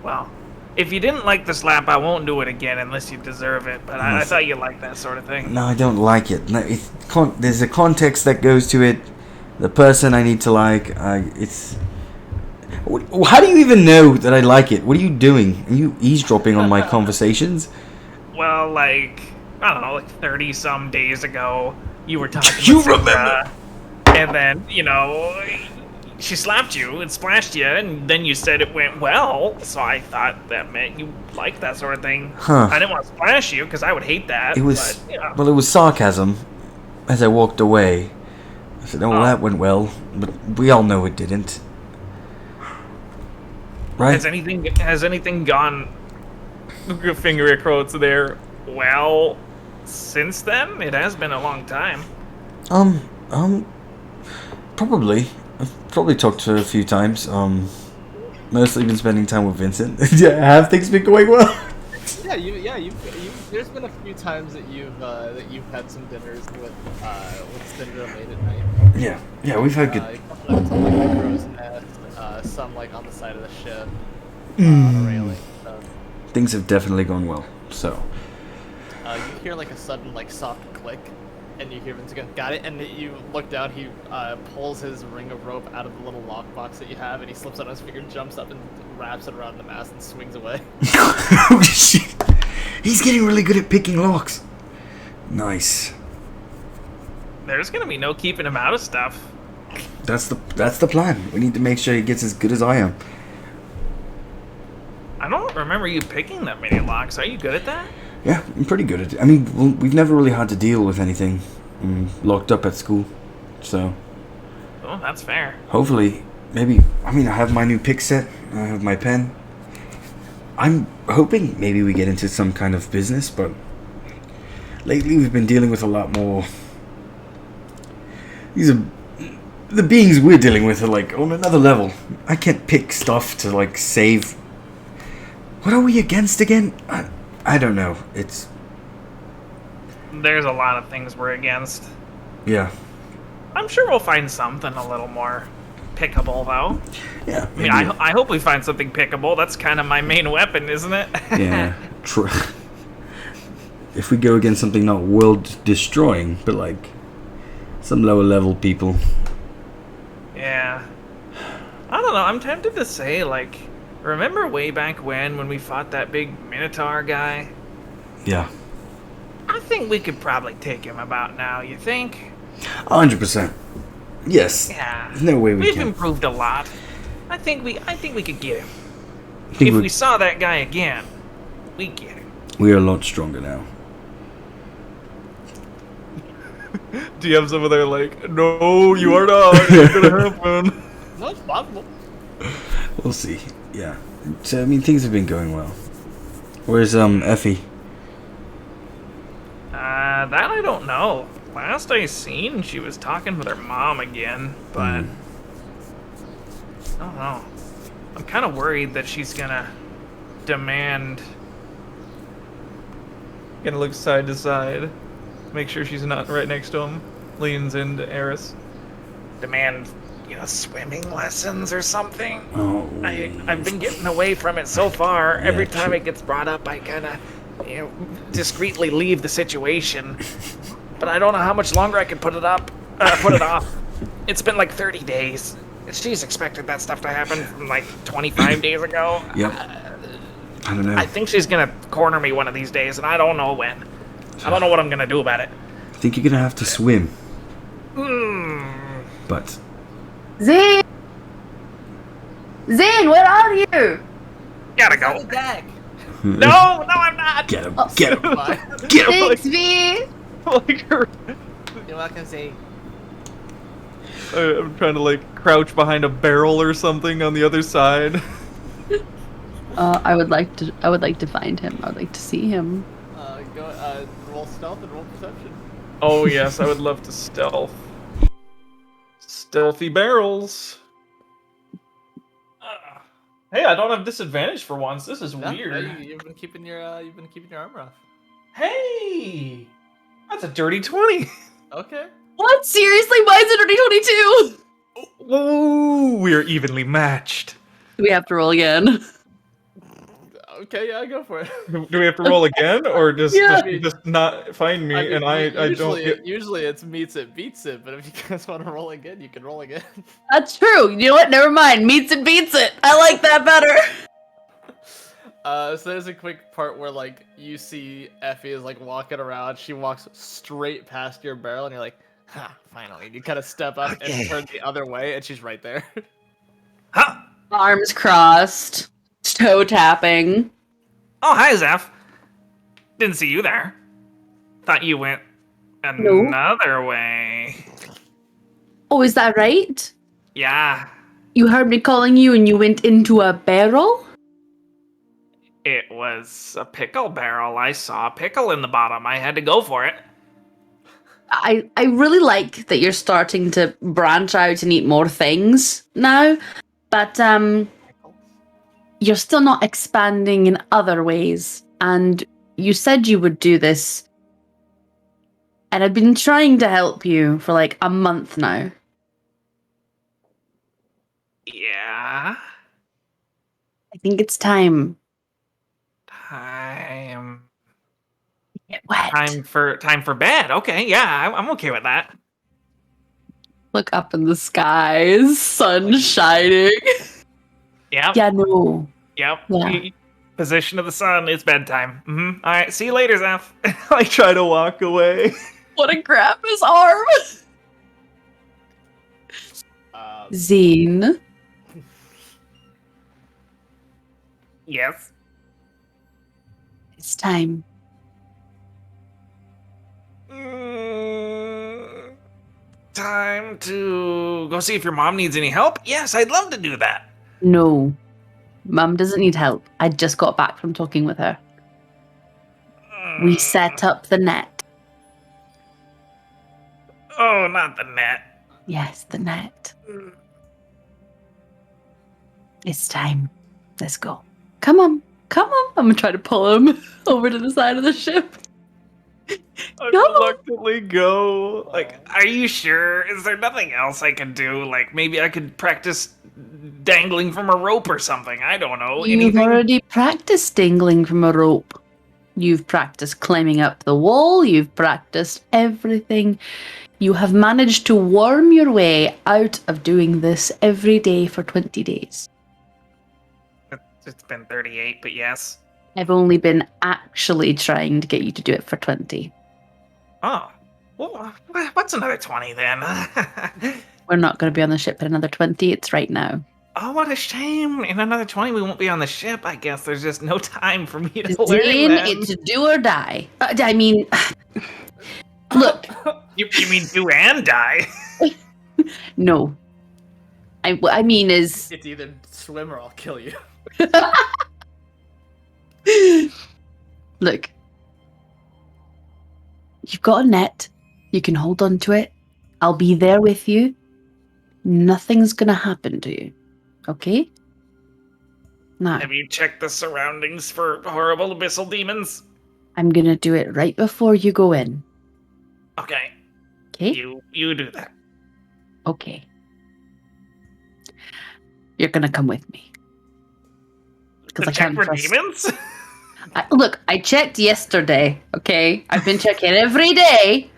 Well, if you didn't like the slap, I won't do it again unless you deserve it. But I thought you liked that sort of thing. No, I don't like it. No, there's a context that goes to it. The person I need to like. How do you even know that I like it? What are you doing? Are you eavesdropping on my conversations? Well, like, I don't know, like 30 some days ago, you were talking You with Sarah, remember? and then, she slapped you and splashed you, and then you said it went well, so I thought that meant you liked that sort of thing. Huh. I didn't want to splash you, because I would hate that. It was but, you know. well, it was sarcasm. As I walked away, I said, "Oh, that went well," but we all know it didn't. Right? Has anything gone, finger quotes there, well, since then? It has been a long time. Probably. I've probably talked to her a few times. Mostly been spending time with Vincent. Yeah, have things been going well? You've there's been a few times that you've had some dinners with Cinder late at night. Yeah, we've had good. A couple of times, like the crow's nest, some like on the side of the ship, on a railing. So, Things have definitely gone well. So, you hear like a sudden like soft click, and you hear Vince go, "Got it!" And you look down. He pulls his ring of rope out of the little lockbox that you have, and he slips it on his finger, jumps up, and wraps it around the mast, and swings away. oh shit! He's getting really good at picking locks. Nice. There's gonna be no keeping him out of stuff. That's the plan. We need to make sure he gets as good as I am. I don't remember you picking that many locks. Are you good at that? Yeah, I'm pretty good at it. I mean, we've never really had to deal with anything locked up at school, so Oh, that's fair. hopefully, maybe. I mean, I have my new pick set. I have my pen. I'm hoping maybe we get into some kind of business, but lately we've been dealing with a lot more. These are the beings we're dealing with are like on another level. I can't pick stuff to like save. What are we against again? I don't know. It's There's a lot of things we're against. yeah. I'm sure we'll find something a little more pickable, though. Yeah. I mean, I hope we find something pickable. That's kind of my main weapon, isn't it? Yeah. True. If we go against something not world destroying, but like some lower level people. Yeah. I don't know. I'm tempted to say, like, remember way back when we fought that big Minotaur guy? Yeah. I think we could probably take him about now, you think? 100%. Yes. Yeah. There's no way we We've can. improved a lot. I think we could get him. I think If we saw that guy again, we'd get him. we are a lot stronger now. DM's over there like, no, you are not. It's gonna happen. No, it's possible. We'll see. Yeah. So I mean, things have been going well. Where's Effie? That I don't know. Last I seen, she was talking with her mom again, but I don't know. I'm kind of worried that she's gonna demand. Gonna look side to side, make sure she's not right next to him. Leans into Eris. Demand, swimming lessons or something. Oh. I've been getting away from it so far. Every Yeah, time true. it gets brought up, I kind of, discreetly leave the situation. But I don't know how much longer I can put it off. It's been like 30 days. She's expected that stuff to happen from like 25 days ago. Yep. I don't know. I think she's gonna corner me one of these days, and I don't know when. I don't know what I'm gonna do about it. I think you're gonna have to swim. But Zane! Zane, where are you? Gotta go. Deck. No, I'm not. get him. Oh. Get him. Bye. Get him. Thanks, V! You're welcome, Zane. I'm trying to like crouch behind a barrel or something on the other side. I would like to find him. I would like to see him. Roll stealth and roll perception. Oh yes, I would love to stealth. Stealthy barrels. Hey, I don't have disadvantage for once. This is weird. You've been keeping your armor off. Hey, that's a dirty 20. Okay. What? Seriously? Why is it already 22? Ooh, we are evenly matched. We have to roll again. Okay, yeah, go for it. Do we have to roll again, or just Yeah. just not find me and I don't get? Usually it's meets it, beats it, but if you guys want to roll again, you can roll again. That's true. You know what? Never mind. Meets it beats it. I like that better. So there's a quick part where like you see Effie is like walking around. She walks straight past your barrel, and you're like, "Ha! Finally!" And you kind of step up Okay. and turn the other way, and she's right there. Huh? Arms crossed. Toe tapping. Oh, hi, Zeph. Didn't see you there. Thought you went No. another way. Oh, is that right? Yeah, You heard me calling you and you went into a barrel? it was a pickle barrel. I saw a pickle in the bottom. I had to go for it. I really like that you're starting to branch out and eat more things now, but you're still not expanding in other ways. And you said you would do this, and I've been trying to help you for like a month now. Yeah. I think it's time. Time Get wet. time for bed. Okay, yeah, I'm okay with that. Look up in the skies, sun shining. Yep. Yeah, no. Yep. Yeah. Position of the sun. It's bedtime. All right. See you later, Zeph. I try to walk away. Want to grab his arm? Zine. Yes. It's time. Time to go see if your mom needs any help. Yes, I'd love to do that. No. Mum doesn't need help. I just got back from talking with her. We set up the net. Oh, not the net. Yes, the net. It's time. Let's go. Come on. Come on. I'm going to try to pull him over to the side of the ship. I Come on. reluctantly go. Like, are you sure? Is there nothing else I could do? Like, maybe I could practice dangling from a rope or something. I don't know. You've Anything? already practiced dangling from a rope. You've practiced climbing up the wall. You've practiced everything. You have managed to worm your way out of doing this every day for 20 days. It's been 38, but yes. I've only been actually trying to get you to do it for 20. Oh. Well, what's another 20 then? We're not going to be on the ship in another 20. It's right now. Oh, what a shame. In another 20, we won't be on the ship. I guess there's just no time for me to learn Zane, then. it's do or die. I mean, look, You mean do and die? no. What I mean is, It's either swim or I'll kill you. look, you've got a net. You can hold on to it. I'll be there with you. Nothing's going to happen to you. Okay? Now, Have you checked the surroundings for horrible abyssal demons? I'm going to do it right before you go in. Okay. Okay? You do that. Okay. You're going to come with me. Because To I check can't for trust. demons? Look, I checked yesterday, okay? I've been checking every day.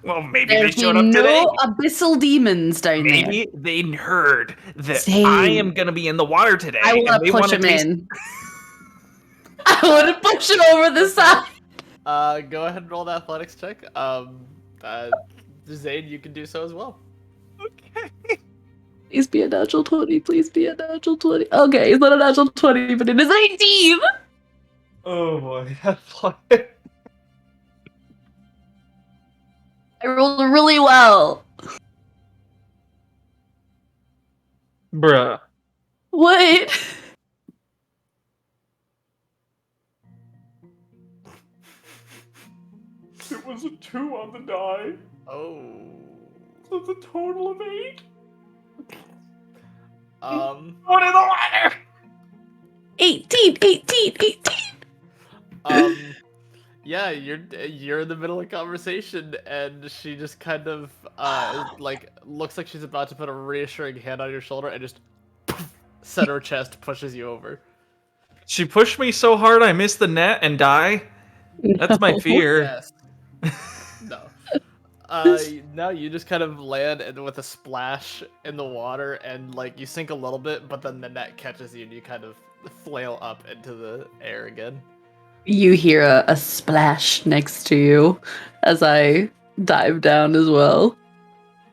Well, maybe There's they showed up been today. no abyssal demons down there. Maybe they heard that Same. I am going to be in the water today. I and want they to push wanna him taste- in. I want to push him over the side. Go ahead and roll the athletics check. Zane, you can do so as well. Okay. Please be a natural 20. Please be a natural 20. Okay, it's not a natural 20, but it is 18. Oh boy, that's I rolled really well. Bruh. What? It was a 2 on the die. Oh. So it's a total of 8. What in the water? 18. Yeah, you're in the middle of conversation, and she just kind of like looks like she's about to put a reassuring hand on your shoulder, and just center chest pushes you over. She pushed me so hard I miss the net and die? That's my No. fear. Yes. No. No, you just kind of land with a splash in the water, and like you sink a little bit, but then the net catches you, and you kind of flail up into the air again. You hear a splash next to you as I dive down as well.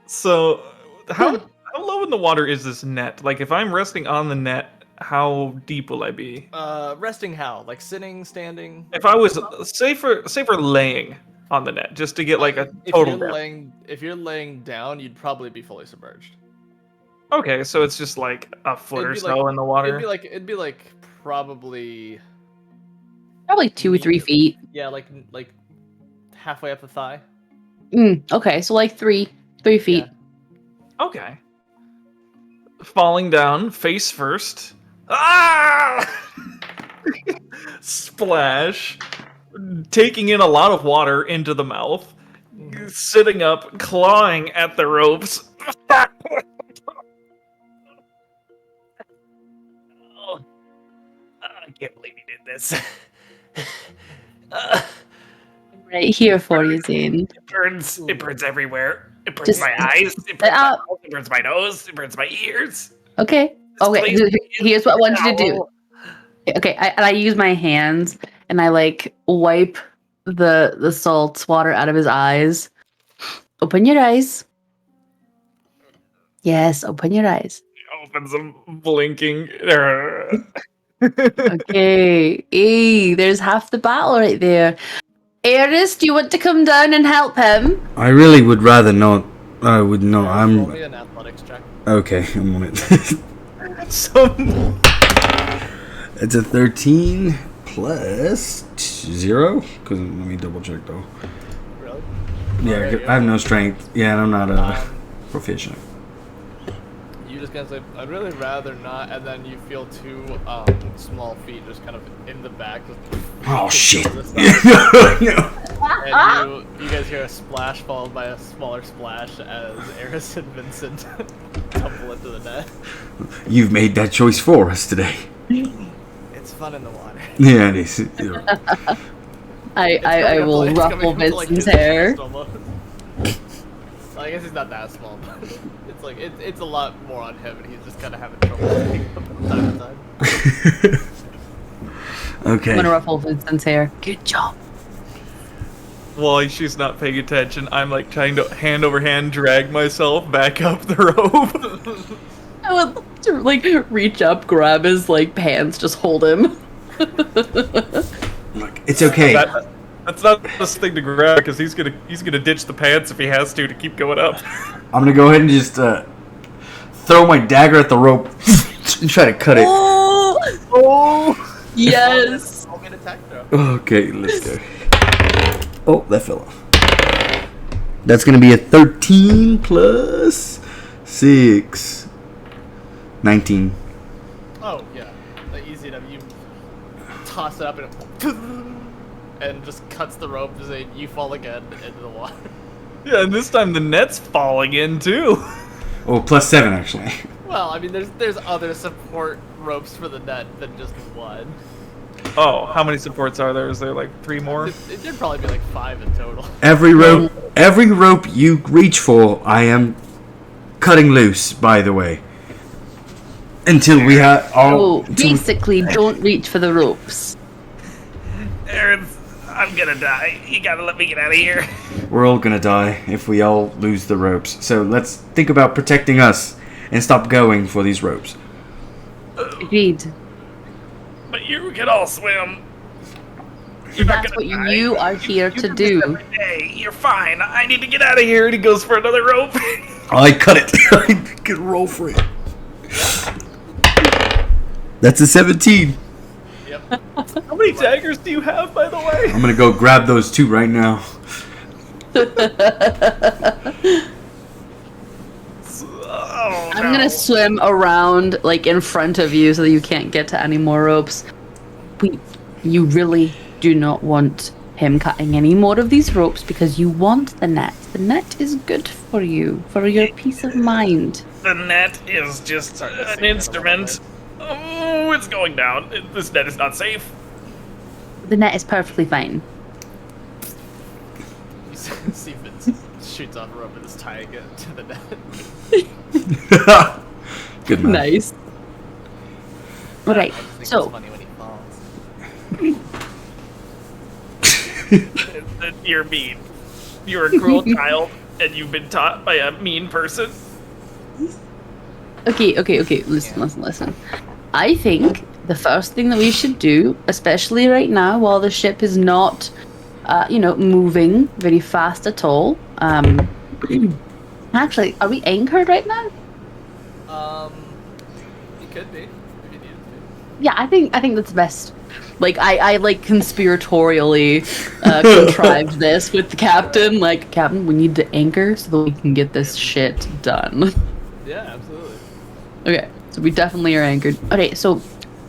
So, how low in the water is this net? Like, if I'm resting on the net, how deep will I be? Resting how? Like sitting, standing? If I was say for laying on the net, just to get like a total depth. If you're laying down, you'd probably be fully submerged. Okay, so it's just like a foot or It'd be so like- in the water. It'd be like probably Probably 2 or 3 feet. yeah, like halfway up the thigh. Okay, so like 3 feet. Yeah. Okay. Falling down, face first. Ah! Splash. Taking in a lot of water into the mouth. Sitting up, clawing at the ropes. Oh, I can't believe he did this. I'm right here for you, Zane. It burns. It burns everywhere. It burns Just- my eyes. It burns my mouth. It burns my nose. It burns my ears. Okay. Okay. Please. Here's what I want you to do. Okay. I use my hands and I like wipe the salt water out of his eyes. Open your eyes. Yes, open your eyes. Opens them, blinking. Okay. Hey, there's half the battle right there. Eris, do you want to come down and help him? I really would rather not. I would not. Roll I'm me an athletics check. okay. I'm on it. So It's a 13 plus 0. Cause let me double check though. Really? Yeah, Okay, I have no strength. Yeah, and I'm not proficient. You just kind of say, I'd really rather not, and then you feel two small feet just kind of in the back. Just Oh shit! to the side. No. And you guys hear a splash followed by a smaller splash as Eris and Vincent tumble into the net. You've made that choice for us today. It's fun in the water. Yeah, it is. I will It's coming ruffle from, like, Vincent's his hair. chest almost. Well, I guess he's not that small, but it's like it's a lot more on him, and he's just kind of having trouble picking up from time to time. I'm gonna Okay. ruffle Vincent's hair. Good job. while she's not paying attention, I'm like trying to hand over hand drag myself back up the rope. I would love to like reach up, grab his like pants, just hold him. Look, it's okay. That's not the thing to grab because he's gonna ditch the pants if he has to keep going up. I'm gonna go ahead and just throw my dagger at the rope and try to cut it. Oh, yes. I'll get attack throw. Okay, let's go. Oh, that fell off. That's gonna be a 13 plus 6. 19. Oh yeah, like easy enough. You toss it up and just cuts the rope, just saying you fall again into the water. Yeah, and this time the net's falling in too. Oh, plus 7 actually. Well, I mean, there's other support ropes for the net than just one. Oh, how many supports are there? Is there like 3 more? It should probably be like 5 in total. Every rope you reach for, I am cutting loose. By the way, until we have Oh, basically, don't reach for the ropes. Aaron, I'm gonna die. You gotta let me get out of here. We're all gonna die if we all lose the ropes. So let's think about protecting us and stop going for these ropes. Agreed. But you can all swim. You're not That's gonna what die. you are here to do this do. every day. You're fine. I need to get out of here. And he goes for another rope. I cut it. I can roll for it. That's a 17. Yep. How many daggers do you have, by the way? I'm gonna go grab those 2 right now. Oh, I'm gonna swim around like in front of you so that you can't get to any more ropes. You really do not want him cutting any more of these ropes because you want the net. The net is good for you, for your peace of mind. The net is just an instrument. Oh, it's going down. This net is not safe. The net is perfectly fine. You see Vincent shoots off a rope and is tying it to the net. Good man. Nice. Alright, I just think so it's funny when he falls. You're mean. You're a cruel child, and you've been taught by a mean person. okay. Listen. I think the first thing that we should do, especially right now, while the ship is not, moving very fast at all. Actually, are we anchored right now? You could be if you needed to. Yeah, I think that's best. Like I like conspiratorially contrived this with the captain. Like, Captain, we need to anchor so that we can get this shit done. Yeah, absolutely. Okay, so we definitely are anchored. Okay, so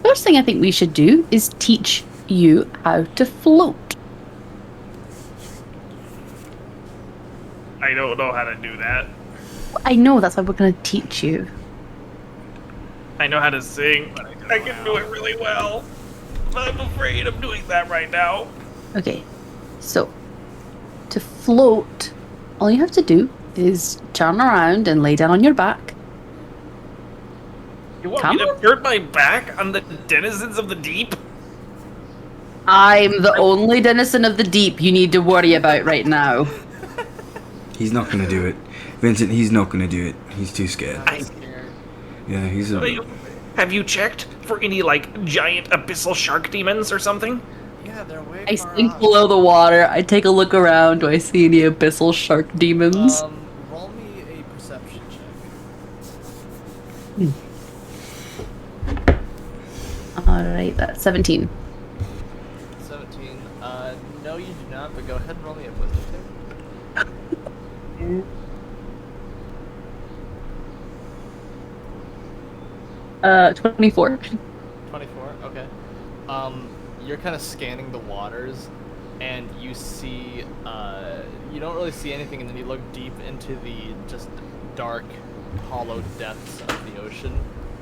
first thing I think we should do is teach you how to float. I don't know how to do that. I know, that's why we're gonna teach you. I know how to sing, but I can do it really well. But I'm afraid of doing that right now. Okay, so to float, all you have to do is turn around and lay down on your back. You want Come me to on. turn my back on the denizens of the deep? I'm the only denizen of the deep you need to worry about right now. He's not gonna do it. Vincent, he's not gonna do it. He's too scared. I'm scared. Yeah, he's a... Wait, have you checked for any, like, giant abyssal shark demons or something? Yeah, they're way I far sink off. below the water. I take a look around. Do I see any abyssal shark demons? Roll me a perception check. Alright, that's 17. 17. No, you do not, but go ahead and roll me a wisdom check. 24. 24, okay. You're kind of scanning the waters, and you see, you don't really see anything, and then you look deep into the just dark, hollow depths of the ocean,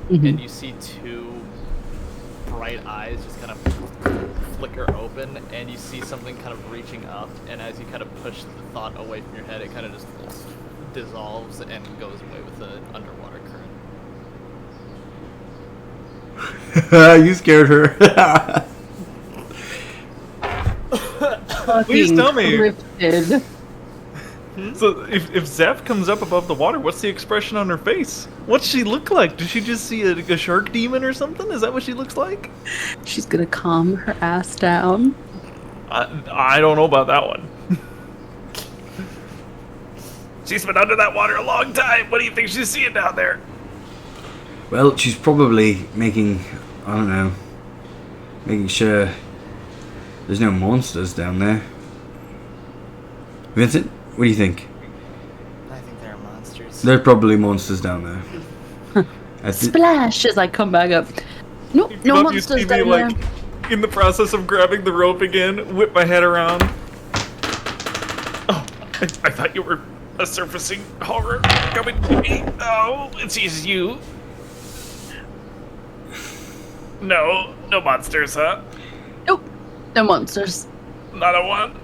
and you see two bright eyes just kind of flicker open, and you see something kind of reaching up, and as you kind of push the thought away from your head, it kind of just dissolves and goes away with the underwater current. You scared her. Please tell me. Cryptid. So, if Zeph comes up above the water, what's the expression on her face? What's she look like? Does she just see a shark demon or something? Is that what she looks like? She's gonna calm her ass down. I don't know about that one. She's been under that water a long time. What do you think she's seeing down there? Well, she's probably making, I don't know, making sure there's no monsters down there. Vincent, what do you think? I think there are monsters. There are probably monsters down there. Splash as I come back up. No, no Come up, monsters you see me, down like, there. in the process of grabbing the rope again, whip my head around. Oh, I thought you were a surfacing horror coming to me. Oh, it's just you. No monsters, huh? Nope, no monsters. Not a one.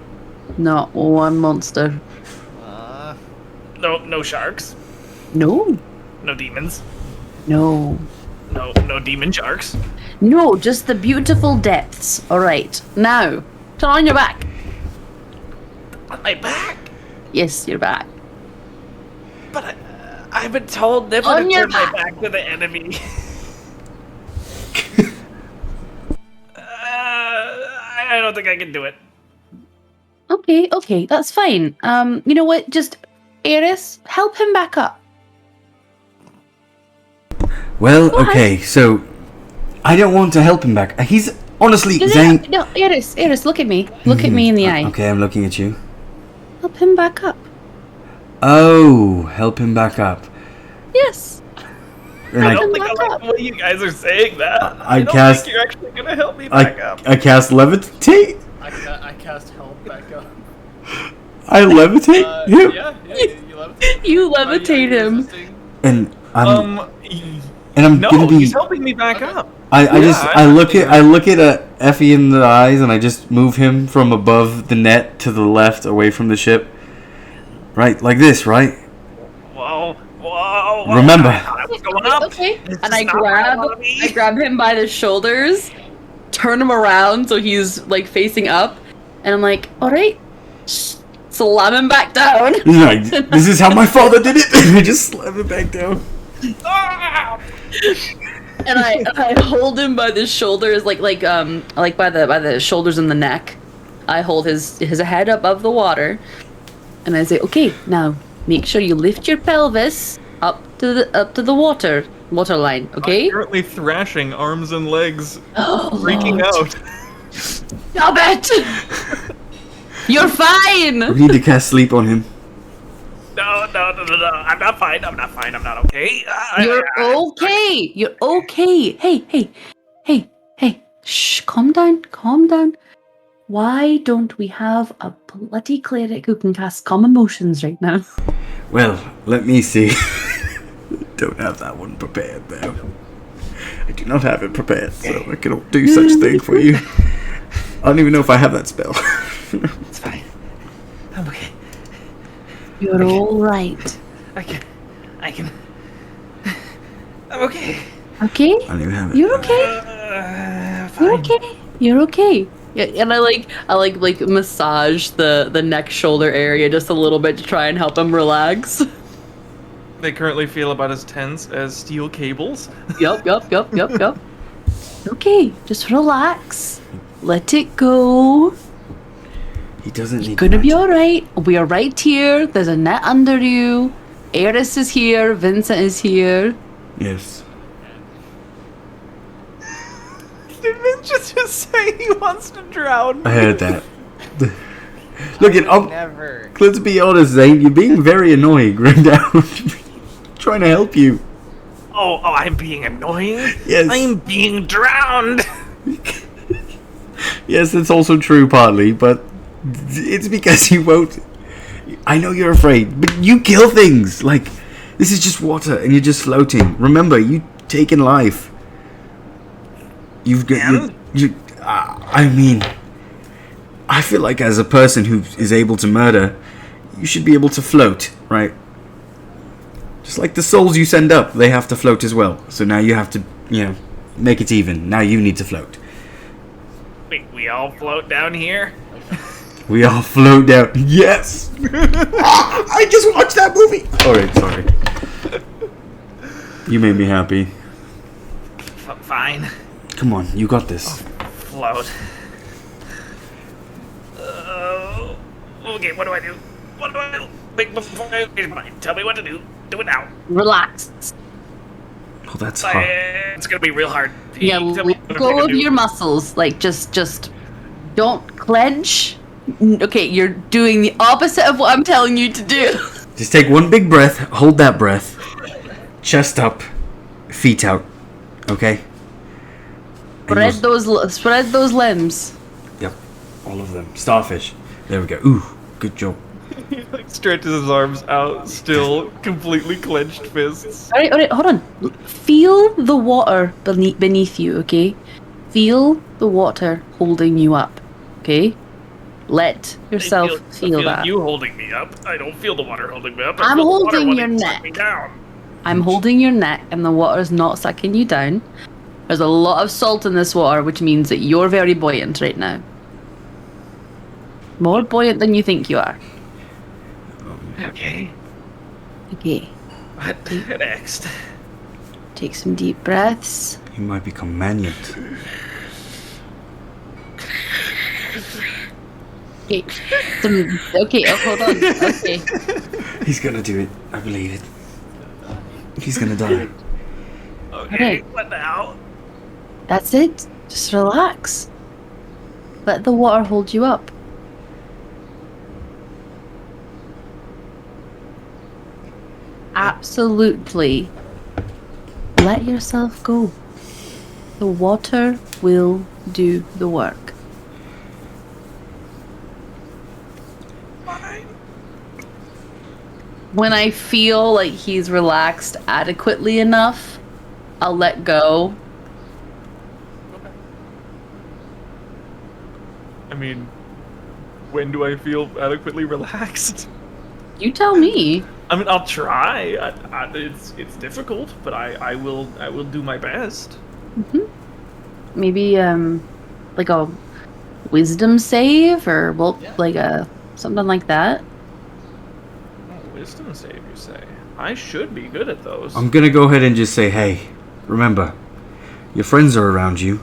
Not one monster. No sharks. No, No demons. no. No demon sharks. No, just the beautiful depths. Alright, now, turn on your back. On my back. Yes, you're back. But I've been told never On to your turn my back. back to the enemy. I don't think I can do it. Okay, that's fine. You know what? Just, Eris, help him back up. Well, What? okay, so I don't want to help him back. He's honestly, No, Zane. no, Eris, look at me. Look at me in the eye. Okay, I'm looking at you. Help him back up. Oh, help him back up. Yes. And I I, don't think I back like up. the way you guys are saying that. I don't cast- think you're actually gonna help me back up. I cast levitate. I cast help back up. I levitate him, Yeah, you levitate. You Are you levitate him. resisting? and I'm. And I'm No, gonna be. he's helping me back up. I look at Effie in the eyes, and I just move him from above the net to the left, away from the ship. Right, like this, right? Whoa. Remember. I was going up. Okay. This And is I not what I wanna be. grab him by the shoulders, turn him around so he's like facing up, and I'm like, all right, slam him back down. He's like, this is how my father did it. I just slam it back down. Ah! And I hold him by the shoulders, like by the shoulders and the neck. I hold his head above the water, and I say, okay, now make sure you lift your pelvis up to the water line, okay? I'm currently thrashing, arms and legs, Oh, freaking Lord. out. Stop it! You're fine! We need to cast sleep on him. No. I'm not fine. I'm not okay. You're okay. You're okay. Hey. Shh, calm down. Why don't we have a bloody cleric who can cast calm emotions right now? Well, let me see. Don't have that one prepared though. I do not have it prepared, so I cannot do such thing for you. I don't even know if I have that spell. It's fine. I'm okay. You're all right. I can. I'm okay. Okay? I don't even have it. You're okay. Fine. You're okay. You're okay. Yeah, and I massage the neck shoulder area just a little bit to try and help him relax. They currently feel about as tense as steel cables. Yup. Okay, just relax. Let it go. He doesn't need Gonna to be alright. We are right here. There's a net under you. Eris is here. Vincent is here. Yes. Did Vince just say he wants to drown me? I heard that. Look at Never. let's be honest, Zane, you're being very annoying right now. Trying to help you. Oh, I'm being annoying? Yes. I'm being drowned! Yes, it's also true partly, but it's because you won't. I know you're afraid, but you kill things. Like, this is just water and you're just floating. Remember, you take in life. You've got. I mean, I feel like as a person who is able to murder, you should be able to float, right? Just like the souls you send up, they have to float as well. So now you have to, make it even. Now you need to float. We all float down here? We all float down. Yes! I just watched that movie! Alright, sorry. You made me happy. Fine. Come on, you got this. Float. Okay, what do I do? Wait, before I change my mind, tell me what to do. Do it now. Relax. Oh, that's hard. It's gonna be real hard. Yeah, Tell me let what go to of do. your muscles. Like, just don't clench. Okay, you're doing the opposite of what I'm telling you to do. Just take one big breath, hold that breath. Chest up, feet out. Okay? And Spread those limbs. Yep, all of them. Starfish. There we go. Ooh, good job. He like stretches his arms out, still completely clenched fists. All right, hold on. Feel the water beneath you, okay? Feel the water holding you up, okay? Let yourself I feel that. You holding me up. I don't feel the water holding me up. I'm I feel the water holding your wanting to neck. suck me down. I'm holding your neck and the water's not sucking you down. There's a lot of salt in this water, which means that you're very buoyant right now. More buoyant than you think you are. Okay. Okay, What next? take some deep breaths. He might become manient. Okay, hold on. Okay. He's gonna do it. I believe it. He's gonna die. Okay, Okay. what now? That's it. Just relax. Let the water hold you up. Absolutely. Let yourself go. The water will do the work. When I feel like he's relaxed adequately enough, I'll let go. Okay. I mean, when do I feel adequately relaxed? You tell me. I mean, I'll try. It's difficult, but I will do my best. Maybe like a wisdom save or Yeah. like a something like that. Oh, wisdom save, you say? I should be good at those. I'm gonna go ahead and just say, hey, remember, your friends are around you,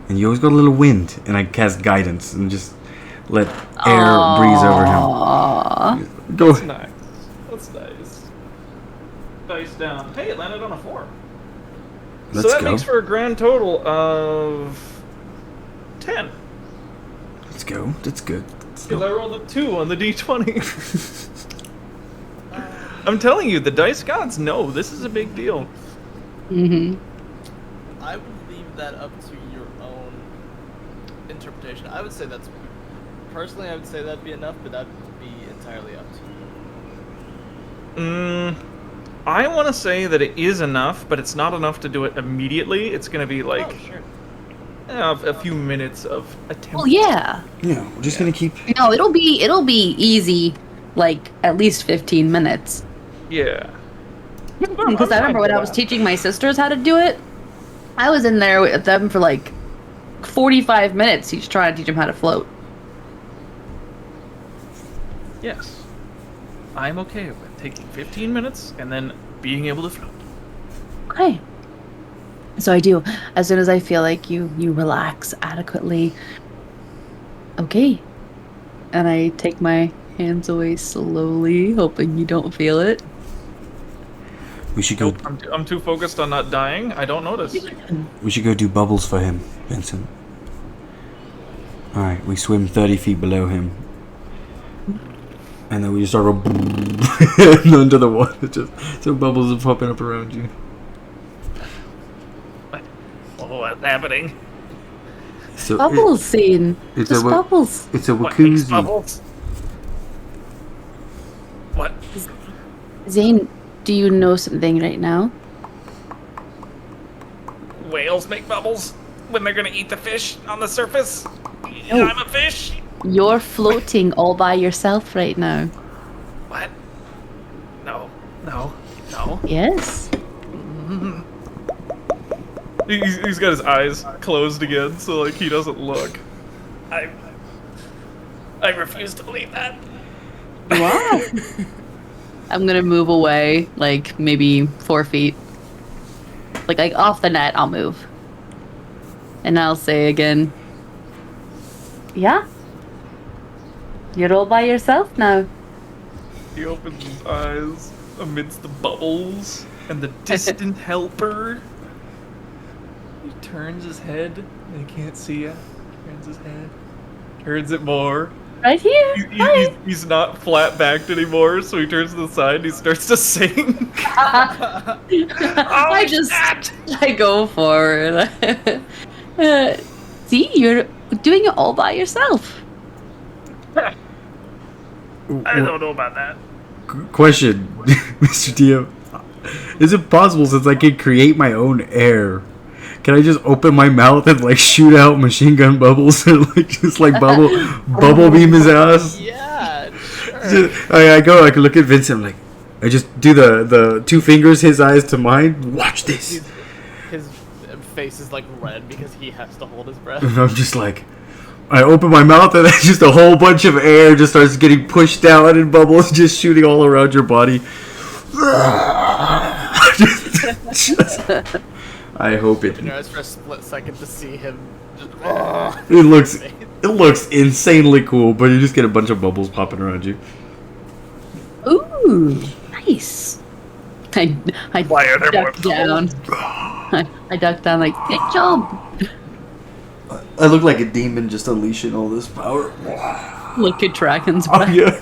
and you always got a little wind. And I cast guidance and just let air breeze over him. Aww. Go. That's nice. That's nice. Dice down. Hey, it landed on a 4. Let's so that go. makes for a grand total of 10. Let's go. That's good. Because I rolled a 2 on the d20. I'm telling you, the dice gods know this is a big deal. I would leave that up to your own interpretation. I would say that's personally, I would say that'd be enough, but that'd be entirely up to you. I want to say that it is enough, but it's not enough to do it immediately. It's going to be like Oh, sure. a few minutes of attempt. Well, yeah. Yeah, we're just gonna keep. No, it'll be easy. Like at least 15 minutes. Yeah. Because I remember when I was teaching my sisters how to do it, I was in there with them for like 45 minutes each trying to teach them how to float. Yes. I'm okay with taking 15 minutes and then being able to float. Okay. So I do. As soon as I feel like you relax adequately. Okay. And I take my hands away slowly, hoping you don't feel it. We should go. Nope, I'm too focused on not dying. I don't notice. We should go do bubbles for him, Vincent. All right, we swim 30 feet below him, and then we just start under the water. Just so bubbles are popping up around you. What's happening? So Bubbles scene. it's Just a bubbles. it's a What makes jacuzzi. bubbles? What? Zane, do you know something right now? Whales make bubbles when they're gonna eat the fish on the surface. No. I'm a fish. You're floating all by yourself right now. What? No, no, no. Yes. He's got his eyes closed again, so like he doesn't look. I refuse to believe that. Wow. I'm gonna move away, like maybe 4 feet. Like off the net, I'll move. And I'll say again, yeah? You're all by yourself now. He opens his eyes amidst the bubbles and the distant helper. He turns his head. They can't see it. Turns his head. Turns it more. Right here. Hi. He's not flat backed anymore, so he turns to the side and he starts to sing. I go for it. See, you're doing it all by yourself. I don't know about that. Question, Mr. DM. Is it possible, since I can create my own air, can I just open my mouth and like shoot out machine gun bubbles and like just like bubble beam his ass? Yeah, sure. I go, I can look at Vincent, like I just do the 2 fingers, his eyes to mine. Watch this. His face is like red because he has to hold his breath. And I'm just like, I open my mouth and then just a whole bunch of air just starts getting pushed out and bubbles just shooting all around your body. I hope it. And your eyes for a split second to see him. Just, It looks insanely cool, but you just get a bunch of bubbles popping around you. Ooh, nice. I Why are there more duck down. I duck down like, good job. I look like a demon just unleashing all this power. Look at Dragon's Oh, breath. yeah.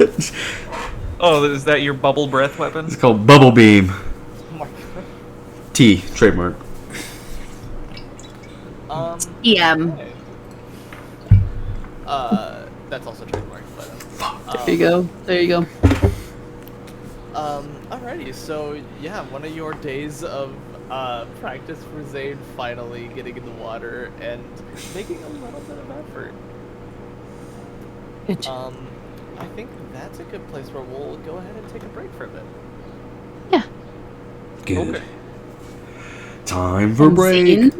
Oh, is that your bubble breath weapon? It's called Bubble Beam. oh my God. T, trademark. EM. Okay. That's also trademarked, but There you go. There you go. alrighty, so yeah, one of your days of practice for Zane finally getting in the water and making a little bit of effort. Good. I think that's a good place where we'll go ahead and take a break for a bit. Yeah. Good. Okay. Time for And break. Zane,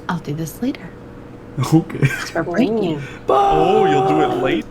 I'll do this later. Okay. Thanks for breaking. Bye. Oh, you'll do it late?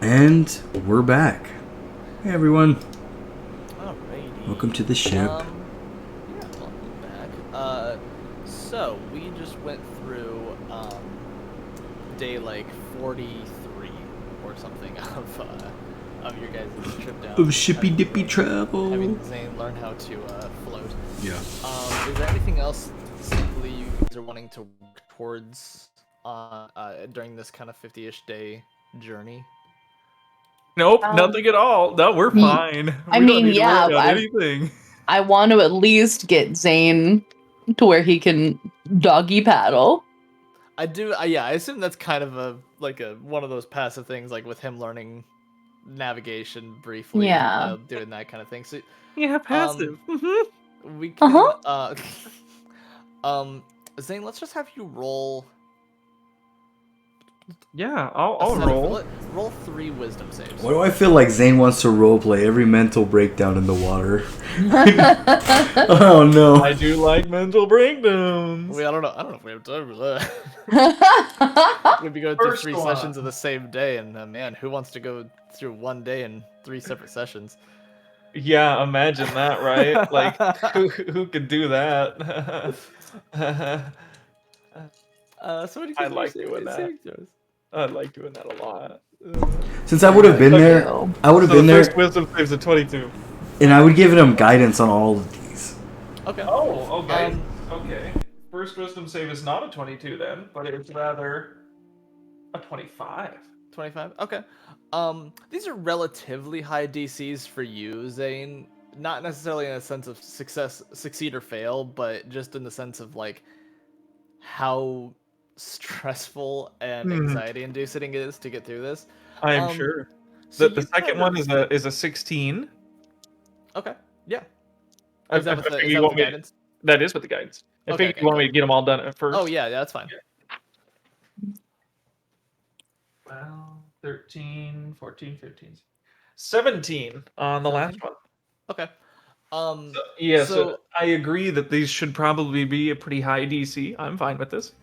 And we're back. Hey everyone, Alrighty. welcome to the ship. Yeah, welcome back. So we just went through day like 43 or something of your guys' trip down. Of shippy dippy travel. Having Zane learn how to float. Yeah. Is there anything else simply you guys are wanting to work towards during this kind of 50-ish day journey? Nope, nothing at all. No, we're fine. I We don't mean, need to yeah, worry about anything. I want to at least get Zane to where he can doggy paddle. I do. Yeah, I assume that's kind of a one of those passive things, like with him learning navigation briefly, Yeah. doing that kind of thing. So, Yeah, passive. we can. Uh-huh. Zane, let's just have you roll. Yeah, I'll roll. Roll 3 wisdom saves. Why do I feel like Zane wants to roleplay every mental breakdown in the water? Oh no. I do like mental breakdowns. I don't know if we have time for that. We'd be going through First 3 one. sessions of the same day, and man, who wants to go through one day in 3 separate sessions? Yeah, imagine that, right? Like, who could do that? So what do you I guys like do? doing that. Saving throws? I like doing that a lot. Since I would have been there, I would have So been the there, first wisdom saves a 22. and I would give him guidance on all of these. Okay. Oh, okay. Okay. First wisdom save is not a 22 then, but it's rather a 25. 25. Okay. These are relatively high DCs for you, Zane. Not necessarily in a sense of succeed or fail, but just in the sense of like how stressful and anxiety-inducing it is to get through this. I am sure. So The you second kind one of- is a 16. Okay. Yeah. I Is that with figure the you want me to- guidance? That is with the guidance. I Okay, think you want me to get them all done at first. Oh yeah, that's fine. 12, 13, 14, 15, 17 on the last one. Okay. So I agree that these should probably be a pretty high DC. I'm fine with this.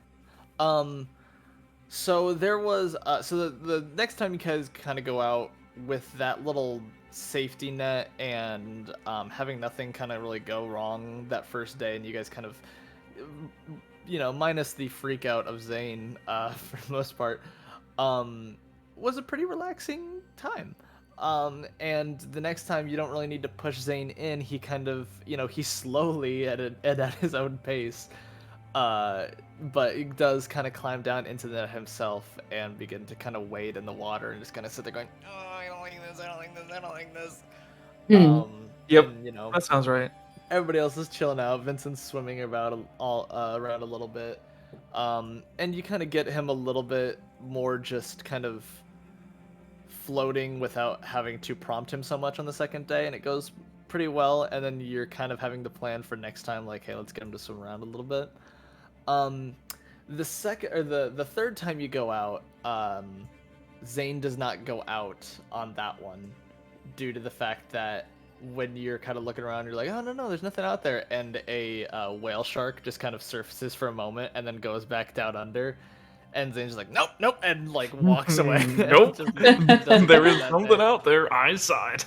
So there was so the next time you guys kind of go out with that little safety net and having nothing kind of really go wrong that first day, and you guys kind of minus the freak out of Zane for the most part, was a pretty relaxing time. And the next time you don't really need to push Zane in. He kind of, he slowly at his own pace, but he does kind of climb down into that himself and begin to kind of wade in the water and just kind of sit there going, "Oh, I don't like this. I don't like this. I don't like this." Yep. And, That sounds right. everybody else is chilling out. Vincent's swimming around a little bit, and you kind of get him a little bit more just kind of floating without having to prompt him so much on the second day, and it goes pretty well. And then you're kind of having to plan for next time, like, hey, let's get him to swim around a little bit. The second or the third time you go out, Zane does not go out on that one due to the fact that when you're kind of looking around, you're like, oh no, there's nothing out there, and a whale shark just kind of surfaces for a moment and then goes back down under. And Zane's just like, nope, and like walks away. Nope. Doesn't There do is that something day. out there. Eyesight.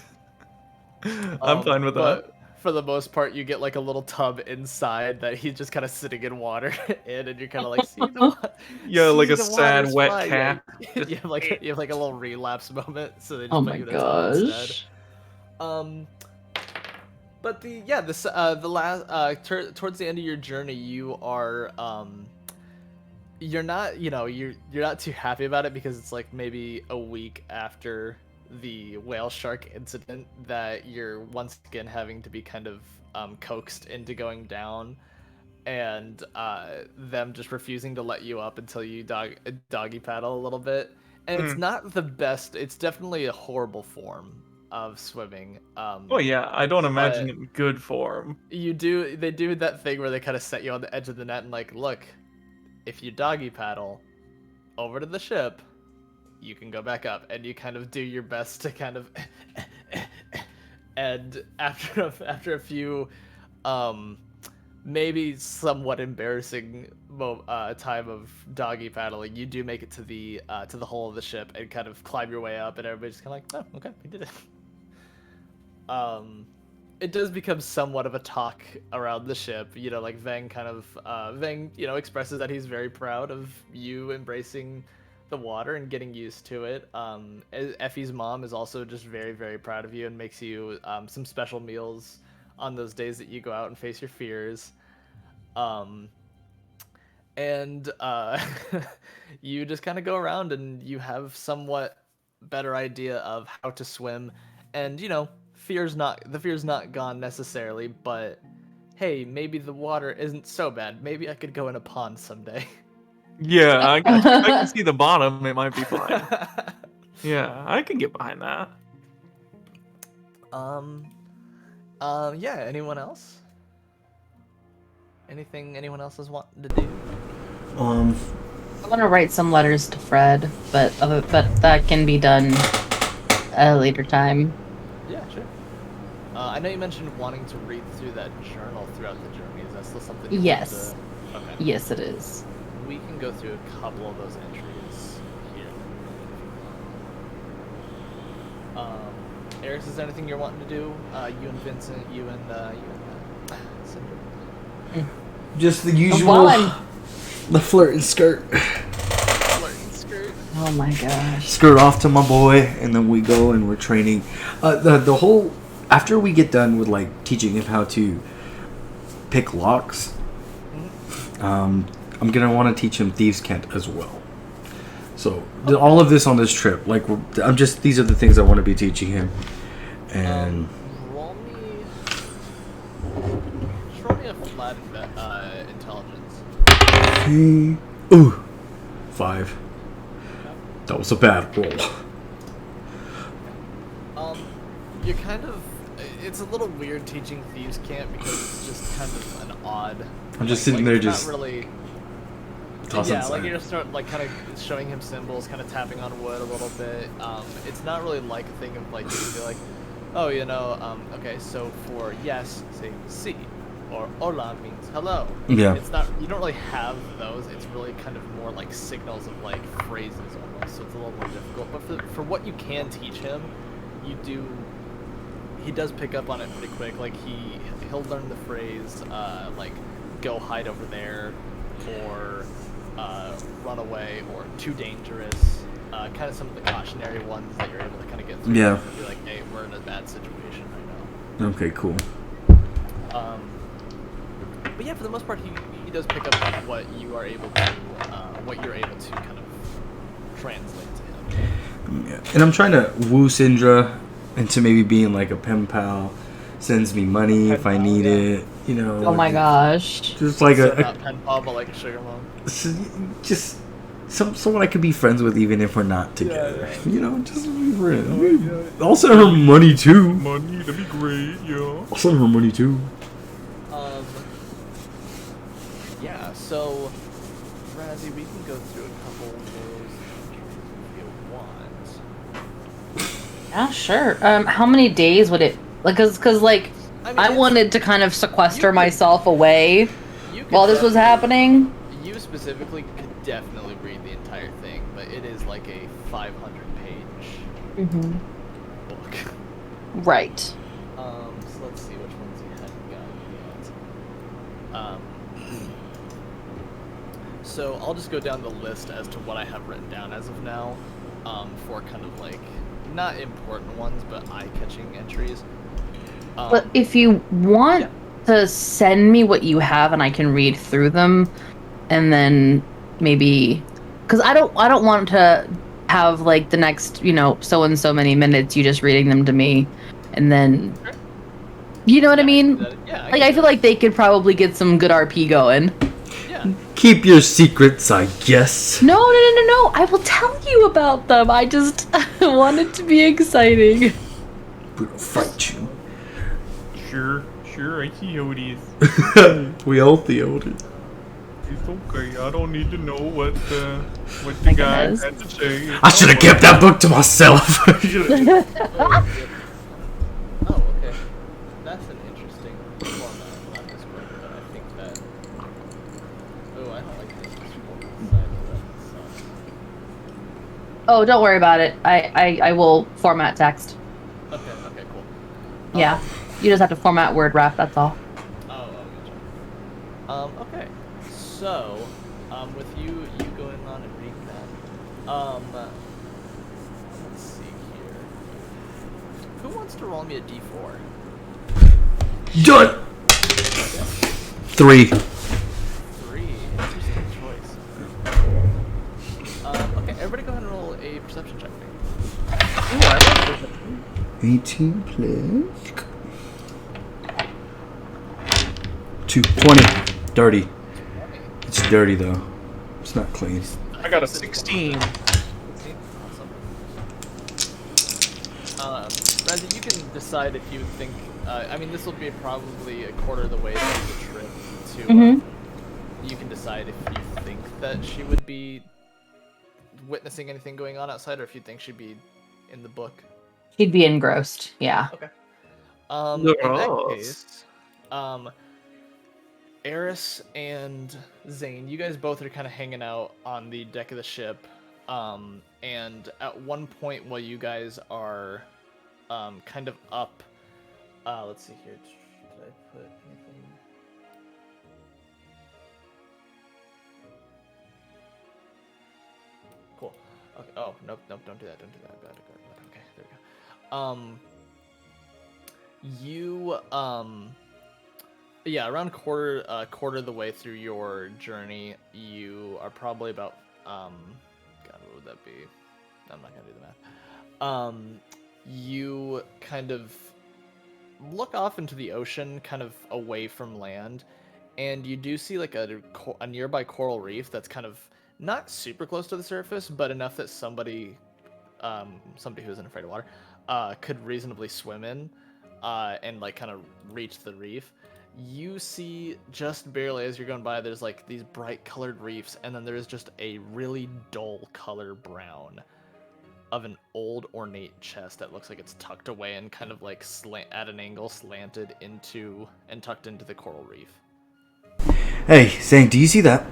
I'm fine with that. But for the most part, you get like a little tub inside that he's just kind of sitting in water in, and you're kind of like, see the water. Yeah, like a the sad water's wet fine. cat. Yeah, you have like a little relapse moment, so they just Oh put my you in a tub instead. gosh. But towards the end of your journey, you are you're not you're not too happy about it, because it's like maybe a week after the whale shark incident that you're once again having to be kind of coaxed into going down, and them just refusing to let you up until you doggy paddle a little bit. And it's not the best. It's definitely a horrible form of swimming. Oh yeah, I don't imagine it in good form. They do that thing where they kind of set you on the edge of the net and like, look, if you doggy paddle over to the ship, you can go back up, and you kind of do your best to kind of and after a few maybe somewhat embarrassing time of doggy paddling, you do make it to the hull of the ship and kind of climb your way up, and everybody's kind of like, oh, okay, we did it. It does become somewhat of a talk around the ship. You know, like Veng expresses that he's very proud of you embracing the water and getting used to it. Effie's mom is also just very, very proud of you and makes you some special meals on those days that you go out and face your fears. And you just kind of go around and you have somewhat better idea of how to swim. And, you know, the fear's not gone necessarily, but hey, maybe the water isn't so bad. Maybe I could go in a pond someday. Yeah, I can see the bottom. It might be fine. Yeah, I can get behind that. Yeah, anyone else? Anything anyone else is wanting to do? I want to write some letters to Fred, but that can be done at a later time. Yeah, sure. I know you mentioned wanting to read through that journal throughout the journey. Is that still something you Yes. want to... Okay. Yes, it is. We can go through a couple of those entries here. Eris, is there anything you're wanting to do? You and Vincent, you and Cinder? Just the usual. Well, The flirt and skirt. Flirting skirt. oh my gosh. Skirt off to my boy, and then we go and we're training. The whole after we get done with like teaching him how to pick locks, I'm gonna want to teach him thieves' cant as well. So all of this on this trip, like these are the things I want to be teaching him, and Roll me a flat intelligence. ooh, 5. That was a bad roll. You're kind of... It's a little weird teaching thieves' cant because it's just kind of an odd... I'm just sitting there it's just not really... tossing Yeah, like sign. you're just sort of like kind of showing him symbols, kind of tapping on wood a little bit. It's not really like a thing of like you can be like, oh, you know, okay, so for yes, say si, or hola means hello. Yeah. It's not, you don't really have those. It's really kind of more like signals of like phrases almost. So it's a little more difficult. But for what you can teach him, he does pick up on it pretty quick. Like he'll learn the phrase like go hide over there, or run away, or too dangerous. Kind of some of the cautionary ones that you're able to kind of get through. Yeah. And be like, hey, we're in a bad situation right now. Okay, cool. But yeah, for the most part, he does pick up on what you are able to, what you're able to kind of translate to him. Yeah. And I'm trying to woo Syndra into maybe being like a pen pal. Sends me money if I need it. You know. Oh my gosh. Just like So not pen pal, but like a sugar mom. just someone I could be friends with even if we're not together. Yeah. You know, just be friends. I'll send her money too. Money, that'd be great, yeah. I'll send her money too. Yeah, so Razzie, we can go through a couple of those entries if you want. Yeah, sure. How many days would it like? Cause like I mean, I wanted to kind of sequester myself away You could while this was definitely- happening. You specifically could definitely read the entire thing, but it is like a 500-page book. Right. So let's see which ones you hadn't gotten yet. So I'll just go down the list as to what I have written down as of now, for kind of like not important ones, but eye-catching entries. But if you want to send me what you have and I can read through them, and then maybe, because I don't want to have like the next so and so many minutes you just reading them to me, and then you know what I mean. Yeah, Like I feel like they could probably get some good RP going. Yeah. Keep your secrets, I guess. No. I will tell you about them. I just want it to be exciting. We're gonna fight you. Sure, I see how it is. We all theoed it. It's okay, I don't need to know what the I guy guess. had to say. I should have kept that book to myself. Oh, okay. That's an interesting format. Not this quick, but I think that. Oh, I don't like this side of that stuff. Oh, don't worry about it. I will format text. Okay, cool. Yeah. You just have to format word ref, that's all. Gotcha. Okay. So, with you going on and reading that, let's see here. Who wants to roll me a d4? Done. 3. 3. Interesting choice. Okay, everybody go ahead and roll a perception check for me. 18 plus 2. 20. Dirty. It's dirty though. It's not clean. I got a 16. Awesome. Randy, you can decide if you think. I mean, this will be probably a quarter of the way through the trip. You can decide if you think that she would be witnessing anything going on outside, or if you think she'd be in the book. She'd be engrossed, yeah. Okay. In that case, Eris and Zane, you guys both are kind of hanging out on the deck of the ship, and at one point while you guys are kind of up, let's see here, did I put anything? Cool. Okay. Oh, nope, don't do that, Bad. Okay, there we go. Yeah, around quarter of the way through your journey, you are probably about God, what would that be? I'm not gonna do the math. You kind of look off into the ocean, kind of away from land, and you do see like a nearby coral reef that's kind of not super close to the surface, but enough that somebody who isn't afraid of water, could reasonably swim in, and like kind of reach the reef. You see just barely as you're going by, there's like these bright colored reefs, and then there's just a really dull color brown of an old ornate chest that looks like it's tucked away and kind of like at an angle slanted into and tucked into the coral reef. Hey, Zane, do you see that?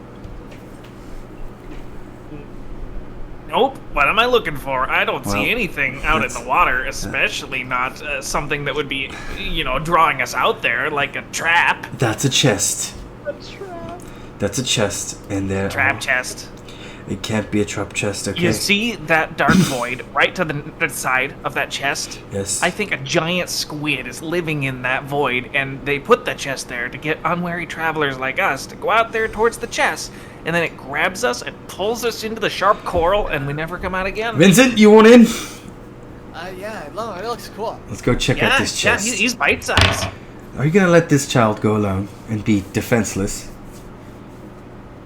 Nope. What am I looking for? I don't Well, see anything out in the water, especially not something that would be, drawing us out there like a trap. That's a chest. A trap. That's a chest, and there. Trap chest. It can't be a trap chest, okay? You see that dark void right to the side of that chest? Yes. I think a giant squid is living in that void, and they put the chest there to get unwary travelers like us to go out there towards the chest, and then it grabs us and pulls us into the sharp coral, and we never come out again. Vincent, you want in? Yeah, no, it looks cool. Let's go check out this chest. Yeah, he's bite-sized. Are you gonna let this child go alone and be defenseless?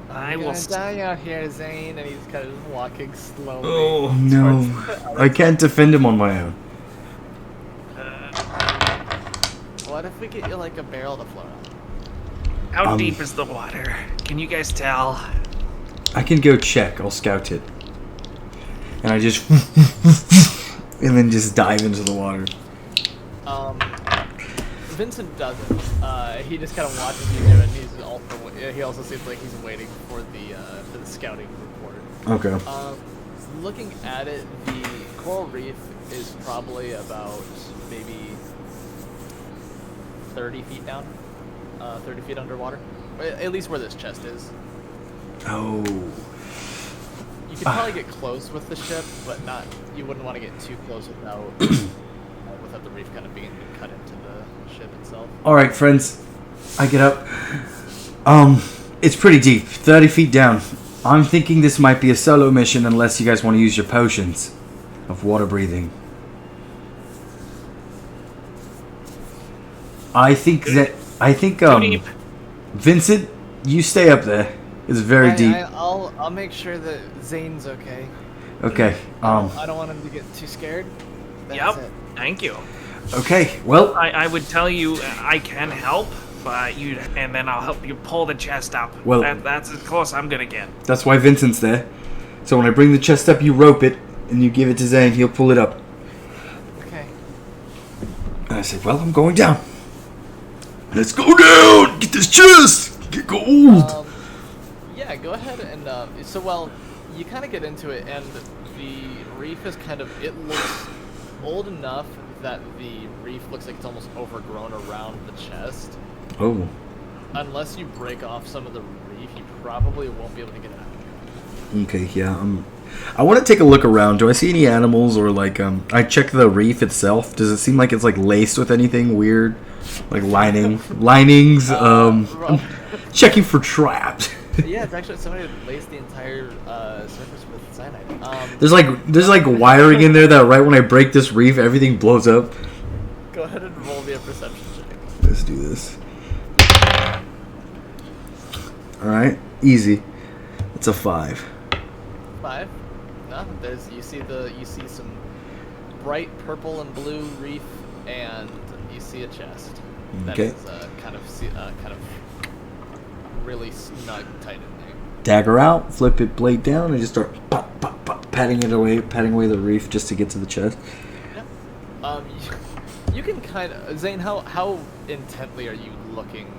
I You're will. gonna die out here, Zane, and he's kind of walking slowly. Oh no, I can't defend him on my own. What if we get you like a barrel to float on? How deep is the water? Can you guys tell? I can go check. I'll scout it, and I just and then just dive into the water. Vincent doesn't. He just kind of watches you do it. And he also seems like he's waiting for the scouting report. Okay. Looking at it, the coral reef is probably about maybe 30 feet down, 30 feet underwater, at least where this chest is. Oh. You could probably get close with the ship, but not. You wouldn't want to get too close without the reef kind of being cut into the ship itself. All right, friends. I get up. It's pretty deep, 30 feet down. I'm thinking this might be a solo mission unless you guys want to use your potions of water breathing. I think deep. Vincent, you stay up there. It's very deep. I'll make sure that Zane's okay. Okay. I don't want him to get too scared. That's it. Thank you. Okay. Well, I would tell you I can help, but and then I'll help you pull the chest up. Well, that's as close I'm gonna get. that's why Vincent's there. So when I bring the chest up, you rope it and you give it to Zane. He'll pull it up. Okay. And I said, "Well, I'm going down." Let's go down. Get this chest. Get gold. Yeah, go ahead and you kind of get into it, and the reef is it looks old enough that the reef looks like it's almost overgrown around the chest. Oh. Unless you break off some of the reef, you probably won't be able to get it out. Okay, yeah. I want to take a look around. Do I see any animals or I check the reef itself? Does it seem like it's laced with anything weird? Like linings? I'm checking for traps. Yeah, it's actually somebody laced the entire surface with cyanide. There's wiring in there that right when I break this reef, everything blows up. Go ahead and roll me a perception check. Let's do this. All right, easy. It's a 5. 5? No, you see some bright purple and blue reef, and you see a chest that is kind of really snug, tight in there. Dagger out, flip it blade down, and just start pop, pop, pop, patting away the reef just to get to the chest. Yeah. You can Zane, how intently are you looking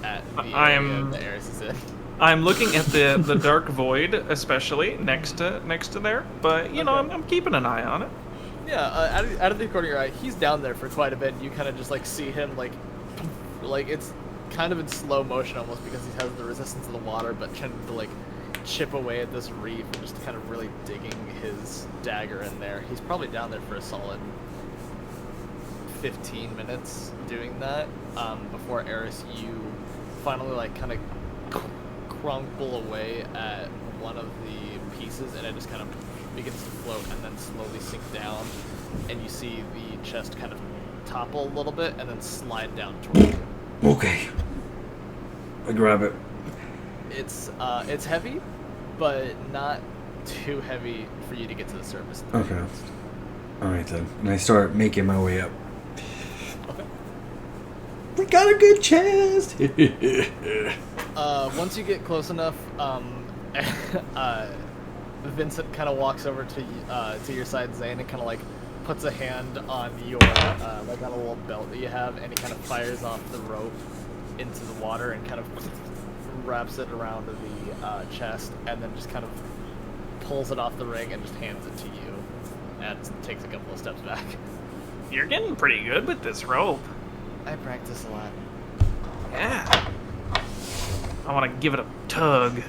at the area the Eris is in? I'm looking at the dark void, especially next to there. But I'm keeping an eye on it. Yeah, out of the corner of your eye, he's down there for quite a bit. And you kind of just see him like it's kind of in slow motion almost because he has the resistance of the water, but trying to chip away at this reef and just kind of really digging his dagger in there. He's probably down there for a solid 15 minutes doing that before Eris, you finally kind of crumple away at one of the pieces, and it just kind of begins to float and then slowly sink down, and you see the chest kind of topple a little bit and then slide down towards you. Okay. I grab it. It's heavy, but not too heavy for you to get to the surface. Okay. All right then, and I start making my way up. Okay. We got a good chest. Once you get close enough, Vincent kind of walks over to your side, Zane, and kind of puts a hand on your on a little belt that you have, and he kind of fires off the rope into the water and kind of wraps it around the chest, and then just kind of pulls it off the ring and just hands it to you, and takes a couple of steps back. You're getting pretty good with this rope. I practice a lot. Yeah. I want to give it a tug.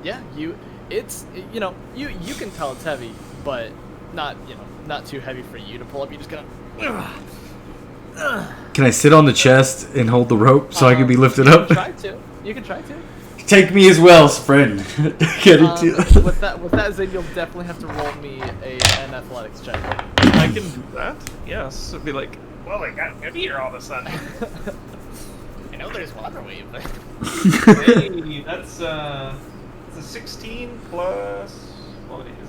Yeah, you can tell it's heavy, but not too heavy for you to pull up. You just kind of. Can I sit on the chest and hold the rope so I can be lifted up? You can try to. Take me as well, friend. With that, Zane, you'll definitely have to roll me an athletics check. I can do that. Yes, it'd be like, well, I got heavy here all of a sudden. I know there's water wave, but hey, that's a 16 plus. What is it?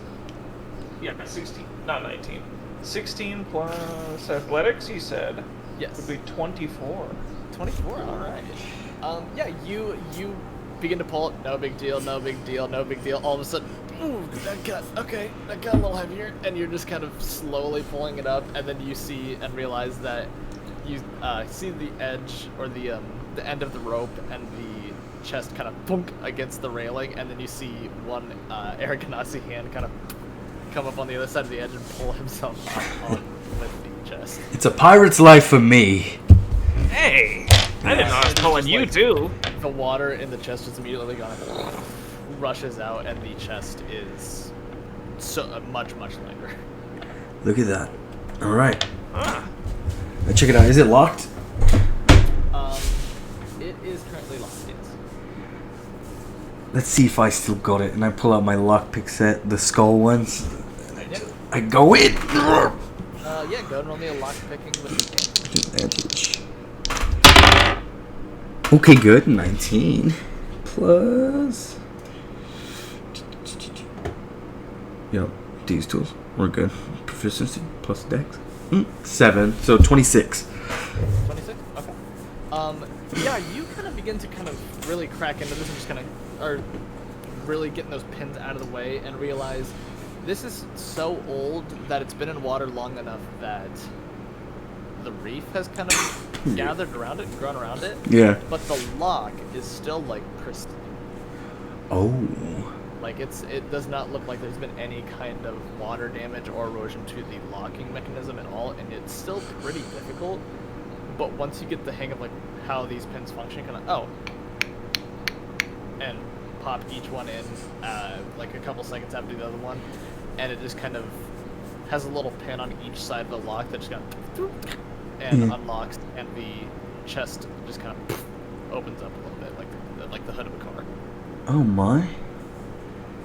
Yeah, 16, not 19. 16 plus athletics. You said. Yes. Would be 24. 24. All right. Yeah, you begin to pull it. No big deal. No big deal. No big deal. All of a sudden, ooh, that got a little heavier, and you're just kind of slowly pulling it up, and then you see and realize that you see the edge or the end of the rope and the chest kind of thunk against the railing, and then you see one Aragonasi hand kind of come up on the other side of the edge and pull himself up on with the chest. It's a pirate's life for me. Hey, I didn't know I was pulling you too. The water in the chest is immediately gone, rushes out, and the chest is much lighter. Look at that. All right. Check it out. Is it locked? It is currently locked. Yes. Let's see if I still got it. And I pull out my lockpick set, the skull ones. I go in. Yeah, go ahead and roll me a lockpicking with advantage. Okay, good. 19 plus. Yep, these tools. We're good. Proficiency plus dex. 7, so 26. 26? Okay. Yeah, you kind of begin to really crack into this and just really getting those pins out of the way and realize this is so old that it's been in water long enough that the reef has kind of gathered around it, grown around it. Yeah. But the lock is still like pristine. Oh. Like it does not look like there's been any kind of water damage or erosion to the locking mechanism at all, and it's still pretty difficult. But once you get the hang of like how these pins function, kind of and pop each one in like a couple seconds after the other one, and it just kind of has a little pin on each side of the lock that just kind of and unlocks, and the chest just kind of opens up a little bit, like the hood of a car. Oh my.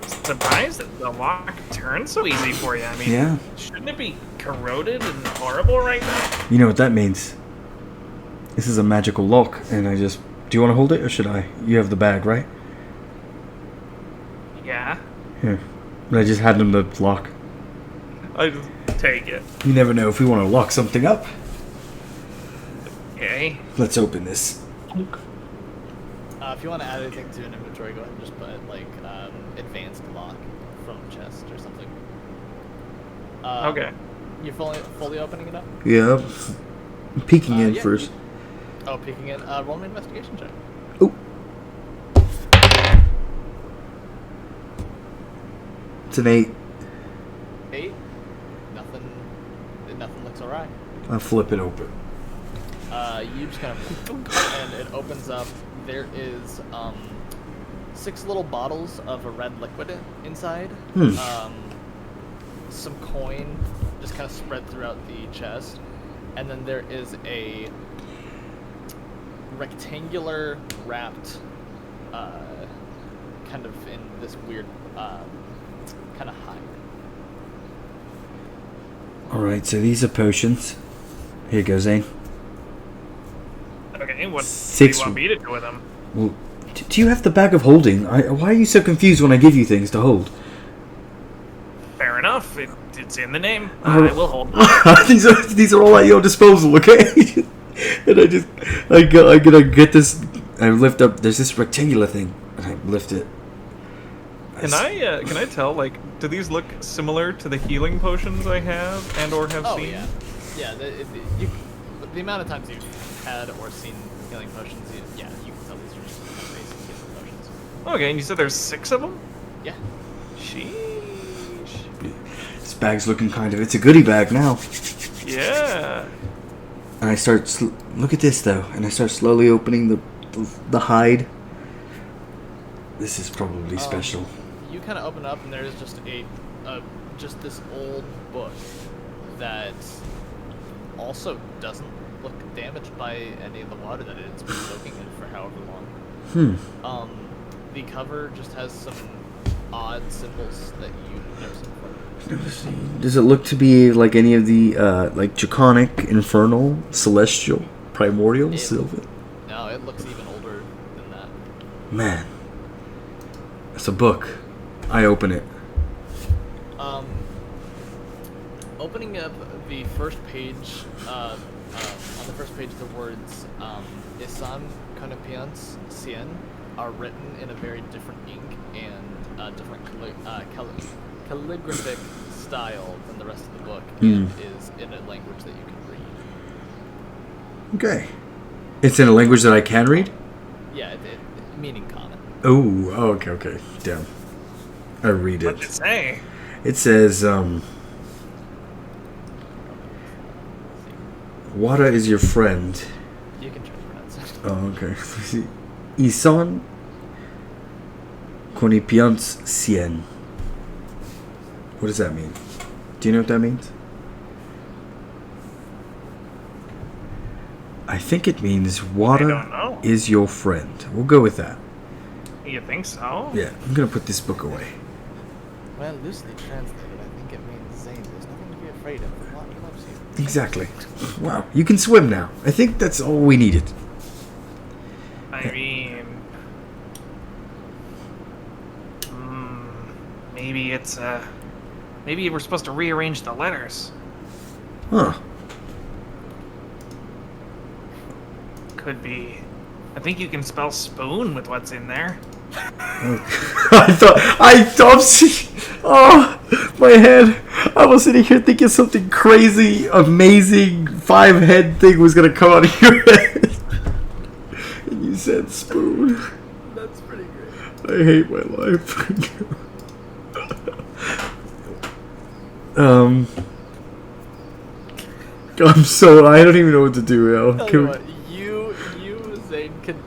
Surprised that the lock turned so easy for you. I mean, Yeah. shouldn't it be corroded and horrible right now? You know what that means? This is a magical lock, and I just... Do you want to hold it, or should I? You have the bag, right? Yeah. Here. I just had him the lock. I just take it. You never know if we want to lock something up. Okay. Let's open this. If you want to add anything to an inventory, go ahead and just put like advanced lock from chest or something. Okay. You're fully opening it up? Yeah. I'm peeking in yeah, first. Oh, peeking in. Roll an investigation check. Oh. It's an 8. 8. Nothing looks alright. I'll flip it open. You just kind of and it opens up. There is 6 little bottles of a red liquid inside. Some coin just kind of spread throughout the chest, and then there is a rectangular wrapped kind of in this weird kind of hide. Alright, so these are potions. Here you go, Zane. Okay, what do 6. you want me to do with them? Well, do you have the bag of holding? Why are you so confused when I give you things to hold? Fair enough. It's in the name. I will hold them. these are all at your disposal, okay? And I get this. I lift up. There's this rectangular thing, and I lift it. Can I tell, like, do these look similar to the healing potions I have and or have seen? Yeah. The amount of times you've had or seen healing potions, you can tell these are just basic healing potions. Okay, and you said there's 6 of them? Yeah. Sheesh. This bag's looking kind of. It's a goodie bag now. Yeah. And I start. Look at this though, and I start slowly opening the hide. This is probably special. You kind of open up, and there's just just this old book that also doesn't look damaged by any of the water that it's been soaking in for however long. The cover just has some odd symbols that you've never seen before. Does it look to be like any of the like Draconic, Infernal, Celestial, Primordial, Sylvan? No, it looks even older than that. Man, it's a book. I open it. Opening up the first page, on the first page, the words "Isan Conopians Cien" are written in a very different ink and different calligraphic style than the rest of the book, and is in a language that you can read. Okay. It's in a language that I can read? Yeah, meaning common. Oh, okay. Damn. I read it. What'd it say? It says, Wada is your friend. You can try to pronounce it. Oh, okay. Ison Conipians Cien. What does that mean? Do you know what that means? I think it means I don't Wada know. is your friend. We'll go with that. You think so? Yeah, I'm gonna put this book away. Well, loosely translated, I think it means Zane. There's nothing to be afraid of. The Lord loves you. Exactly. Wow, you can swim now. I think that's all we needed. I mean, maybe it's maybe we're supposed to rearrange the letters. Huh. Could be. I think you can spell spoon with what's in there. I thought, oh, my head. I was sitting here thinking something crazy, amazing, 5-head thing was gonna come out of your head. And you said spoon. That's pretty great. I hate my life. I don't even know what to do now. Tell you what, you, Zane, can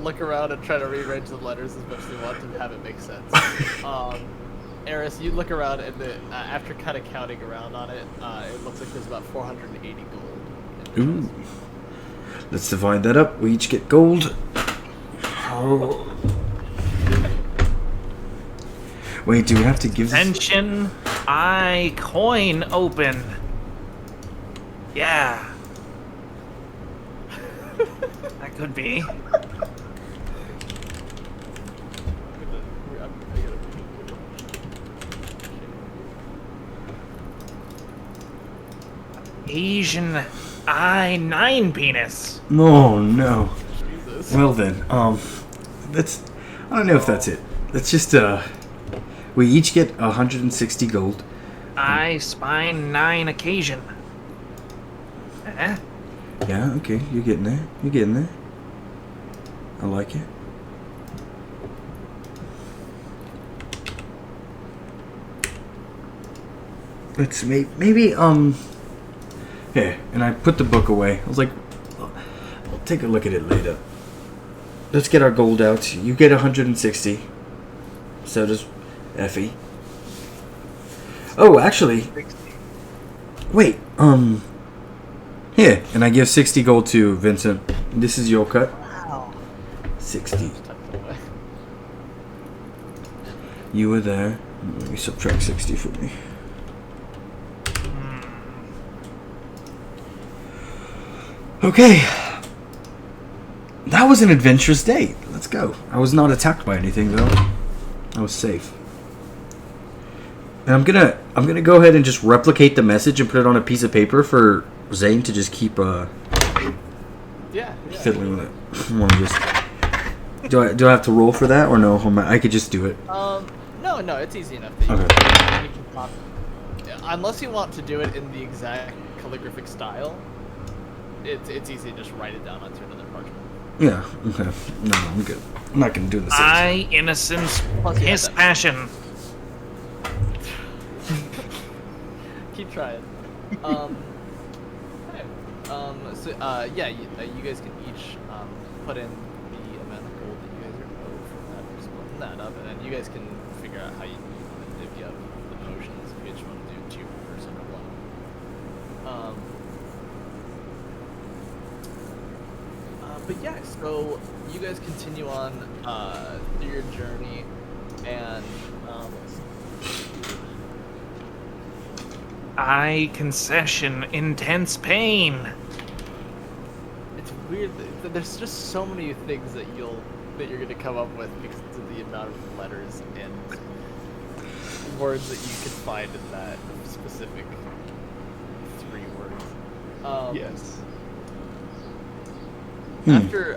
look around and try to rearrange the letters as much as you want to have it make sense. Eris, you look around and after kind of counting around on it, it looks like there's about 480 gold. Ooh. Let's divide that up. We each get gold. Oh. Wait, do we have to give this? Attention, coin open. Yeah. That could be. Asian I9 penis. Oh no. Jesus. Well then, that's. I don't know if that's it. Let's just we each get 160 gold. I spine 9 occasion. Eh? Yeah, okay, you're getting there. You're getting there. I like it. Let's maybe here, and I put the book away. I was like, I'll take a look at it later. Let's get our gold out. You get 160. So does Effie. Oh, actually, wait. Here, and I give 60 gold to Vincent. This is your cut. Wow. 60. You were there. Let me subtract 60 for me. Okay. That was an adventurous day. Let's go. I was not attacked by anything though. I was safe. And I'm gonna go ahead and just replicate the message and put it on a piece of paper for Zane to just keep fiddling with it. I wanna just do I have to roll for that or no? I could just do it. No, it's easy enough. That Okay. you can pop, unless you want to do it in the exact calligraphic style, it's easy to just write it down onto another parchment. Yeah. Okay. No, I'm good. I'm not gonna do this. I innocence, his passion. Keep trying. Okay. Yeah, you guys can each put in the amount of gold that you guys are owed from that, splitting that up, and then you guys can figure out how you if you have the potions, if you just want to do 2 or something like that. But yeah, so you guys continue on through your journey, and I concession, intense pain. it's weird. There's just so many things that you're gonna come up with because of the amount of letters and words that you can find in that specific 3 words. Yes. After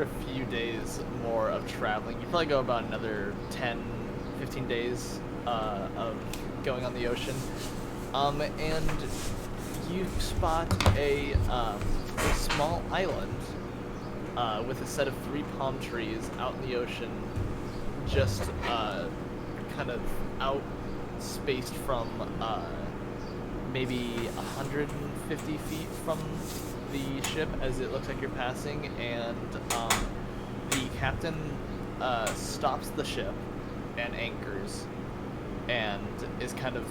a few days more of traveling, you probably go about another 10-15 days of going on the ocean, and you spot a small island with a set of 3 palm trees out in the ocean, just kind of out spaced from maybe 150 feet from the ship as it looks like you're passing, and the captain stops the ship and anchors and is kind of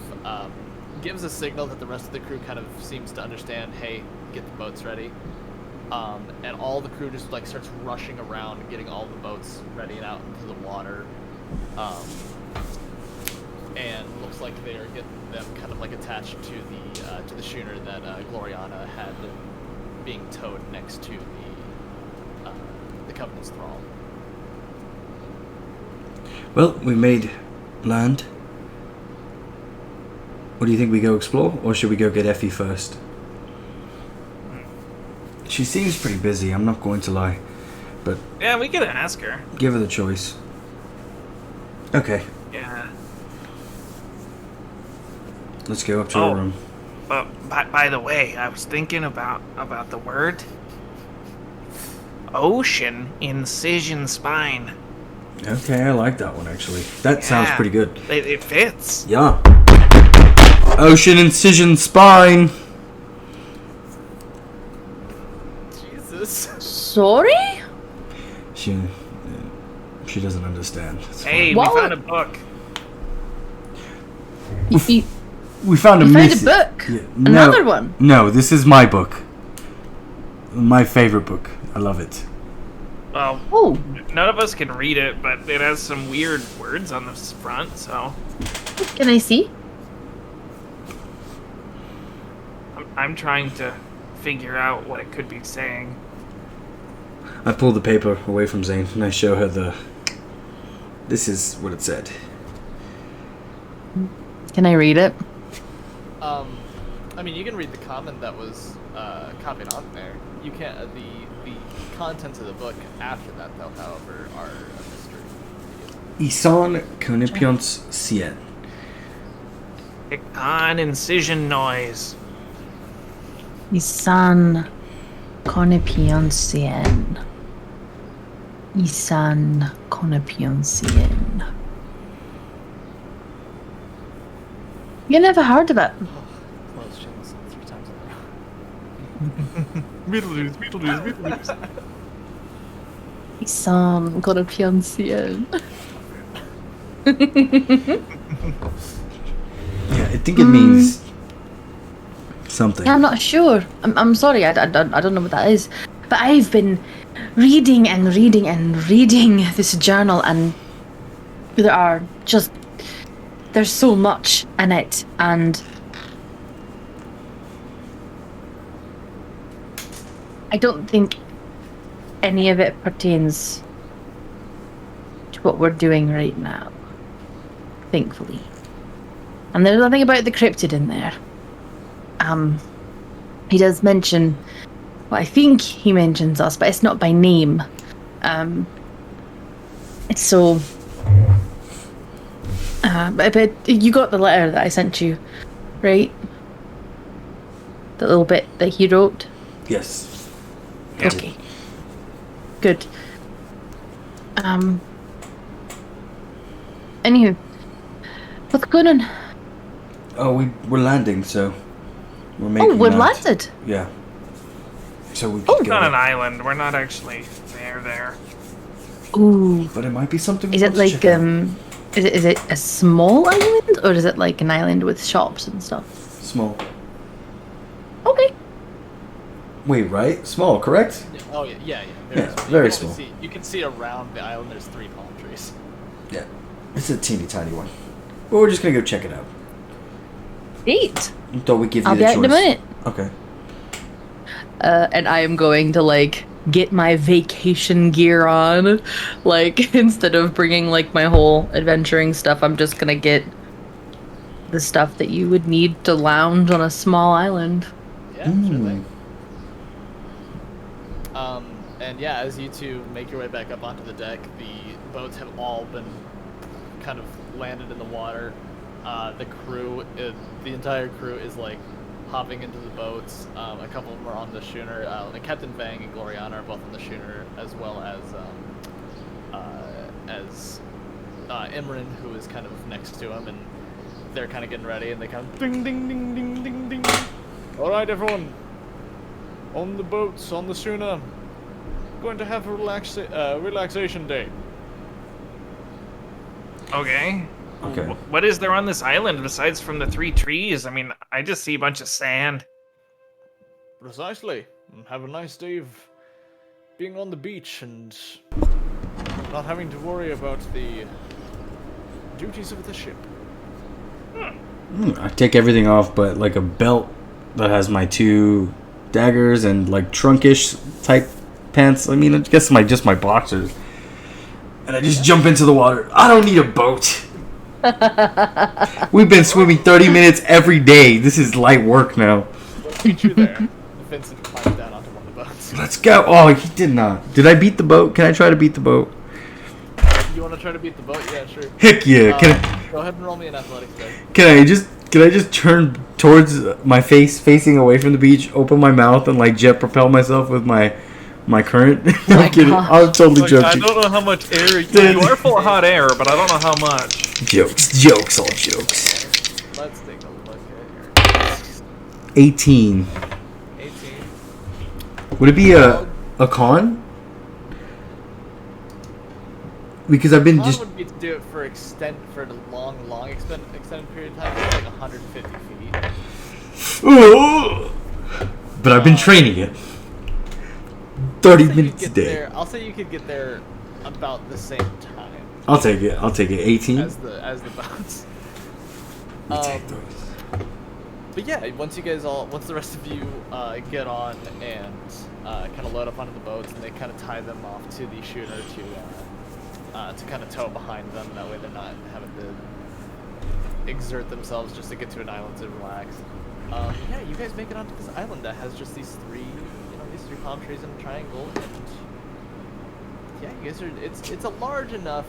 gives a signal that the rest of the crew kind of seems to understand, hey, get the boats ready, and all the crew just like starts rushing around and getting all the boats ready and out into the water, and looks like they are getting them kind of like attached to the schooner that Gloriana had being towed next to the Covenant's thrall. Well, we made land. What do you think, we go explore, or should we go get Effie first? She seems pretty busy, I'm not going to lie. But Yeah, we could ask her. give her the choice. Okay. Yeah. Let's go up to her room. By the way, I was thinking about the word ocean incision spine. Okay, I like that one actually. That sounds pretty good. It fits. Yeah. Ocean incision spine. Jesus. Sorry? She doesn't understand. It's Hey, What? we found a book. You We found a found a missing. book? Yeah, Another one? No, this is my book. My favorite book. I love it. Well, Oh, none of us can read it, but it has some weird words on the front, so can I see? I'm trying to figure out what it could be saying. I pull the paper away from Zane and I show her the. This is what it said. Can I read it? I mean, you can read the comment that was copied on there. You can't. The contents of the book after that, though, however, are a mystery. Isan Konepions Sien. On incision noise. Isan Konepioncien. Isan Konepioncien. You never heard of it. Close channels 3 times in a row. Beetlejuice. Isan Konepioncien. Yeah, I think it means something. Yeah, I'm not sure. I'm sorry, I don't know what that is. But I've been reading and reading and reading this journal, and there's so much in it, and I don't think any of it pertains to what we're doing right now, thankfully. And there's nothing about the cryptid in there. He does mention, well, I think he mentions us, but it's not by name. It's so. But you got the letter that I sent you, right? The little bit that he wrote. Yes. Okay. Good. Anywho, what's going on? Oh, we're landing, so we're making. Oh, we're that. landed. Yeah. So we could Oh. It's go. on an island. We're not actually there. Ooh. But it might be something. we Is it want to like check out. Is it a small island, or is it like an island with shops and stuff? Small? Okay. Wait, right? Small, correct? Yeah, oh yeah. Yeah, Small. very You can only small. you can see around the island. There's 3 palm trees. Yeah. It's a teeny tiny one. But we're just gonna go check it out. Great. Until we give you I'll the be out choice. in a minute. Okay. And I am going to like get my vacation gear on. Like instead of bringing like my whole adventuring stuff, I'm just gonna get the stuff that you would need to lounge on a small island. Yeah, sure thing. And yeah, as you two make your way back up onto the deck, the boats have all been kind of landed in the water. The crew, the entire crew is like hopping into the boats. A couple of them are on the schooner. Captain Vang and Gloriana are both on the schooner, as well as Imran, who is kind of next to him, and they're kind of getting ready, and they kind of ding ding ding ding ding ding. All right, everyone, on the boats, on the schooner. Going to have a relaxation day. Okay. Okay. What is there on this island besides from the 3 trees? I mean, I just see a bunch of sand. Precisely. Have a nice day of being on the beach and not having to worry about the duties of the ship. I take everything off, but like a belt that has my 2 daggers and like trunkish type pants. I mean, I guess just my boxers. And I just jump into the water. I don't need a boat. We've been swimming 30 minutes every day. This is light work now. We'll meet you there. Vincent climbs down onto one of the boats. Let's go. Oh, he did not. Did I beat the boat? Can I try to beat the boat? You want to try to beat the boat? Yeah, sure. Heck yeah. Can Go ahead and roll me an athletics check. I just Can I just turn towards my face, facing away from the beach, open my mouth, and like jet propel myself with my current? I'm kidding. gosh. I'm totally Like, joking. I don't know how much air you are full of hot air, but I don't know how much. Jokes, all jokes. Let's take a look at here. 18. 18. Would it be a con? Because I've been Con just. would be to do it for the long extended period of time. It's like 150 feet. But I've been training it. 30 I'll say minutes a you'd get day. there- I'll say you could get there about the same time I'll take it. 18. as the boats. We take those. But yeah, once the rest of you get on and kind of load up onto the boats, and they kind of tie them off to the schooner to kind of tow behind them. That way, they're not having to exert themselves just to get to an island to relax. Yeah, you guys make it onto this island that has just these three palm trees in a triangle, and yeah, you guys are. It's a large enough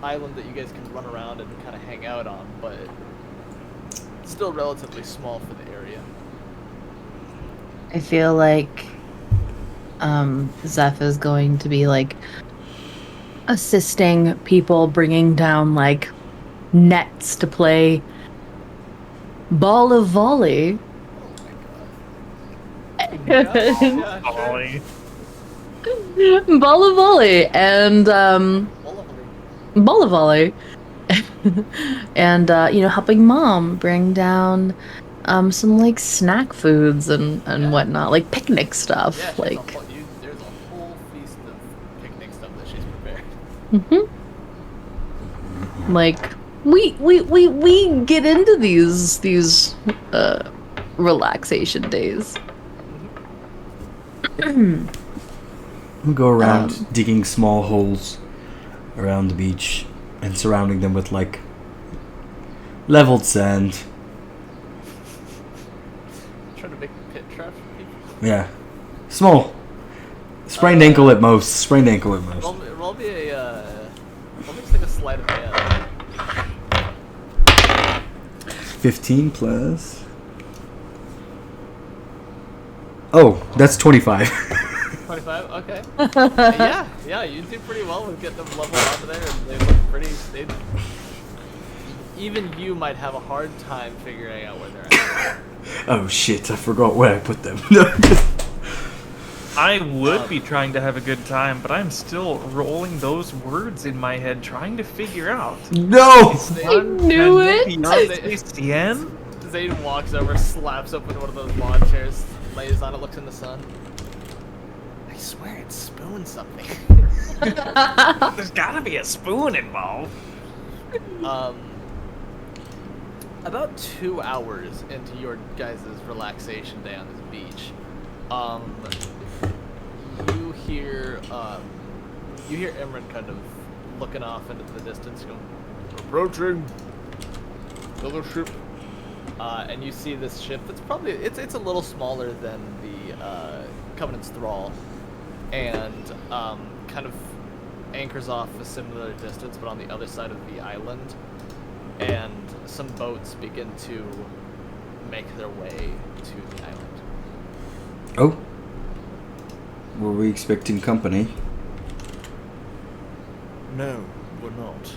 island that you guys can run around and kind of hang out on, but still relatively small for the area. I feel like Zeph is going to be like assisting people bringing down like nets to play ball of volley. Yeah, Ollie. Ball of volley and ball of volley. And helping mom bring down some like snack foods and whatnot, like picnic stuff. Yeah, like there's a whole feast of picnic stuff that she's prepared. like we get into these relaxation days. We'll go around digging small holes around the beach and surrounding them with like leveled sand. Trying to make pit traps for people. Yeah. Small. Sprained ankle at most. Sprained ankle at most. Roll me just like a sleight of hand. 15 plus. Oh, that's 25. 25. Okay. yeah, you do pretty well with getting them leveled onto there, and they look pretty. Even you might have a hard time figuring out where they're at. Oh shit, I forgot where I put them. I would be trying to have a good time, but I'm still rolling those words in my head, trying to figure out. No! I knew it. Zayden walks over, slaps open one of those lawn chairs, lays on it, looks in the sun. I swear it's spoon something. There's gotta be a spoon involved. About 2 hours into your guys' relaxation day on this beach, you hear Imran kind of looking off into the distance, going, "Approaching another ship." And you see this ship that's probably it's a little smaller than the Covenant's Thrall, and kind of anchors off a similar distance, but on the other side of the island. And some boats begin to make their way to the island. Oh. Were we expecting company? No, we're not.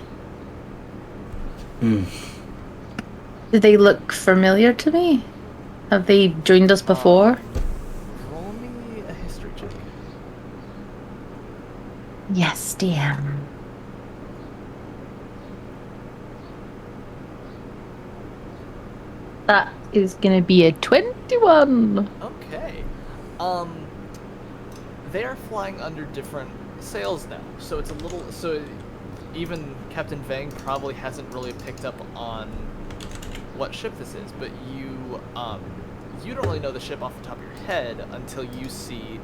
Do they look familiar to me? Have they joined us before? Roll me a history check. Yes, DM. That is gonna be a 21. Okay. They are flying under different sails now, so it's a little. So even Captain Vang probably hasn't really picked up on what ship this is, but you don't really know the ship off the top of your head until you see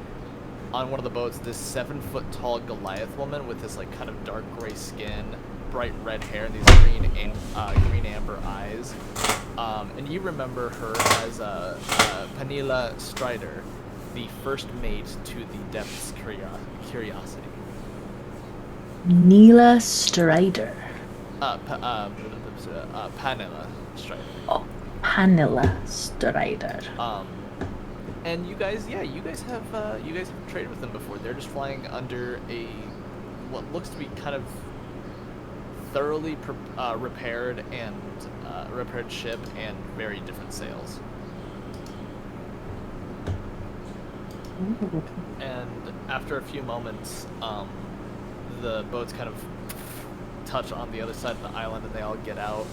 on one of the boats this 7-foot tall Goliath woman with this like kind of dark gray skin, bright red hair, and these green amber eyes. And you remember her as Panila Strider, the first mate to the Depth's Curiosity. Neela Strider. Panila Strider. Oh, Panilla Strider. And you guys have traded with them before. They're just flying under what looks to be kind of thoroughly repaired ship and very different sails. And after a few moments, the boats kind of touch on the other side of the island, and they all get out.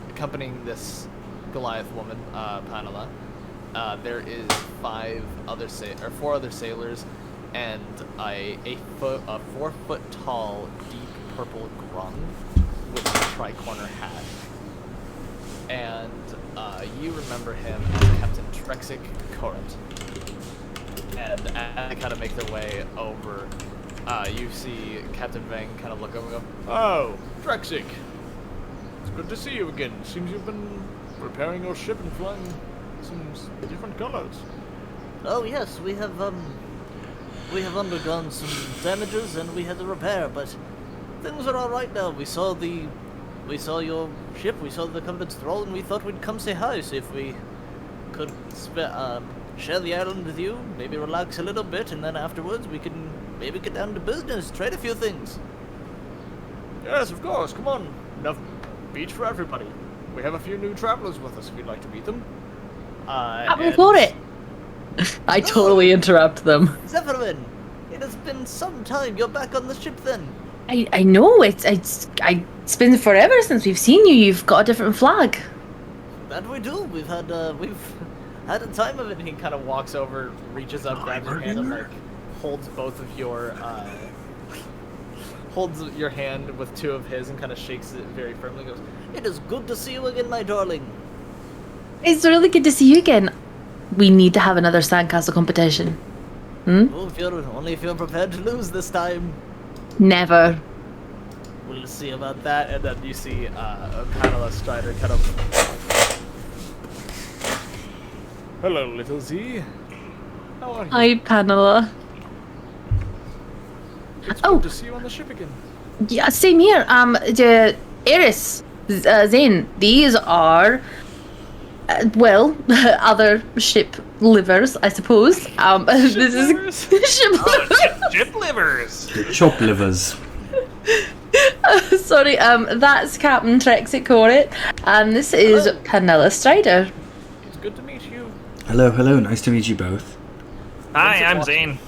Accompanying this Goliath woman, Panela, there is 4 other sailors, and a 4-foot tall, deep purple grung with a tri-corner hat. And you remember him as Captain Trexic Corit. And as they kind of make their way over, you see Captain Vang kind of look over and go, "Oh, Trexic, it's good to see you again. Seems you've been repairing your ship and flying some different colors." Oh yes, we have undergone some damages and we had to repair, but things are all right now. We saw your ship, we saw the Covenant's thrall, and we thought we'd come say hi, see if we could share the island with you, maybe relax a little bit, and then afterwards we can maybe get down to business, trade a few things. Yes, of course. Come on. Enough beach for everybody. We have a few new travelers with us if you'd like to meet them. Captain Corit! I totally interrupt them. Zephyrin, it has been some time. You're back on the ship then. I know, it's been forever since we've seen you. You've got a different flag. That we do. We've had a time of it. And he kind of walks over, reaches up, grabs your hand, and like holds both of your holds your hand with 2 of his and kind of shakes it very firmly. Goes, "It is good to see you again, my darling." It's really good to see you again. We need to have another sandcastle competition. Oh, only if you're prepared to lose this time. Never. We'll see about that. And then you see Panela Strider kind of. Hello, little Z. How are you? Hi, Panela. It's good to see you on the ship again. Yeah, same here. Eris, Zane, these are, other ship livers, I suppose. This is ship livers. Ship livers. The chop livers. Sorry, that's Captain Trexic Corit, and this is Panella Strider. It's good to meet you. Hello. Nice to meet you both. Hi, I'm Zane.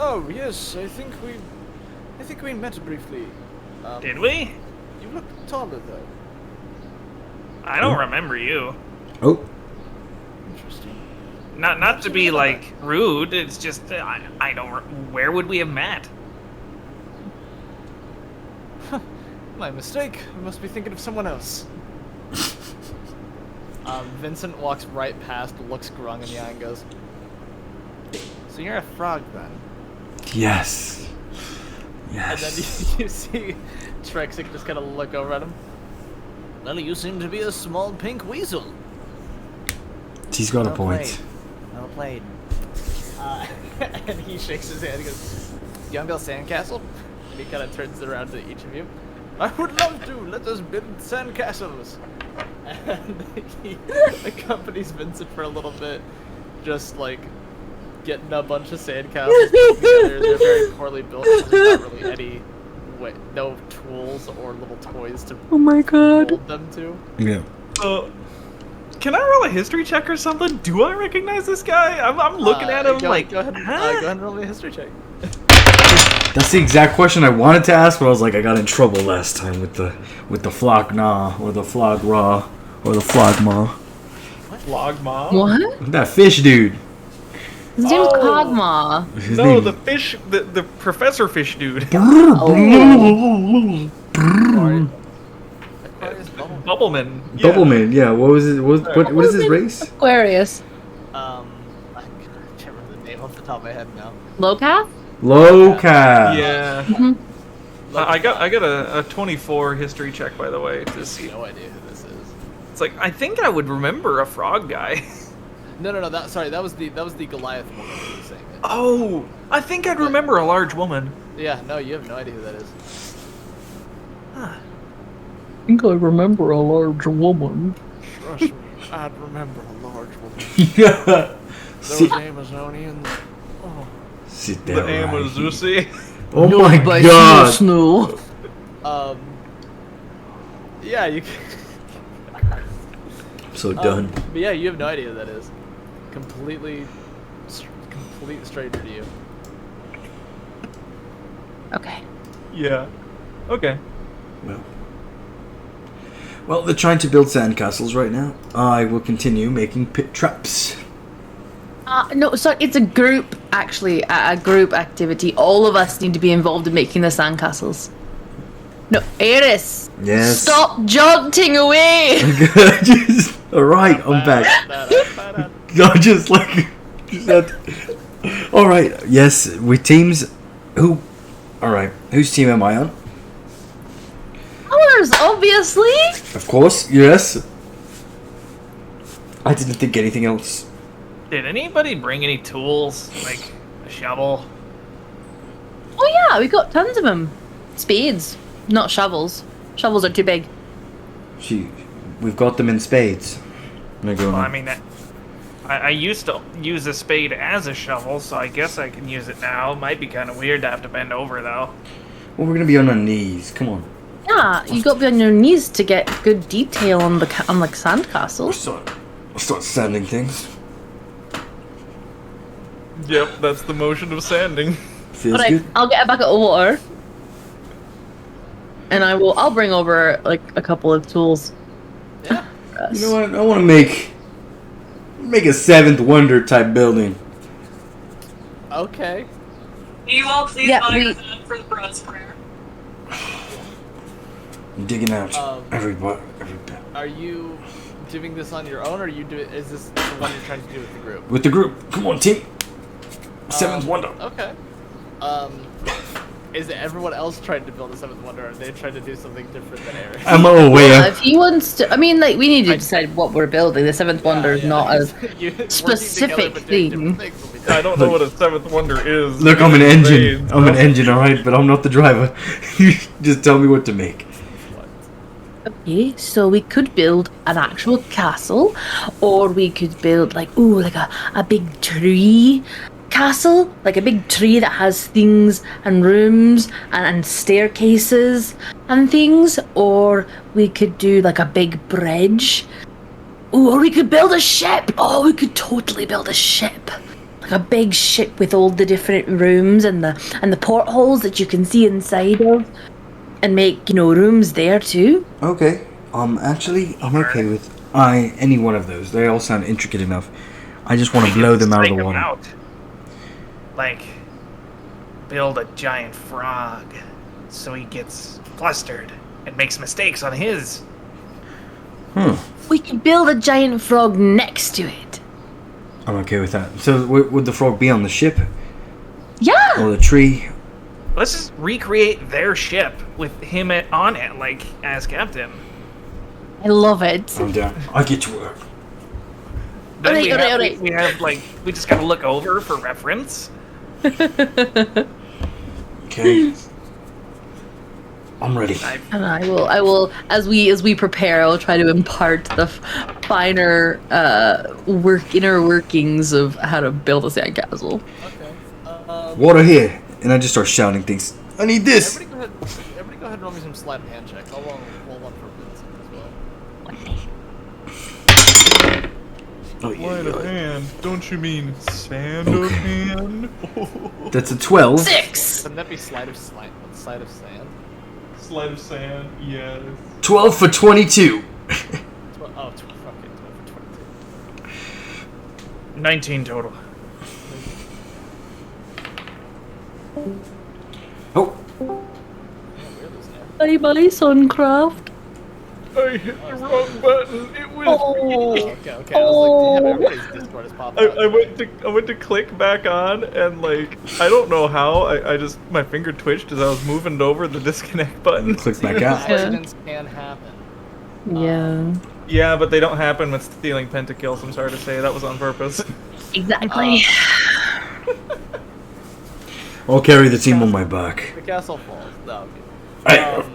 Oh yes, I think we met briefly. Did we? You look taller though. I don't remember you. Oh, Interesting. Not to be like rude. It's just I don't. Where would we have met? My mistake. I must be thinking of someone else. Vincent walks right past, looks Grung in the eye, and goes, "So you're a frog then?" yes. And then you see Trexic just kind of look over at him. Well, you seem to be a small pink weasel. He's got a point. Well played. And he shakes his hand and goes, "You want to build sandcastle?" And he kind of turns around to each of you. "I would love to. Let us build sandcastles." And he accompanies Vincent for a little bit, just like getting a bunch of sandcastles together. They're very poorly built. There's not really no tools or little toys to hold them to. Yeah. Can I roll a history check or something? Do I recognize this guy? I'm looking at him go like, ahead, huh? go ahead and roll me a history check. That's the exact question I wanted to ask, but I was like, I got in trouble last time with the flock nah, or the flog raw, or the flogma. Flogma? What? That fish dude. His name's Cogma. His No, name- the fish, the professor fish dude. Bubbleman. Yeah. Bubbleman, yeah. What was it? What is his race? Aquarius. I can't remember the name off the top of my head now. Locath? Loca. Yeah. Mm-hmm. I got a 24 history check, by the way, to see. No idea who this is. It's like, I think I would remember a frog guy. No. That was the Goliath woman who was saying it. Oh, I think I'd remember a large woman. Yeah, no, you have no idea who that is. Huh. think I remember a large woman. Trust me, I'd remember a large woman. sit, Those Amazonians. Oh. sit The down. right here. Amazusi. Oh my god! Snow. Yeah, you can. I'm so done. But yeah, you have no idea who that is. Complete stranger to you. Okay. Yeah. Okay. Well, they're trying to build sandcastles right now. I will continue making pit traps. No, so it's a group, actually, a group activity. All of us need to be involved in making the sandcastles. No, Eris! Yes. Stop jaunting away! Alright, I'm back. No, just alright, yes, we teams. Who? Alright, whose team am I on? Ours, obviously! Of course, yes. I didn't think anything else. Did anybody bring any tools? Like a shovel? Oh yeah, we got tons of them. Spades, not shovels. Shovels are too big. We've got them in spades. Well, I mean, I used to use a spade as a shovel, so I guess I can use it now. Might be kind of weird to have to bend over, though. Well, we're gonna be on our knees. Come on. Yeah, you got to be on your knees to get good detail on the sandcastle. Start sanding things. Yep, that's the motion of sanding. Feels Alright, good. I'll get a bucket of water. And I'll bring over like a couple of tools. Yeah. for us. You know what? I want to make a seventh wonder type building. Okay. You all please Yeah, honor we- that for the bronze prayer. I'm digging out every bit. Are you doing this on your own, or is this the one you're trying to do with the group? With the group. Come on, team. Seventh wonder. Okay. Is everyone else trying to build a seventh wonder, or are they trying to do something different than Eric? I'm away. If he wants to, I mean, like, we need to decide what we're building. The seventh wonder is not a specific thing. I don't know what a seventh wonder is. Look, I'm an engine. Spades, I'm an no? engine, alright, but I'm not the driver. You just tell me what to make. Okay, so we could build an actual castle, or we could build like a big tree castle, like a big tree that has things and rooms and staircases and things, or we could do like a big bridge. Ooh, or we could build a ship. Oh, we could totally build a ship. Like a big ship with all the different rooms and the portholes that you can see inside of, and make, rooms there too. Okay. Actually, I'm okay with any one of those. They all sound intricate enough. I just want to blow them out of the water. Like, build a giant frog so he gets flustered and makes mistakes on his. We could build a giant frog next to it. I'm okay with that. So, would the frog be on the ship? Yeah! Or the tree? Let's just recreate their ship with him on it, like, as captain. I love it. I'm down. I get to work. Then Alright. we have, like, we just gotta look over for reference. Okay. I'm ready. And I will, as we prepare, I'll try to impart the finer inner workings of how to build a sandcastle. Okay. Water here. And I just start shouting things. I need this. Everybody go ahead and roll me some sleight of hand checks. I'll roll one for Vincent as well. Oh, yeah, Sleight of yeah. hand. Don't you mean sand of hand? That's a 12. 6. Wouldn't that be sleight of sand? Sleight of sand, yes. 12 for 22. 12 for 22. 19 total. Oh, Bye bye, Suncraft. I hit the wrong button. It was Okay. I was like, damn, everybody's Discord is popping up. I went to click back on, and like I don't know how I just my finger twitched as I was moving over the disconnect button. click back out. Accidents can happen. Yeah. Yeah, but they don't happen with stealing pentakills. I'm sorry to say that was on purpose. Exactly. I'll carry the team on my back. The castle falls. No, okay. I-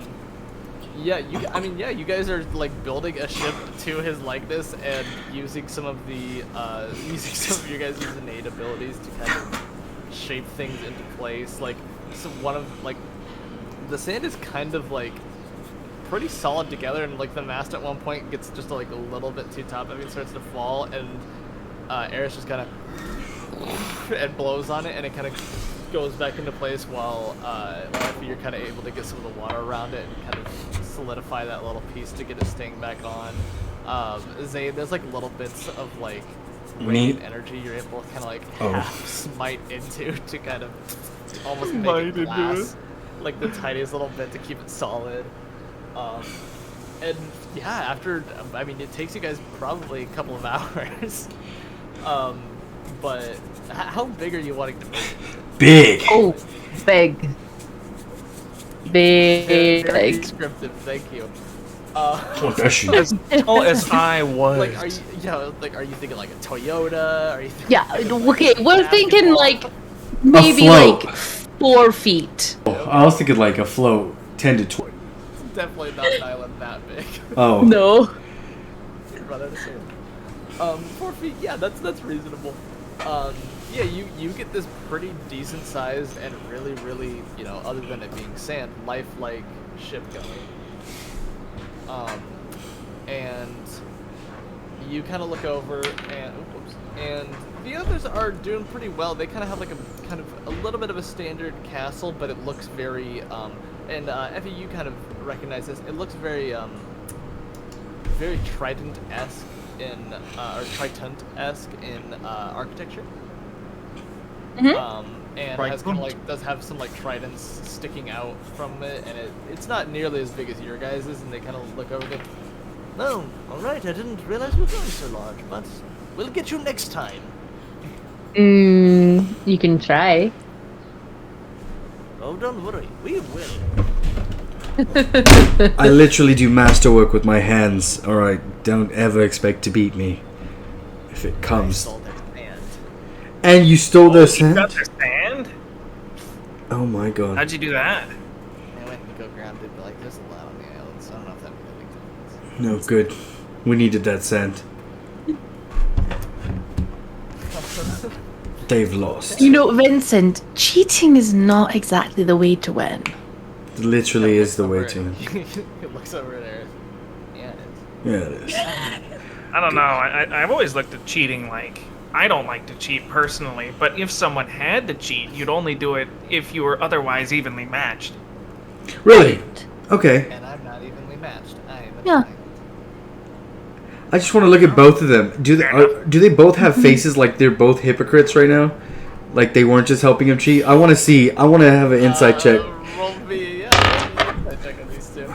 Yeah, you guys are like building a ship to his likeness and using some of the your guys' innate abilities to kind of shape things into place. Like, so one of like the sand is kind of like pretty solid together, and like the mast at one point gets just like a little bit too top heavy and starts to fall, and Eris just kind of and blows on it, and it kind of goes back into place while you're kind of able to get some of the water around it and kind of solidify that little piece to get its sting back on. Zane, there's like little bits of like radiant energy you're able to kind of like half smite into to kind of almost make it glass, like the tiniest little bit to keep it solid. And yeah, after it takes you guys probably a couple of hours. But how big are you wanting to make it? Big. Oh, big. Big. Very descriptive. Thank you. As tall as I was. Like, are you thinking like a Toyota? Are you thinking Yeah. Okay, we're thinking like maybe like 4 feet. I was thinking like a float, 10 to 20. It's definitely not an island that big. Oh. No. You'd run out of sand. 4 feet. Yeah, that's reasonable. Yeah, you get this pretty decent sized and really, really, other than it being sand, lifelike ship going. And you kind of look over and the others are doing pretty well. They kind of have like a little bit of a standard castle, but it looks very, and Effie, you kind of recognize this. It looks very, very Trident-esque or Triton-esque in architecture. Mm-hmm. And has kind of like does have some like tridents sticking out from it, and it's not nearly as big as your guys's. And they kind of look over and go, No, all right. I didn't realize we were going so large, but we'll get you next time. You can try. Oh, don't worry. We will. I literally do masterwork with my hands. Alright, don't ever expect to beat me. If it comes. And you stole their You sand? got their sand? Oh my god. How'd you do that? I went and go grab it, but like there's a lot on the island, so I don't know if that would make a difference. No, good. We needed that sand. They've lost. Vincent, cheating is not exactly the way to win. Literally is the way to. It looks over there. Yeah, it is. Yeah, it is. I don't know. I've always looked at cheating like... I don't like to cheat personally, but if someone had to cheat, you'd only do it if you were otherwise evenly matched. Really? Okay. And I'm not evenly matched. I am a Yeah. giant. I just want to look at both of them. Do they both have faces like they're both hypocrites right now? Like they weren't just helping him cheat? I want to see. I want to have an insight check. Roll me, insight check on these two.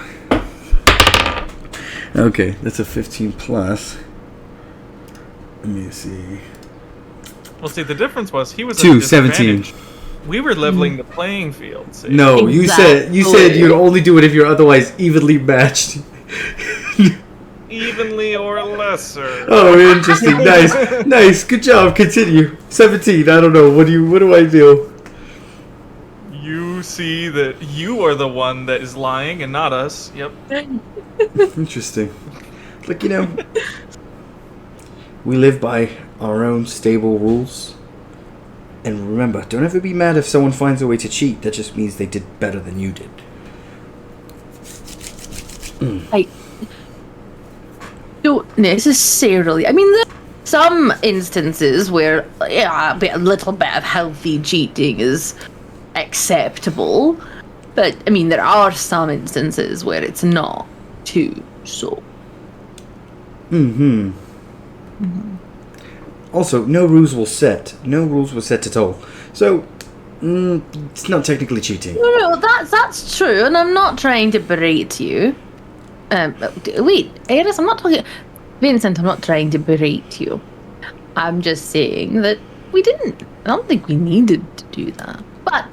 Okay, that's a 15 plus. Let me see. Well, see, the difference was he was at 2, a disadvantage. 17. We were leveling the playing field. See? No, you said you'd only do it if you're otherwise evenly matched. Evenly or lesser. Oh, interesting. Nice. Good job. Continue. 17. I don't know. What do I do? You see that you are the one that is lying and not us. Yep. Interesting. Like, we live by our own stable rules. And remember, don't ever be mad if someone finds a way to cheat. That just means they did better than you did. Don't necessarily. I mean, there are some instances where a little bit of healthy cheating is acceptable, but I mean, there are some instances where it's not too so. Also, no rules were set. No rules were set at all. So, it's not technically cheating. No, that's true, and I'm not trying to berate you. Wait, Eris, I'm not talking... Vincent, I'm not trying to berate you. I'm just saying that we didn't... I don't think we needed to do that. But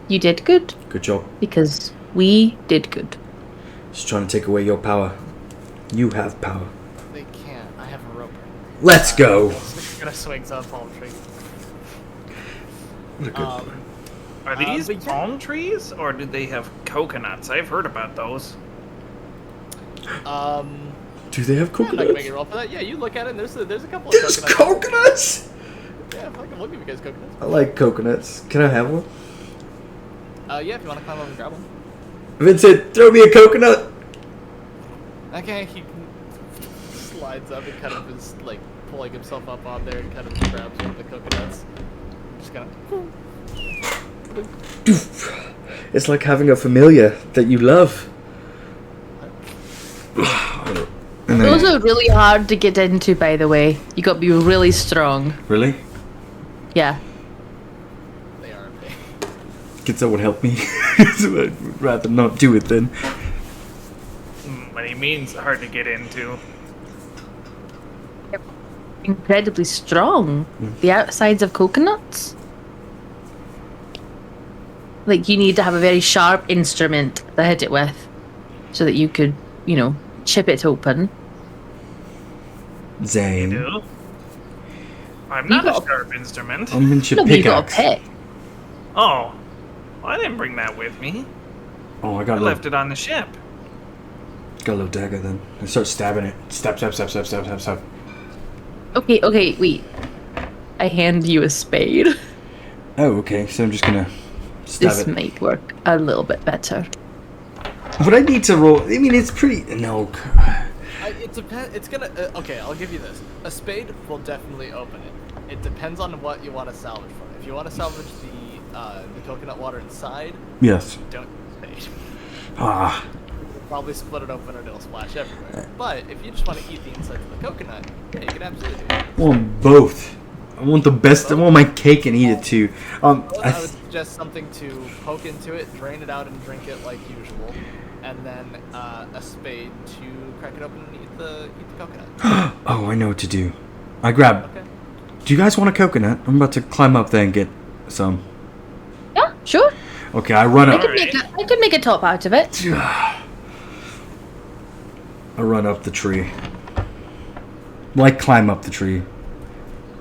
you did good. Good job. Because we did good. Just trying to take away your power. You have power. They can't. I have a rope. Let's go. Gonna swing to a palm tree. What a good Are these but yeah. palm trees, or did they have coconuts? I've heard about those. Do they have I'm not gonna make coconuts? a roll for that. Yeah, you look at it and there's a couple of There's coconuts. coconuts! Yeah, fucking look at you guys coconuts. I like coconuts. Can I have one? Yeah, if you want to climb up and grab one. Vincent, throw me a coconut! Okay, he slides up and kind of is like pulling himself up on there and kind of grabs one of the coconuts. Just kind of. It's like having a familiar that you love. And Those then, are really hard to get into, by the way. You got to be really strong. really? Yeah. They are. Guess that would help me. So I'd rather not do it then. What he means hard to get into. Incredibly strong. The outsides of coconuts. Like, you need to have a very sharp instrument to hit it with. So that you could, chip it open. Zane. No. I'm You not got a sharp instrument. I'm in your No, but you got a pickaxe. pick. Oh. Well, I didn't bring that with me. Oh, I I got a left little, it on the ship. got a little dagger then. I start stabbing it. Stab, stab, stab, stab, stab, stab, stab. Okay, wait. I hand you a spade. Oh, okay. So I'm just gonna stab This it. might work a little bit better. Would I need to roll? I mean, it's pretty. No. It depends. It's gonna. Okay, I'll give you this. A spade will definitely open it. It depends on what you want to salvage from it. If you want to salvage the coconut water inside, Yes. don't use a spade. Ah. You'll probably split it open and it'll splash everywhere. But if you just want to eat the inside of the coconut, yeah, you can absolutely do it. I want both. I want the best. I want my cake and eat it too. Well, I would suggest something to poke into it, drain it out, and drink it like usual, and then a spade to crack it open and eat the coconut. Oh, I know what to do. I grab. Okay. Do you guys want a coconut? I'm about to climb up there and get some. Yeah, sure. Okay, I run I up. could make a top out of it. I run up the tree. Like climb up the tree.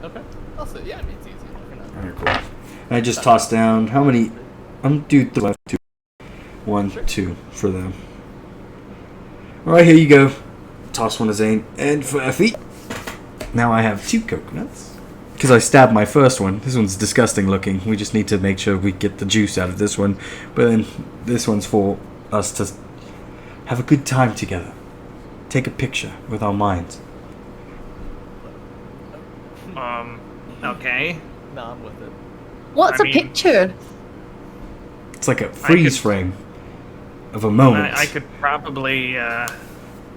Okay. Also, yeah, I mean, it's easy. Coconut. Alright, cool. And I just toss down. How many? I'm do the left two. 1, 2 for them. Alright, here you go. Toss one to Zane and Fluffy. Now I have 2 coconuts. Because I stabbed my first one. This one's disgusting looking. We just need to make sure we get the juice out of this one. But then this one's for us to have a good time together. Take a picture with our minds. Okay. No, I'm with it. What's I a mean- picture? It's like a freeze frame of a moment. I could probably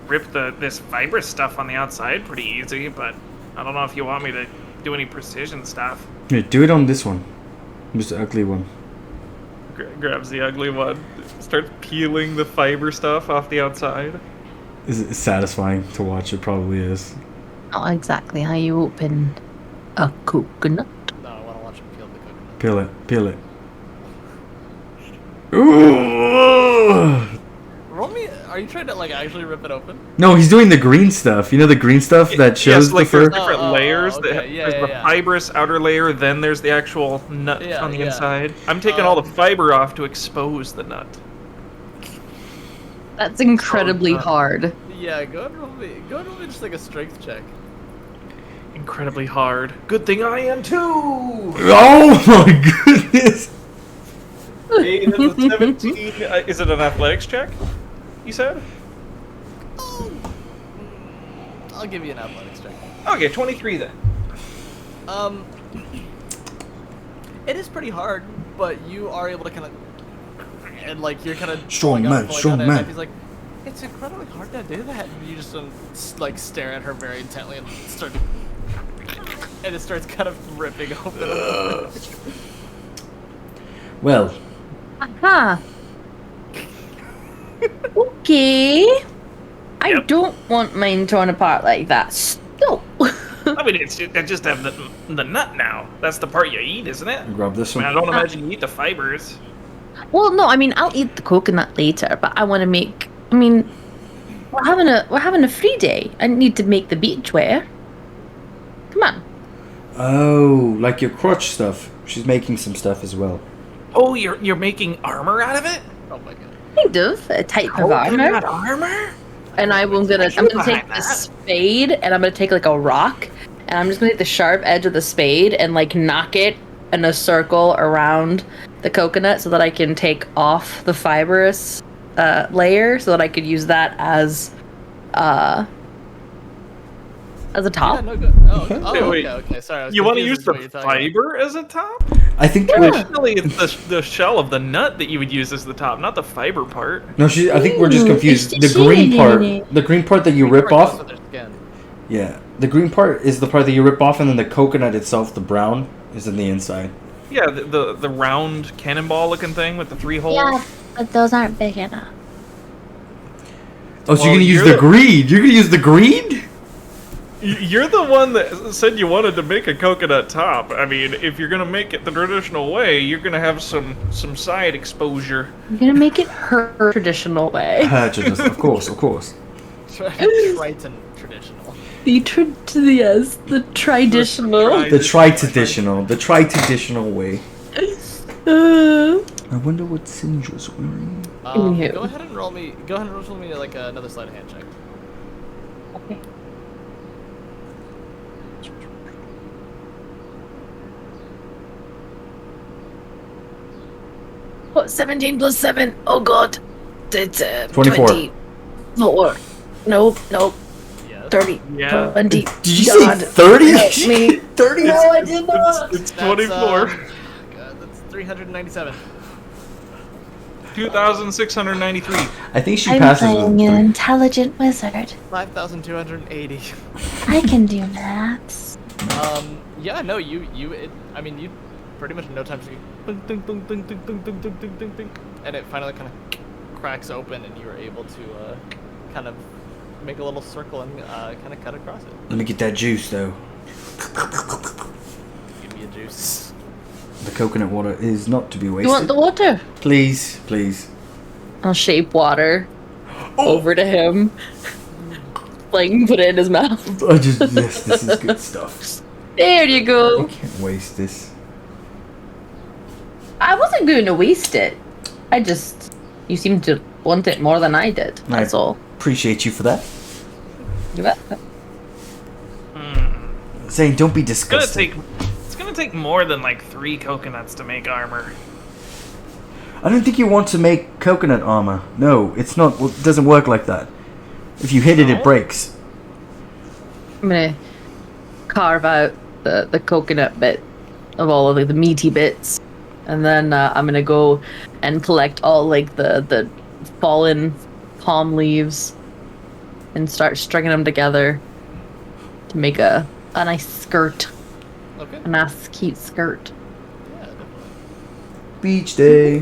rip this fibrous stuff on the outside pretty easy, but I don't know if you want me to do any precision stuff. Here, do it on this one. This ugly one. Grabs the ugly one, starts peeling the fiber stuff off the outside. Is it satisfying to watch? It probably is. Not exactly how you open a coconut. No, I want to watch him peel the coconut. Peel it. Peel it. Ooh! Roll me. Are you trying to like actually rip it open? No, he's doing the green stuff. You know the green stuff that shows yes, like the fur? there's different layers. okay. Yeah, There's the yeah. fibrous outer layer, then there's the actual nut Yeah, on the yeah. inside. I'm taking all the fiber off to expose the nut. That's incredibly Oh, hard. Yeah, go ahead and roll me. Go ahead and roll me just like a strength check. Incredibly hard. Good thing I am too! Oh my goodness! Hey, that's a 17. Is it an athletics check? You said? I'll give you an athletics check. Okay, 23 then. It is pretty hard, but you are able to kind of, and like you're kind of Strong man, strong man. He's like, it's incredibly hard to do that. And you just like stare at her very intently and start, and it starts kind of ripping open. Well, Aha. Okay. I Yep. don't want mine torn apart like that. Still. I mean, I just have the nut now. That's the part you eat, isn't it? grab this I mean, I one. don't imagine you eat the fibers. Well, no, I mean I'll eat the coconut later, but I want to make. I mean, we're having a free day. I need to make the beachwear. Come on. Oh, like your crotch stuff. She's making some stuff as well. Oh, you're making armor out of it? Oh my god. Kind of a type of armor. Coconut armor? and I'm gonna take the spade, and I'm gonna take like a rock, and I'm just gonna take the sharp edge of the spade and like knock it in a circle around the coconut so that I can take off the fibrous layer, so that I could use that as a top. Yeah, no, go. Wait. Okay. Sorry. I was You want to confused use as the what you're talking about. fiber as a top? I think. Originally, it's the shell of the nut that you would use as the top, not the fiber part. No, I think we're just Ooh, confused. it's The green part, cheating. the green part that you rip Goes off. with their skin. Yeah, the green part is the part that you rip off, and then the coconut itself, the brown, is in the inside. Yeah, the round cannonball looking thing with the 3 holes. Yeah, but those aren't big enough. Oh, so Well, you're gonna use you're the the- green? You're gonna use the green? You're the one that said you wanted to make a coconut top. I mean, if you're gonna make it the traditional way, you're gonna have some side exposure. I'm gonna make it her traditional way. Of course, of course. Triton traditional. The traditional. The tri-traditional way. I wonder what Sindra's wearing. Anywho. Go ahead and roll me. Go ahead and roll me like another sleight of hand check. Okay. What? 17 plus 7? Oh god. It's 24. 24. Nope. Yes. 30. Yeah. 20. Did you say God. 30? Help me. 30? No, I did not. It's That's, 24. God, that's 397. 2,693. I think she I'm passes with playing an 3. intelligent wizard. 5,280. I can do maths. Yeah, no, you pretty much in no time to ding, ding, ding, ding, ding, ding, ding, ding, ding, ding, ding, and it finally kind of cracks open, and you are able to kind of make a little circle and kind of cut across it. Let me get that juice, though. Give me a juice. The coconut water is not to be wasted. You want the water? Please, please. I'll shape water over to him. Like, put it in his mouth. Yes, this is good stuff. There you I go. can't waste this. I wasn't going to waste it. You seem to want it more than I did. That's all. Appreciate you for that. You bet. Saying don't be It's gonna disgusted. take more than like 3 coconuts to make armor. I don't think you want to make coconut armor. No, it's not. It doesn't work like that. If you hit it, it breaks. I'm gonna carve out the coconut bit of all of like, the meaty bits, and then I'm gonna go and collect all like the fallen palm leaves and start stringing them together to make a nice skirt, Okay. a nice cute skirt. Yeah, definitely. Beach day.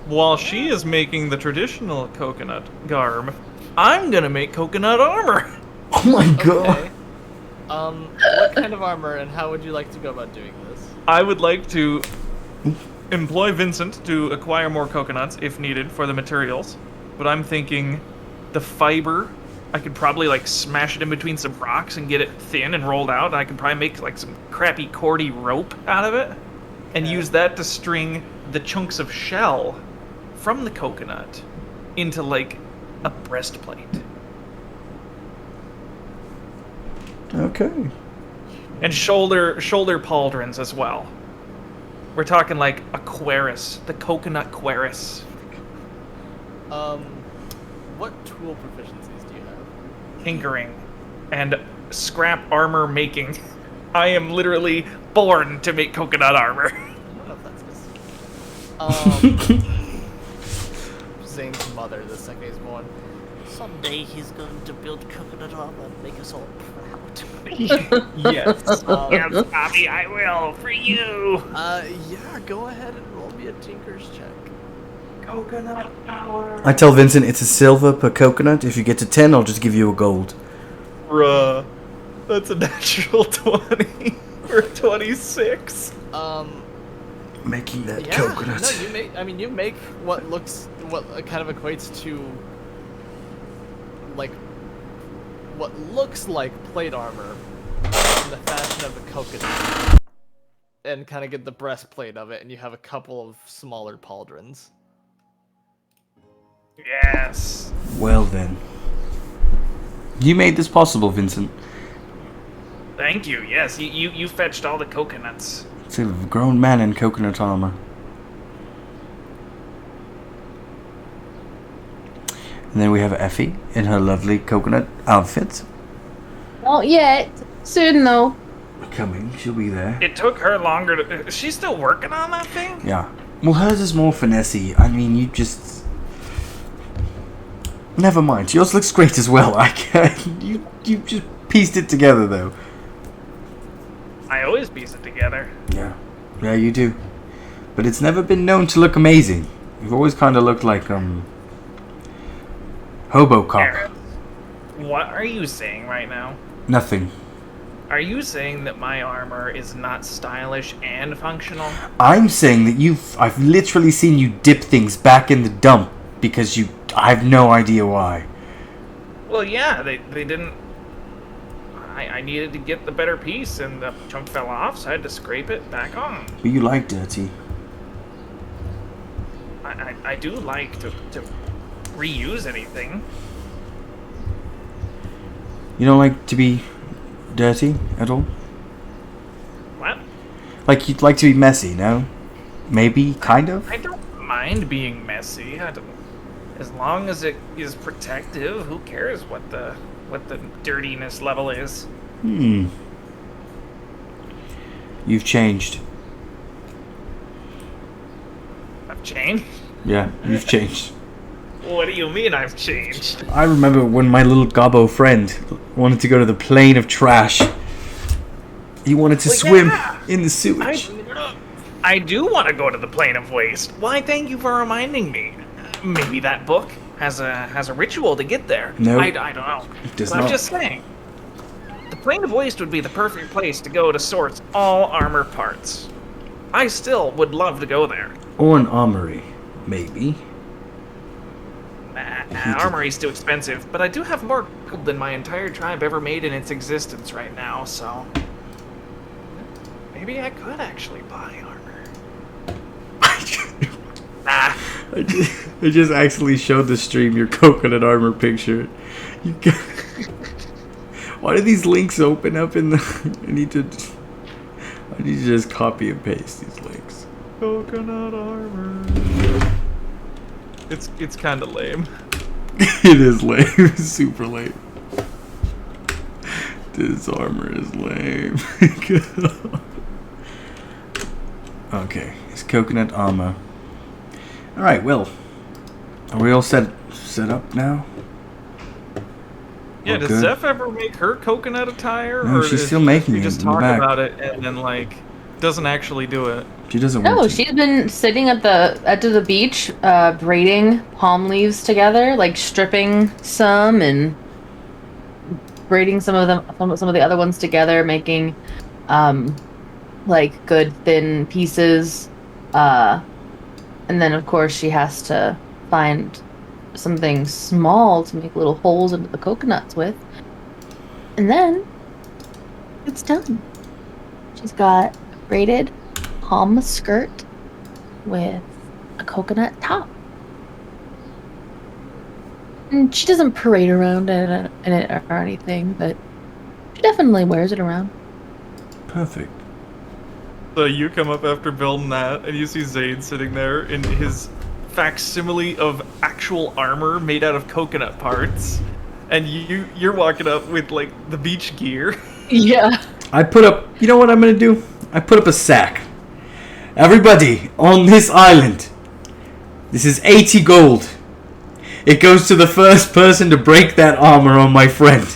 While she is making the traditional coconut garb, I'm gonna make coconut armor. Oh my god. Okay. What kind of armor and how would you like to go about doing this? I would like to employ Vincent to acquire more coconuts if needed for the materials, but I'm thinking the fiber, I could probably like smash it in between some rocks and get it thin and rolled out, and I could probably make like some crappy cordy rope out of it and use that to string the chunks of shell from the coconut into like a breastplate. Okay. And shoulder pauldrons as well. We're talking like a cuirass, the coconut cuirass. What tool proficiencies do you have? Tinkering and scrap armor making. I am literally born to make coconut armor. I don't know if that's good. Zane's mother, the second he's born. Someday he's going to build coconut armor and make us all proud. Yes. Yes, Bobby, I will, for you. Yeah, go ahead and roll me a tinker's check. Coconut power. I tell Vincent it's a silver per coconut. If you get to 10, I'll just give you a gold. Bruh. That's a natural 20 or 26. Making that Yeah, coconut. no, you make what kind of equates to like what looks like plate armor in the fashion of a coconut, and kind of get the breastplate of it, and you have a couple of smaller pauldrons. Yes. Well then. You made this possible, Vincent. Thank you. Yes, you fetched all the coconuts. It's a grown man in coconut armor. And then we have Effie in her lovely coconut outfit. Not yet. Soon though. Coming, she'll be there. It took her longer to... Is she still working on that thing? Yeah. Well, hers is more finessey. I mean, you just... Never mind. Yours looks great as well. You just pieced it together, though. I always piece it together. Yeah. Yeah, you do. But it's never been known to look amazing. You've always kind of looked like, Hobocop. Aaron, what are you saying right now? Nothing. Are you saying that my armor is not stylish and functional? I'm saying that I've literally seen you dip things back in the dump because I have no idea why. Well, yeah, they didn't... I needed to get the better piece, and the chunk fell off, so I had to scrape it back on. But you like dirty. I do like to reuse anything. You don't like to be dirty at all? What? Like, you'd like to be messy, no? Maybe, kind of? I don't mind being messy. As long as it is protective, who cares what the dirtiness level is? You've changed. I've changed? Yeah, you've changed. What do you mean I've changed? I remember when my little gobbo friend wanted to go to the plane of trash. He wanted to swim in the sewage. I do want to go to the plane of waste. Why, thank you for reminding me. Maybe that book has a ritual to get there. No. I don't know. Does But I'm not. just saying. The plane of waste would be the perfect place to go to sort all armor parts. I still would love to go there. Or an armory, maybe. Armory's too expensive, but I do have more gold than my entire tribe ever made in its existence right now, so... Maybe I could actually buy armor. Nah. I just actually showed the stream your coconut armor picture. Why do these links open up in the... I need to just copy and paste these links. Coconut armor. It's kind of lame. It is lame. It's super lame. This armor is lame. Okay, it's coconut armor. Alright, well. Are we all set up now? Yeah, All does good? Zeph ever make her coconut attire? No, or she's is still making she it just in the talk back. about it and then, like, doesn't actually do it? She doesn't No, want to. she's been sitting at the edge of the beach, braiding palm leaves together, like stripping some and braiding some of the other ones together, making like good thin pieces. And then of course she has to find something small to make little holes into the coconuts with. And then it's done. She's got a braided palm skirt with a coconut top. And she doesn't parade around in it or anything, but she definitely wears it around. Perfect. So you come up after building that, and you see Zayd sitting there in his facsimile of actual armor made out of coconut parts, and you're walking up with like the beach gear. Yeah. I put up... You know what I'm going to do? I put up a sack. Everybody on this island. This is 80 gold. It goes to the first person to break that armor on my friend.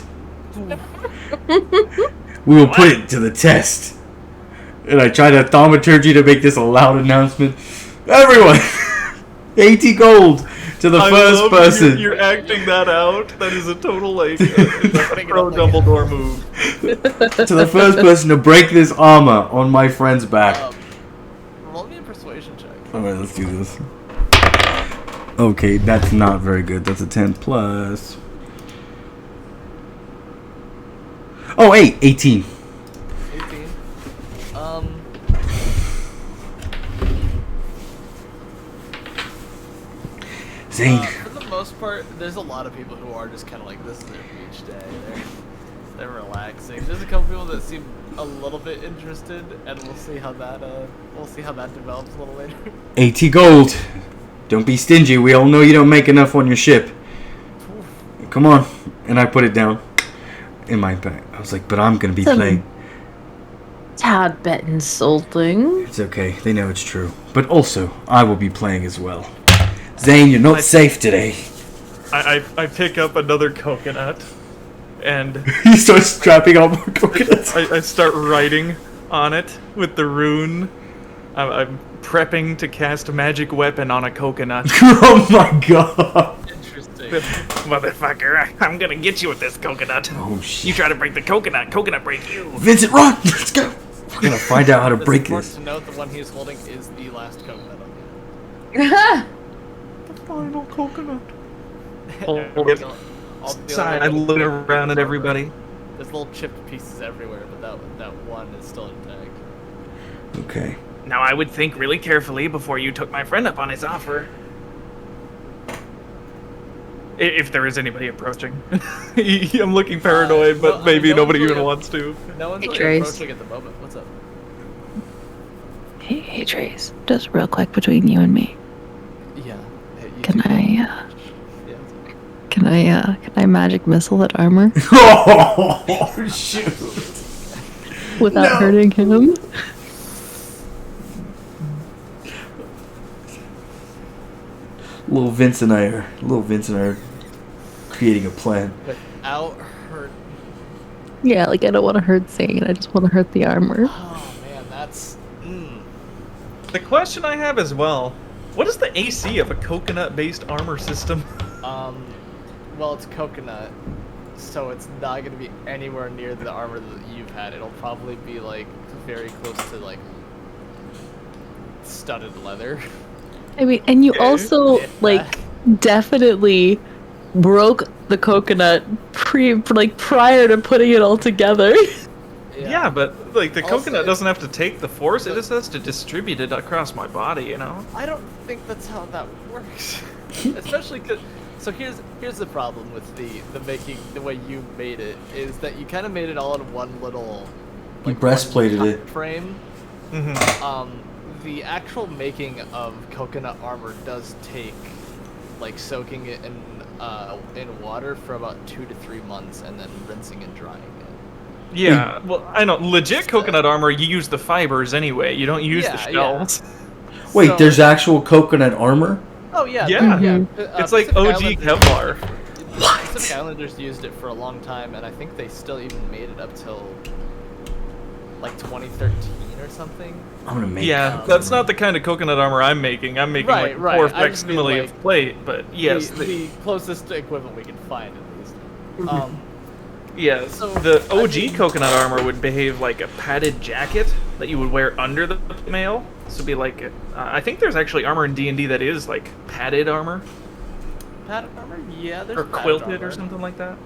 We will put it to the test. And I tried a thaumaturgy to make this a loud announcement. Everyone! 80 gold to the first person. You're acting that out. That is a total, like, pro Dumbledore move. To the first person to break this armor on my friend's back. Roll me a persuasion check. Alright, let's do this. Okay, that's not very good. That's a 10 plus. Oh, 18. 18. Zane, For the most most part, there's a lot of people who are just kind of like, this is their beach day. They're relaxing. There's a couple people that seem a little bit interested, and we'll see how that develops a little later. 80 gold. Don't be stingy. We all know you don't make enough on your ship. Come on. And I put it down in my bag. I was like, but I'm going to be playing. Tad bit insulting. It's okay. They know it's true. But also, I will be playing as well. Zane, you're not safe today. I pick up another coconut, and He starts strapping on more coconuts. I start writing on it with the rune. I'm prepping to cast a magic weapon on a coconut. Oh my god. Interesting. Motherfucker, I'm gonna get you with this coconut. Oh You shit. try to break the coconut break you. Vincent, run! Let's go. We're going to find out how to It's break important this. to note the one he's holding is the last coconut on Final coconut. the Hold it. all the Side, I other look little around at are- everybody. There's little chipped pieces everywhere, but that one is still intact. Okay. Now I would think really carefully before you took my friend up on his offer. If there is anybody approaching. I'm looking paranoid, no, but I mean, maybe no nobody one's even really- wants to. No one's Hey, really Trace. approaching at the moment. What's up? Hey, Trace. Just real quick between you and me. Yeah. Hey, you Can two- I, Yeah. can I magic missile that armor Oh, shoot. without hurting him? Little Vince and I are creating a plan. Without hurt. Yeah, like I don't want to hurt Zane. I just want to hurt the armor. Oh man, that's. The question I have as well, what is the AC of a coconut-based armor system? Well, it's coconut, so it's not gonna be anywhere near the armor that you've had. It'll probably be like very close to like studded leather. I mean, and you Okay. also Yeah. like definitely broke the coconut prior to putting it all together. Yeah, but like the Also, coconut doesn't have to take the force; it just has to distribute it across my body, you know. I don't think that's how that works. Especially because, so here's the problem with the making, the way you made it, is that you kind of made it all in one little, You like, breastplated one it. frame. Mm-hmm. The actual making of coconut armor does take, like, soaking it in water for about 2 to 3 months and then rinsing and drying it. Yeah, well, I know. Legit coconut armor, you use the fibers anyway. You don't use the Yeah, shells. Wait, So- there's actual coconut armor? Oh yeah, Yeah. It's It's like OG Kevlar. Pacific Islanders used it for a long time, and I think they still even made it up till like 2013 or something. I'm gonna make Yeah, that's not the kind of coconut armor I'm making. I'm making Right, like right. poor I just mean, facsimile like, of plate, but yes, the closest equivalent we can find at least. yeah. so, The I OG mean- coconut armor would behave like a padded jacket that you would wear under the mail. This would be like, I think there's actually armor in D&D that is like padded armor Padded armor? Yeah, there's or padded quilted armor. or something like that.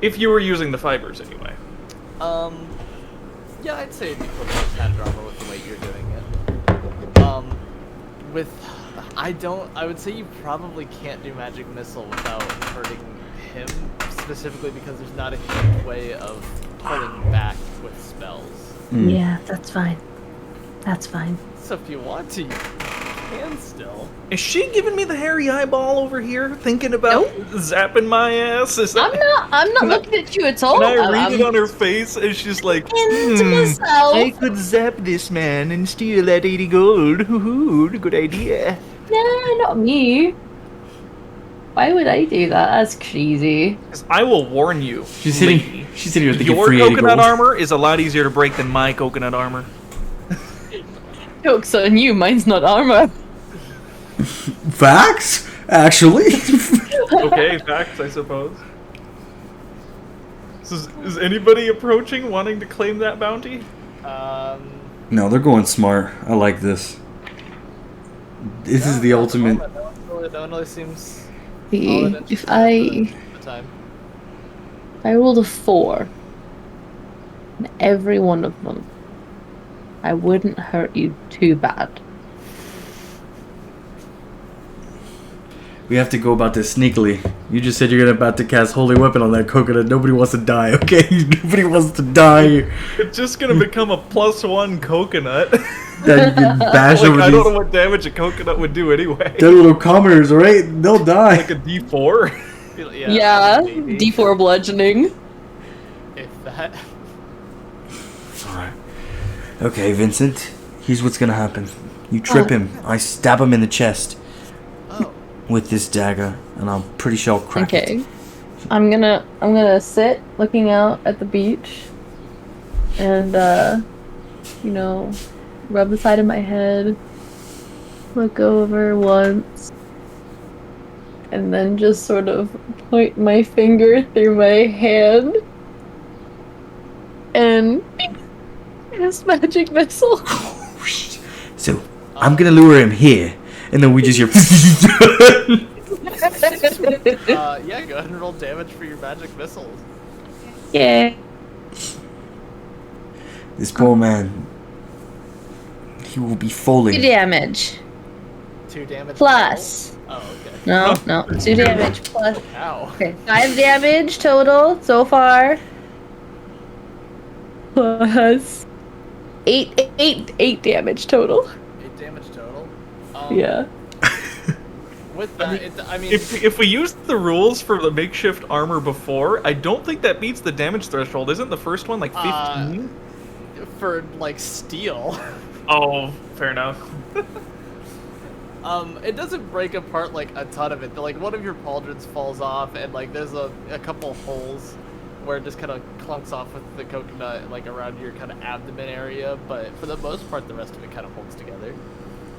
If you were using the fibers anyway. Yeah, I'd say it'd be close to padded armor with the way you're doing it. I would say you probably can't do magic missile without hurting him, specifically because there's not a huge way of pulling back with spells. Yeah, that's fine. That's fine. So if you want to, you can still. Is she giving me the hairy eyeball over here, thinking about zapping my ass? Is that, I'm not looking at you at all. Can I read I'm it on her face? And she's like, into myself. I could zap this man and steal that 80 gold. Hoo-hoo, good idea. No, not me. Why would I do that? That's crazy. 'Cause I will warn you. She's Lee, sitting here thinking your free 80 coconut gold. armor is a lot easier to break than my coconut armor. Joke's on you, mine's not armor. Facts? Actually? Okay, facts, I suppose. So is anybody approaching, wanting to claim that bounty? No, they're going smart. I like this. This is the ultimate. No one really seems. See, all that if interested I at the time. rolled a 4, and every one of them, I wouldn't hurt you too bad. We have to go about this sneakily. You just said you're about to cast Holy Weapon on that coconut. Nobody wants to die, okay? Nobody wants to die. It's just gonna become a +1 coconut. That you can bash Like, over I don't these. know what damage a coconut would do anyway. They're little commoners, right? They'll die. Like a D4. Yeah, maybe. D4 bludgeoning. If that. Alright. Okay, Vincent. Here's what's gonna happen. You trip him. I stab him in the chest Oh. with this dagger, and I'm pretty sure I'll crack it. Okay. I'm gonna sit looking out at the beach and rub the side of my head, look over once, and then just sort of point my finger through my hand and cast magic missile. So, I'm gonna lure him here, and then we just hear. Yeah, go ahead and roll damage for your magic missiles. Yeah. This poor man. He will be falling. 2 damage. 2 damage. Plus. total? Oh, okay. No, 2 damage plus. Ow. Okay, 5 damage total so far. Plus 8 damage total. 8 damage total. Yeah. With that, I mean, If we used the rules for the makeshift armor before, I don't think that meets the damage threshold. Isn't the first one like 15? for like steel, Oh, fair enough. it doesn't break apart like a ton of it. Like one of your pauldrons falls off, and like there's a couple holes where it just kind of clunks off with the coconut like around your kind of abdomen area. But for the most part, the rest of it kind of holds together.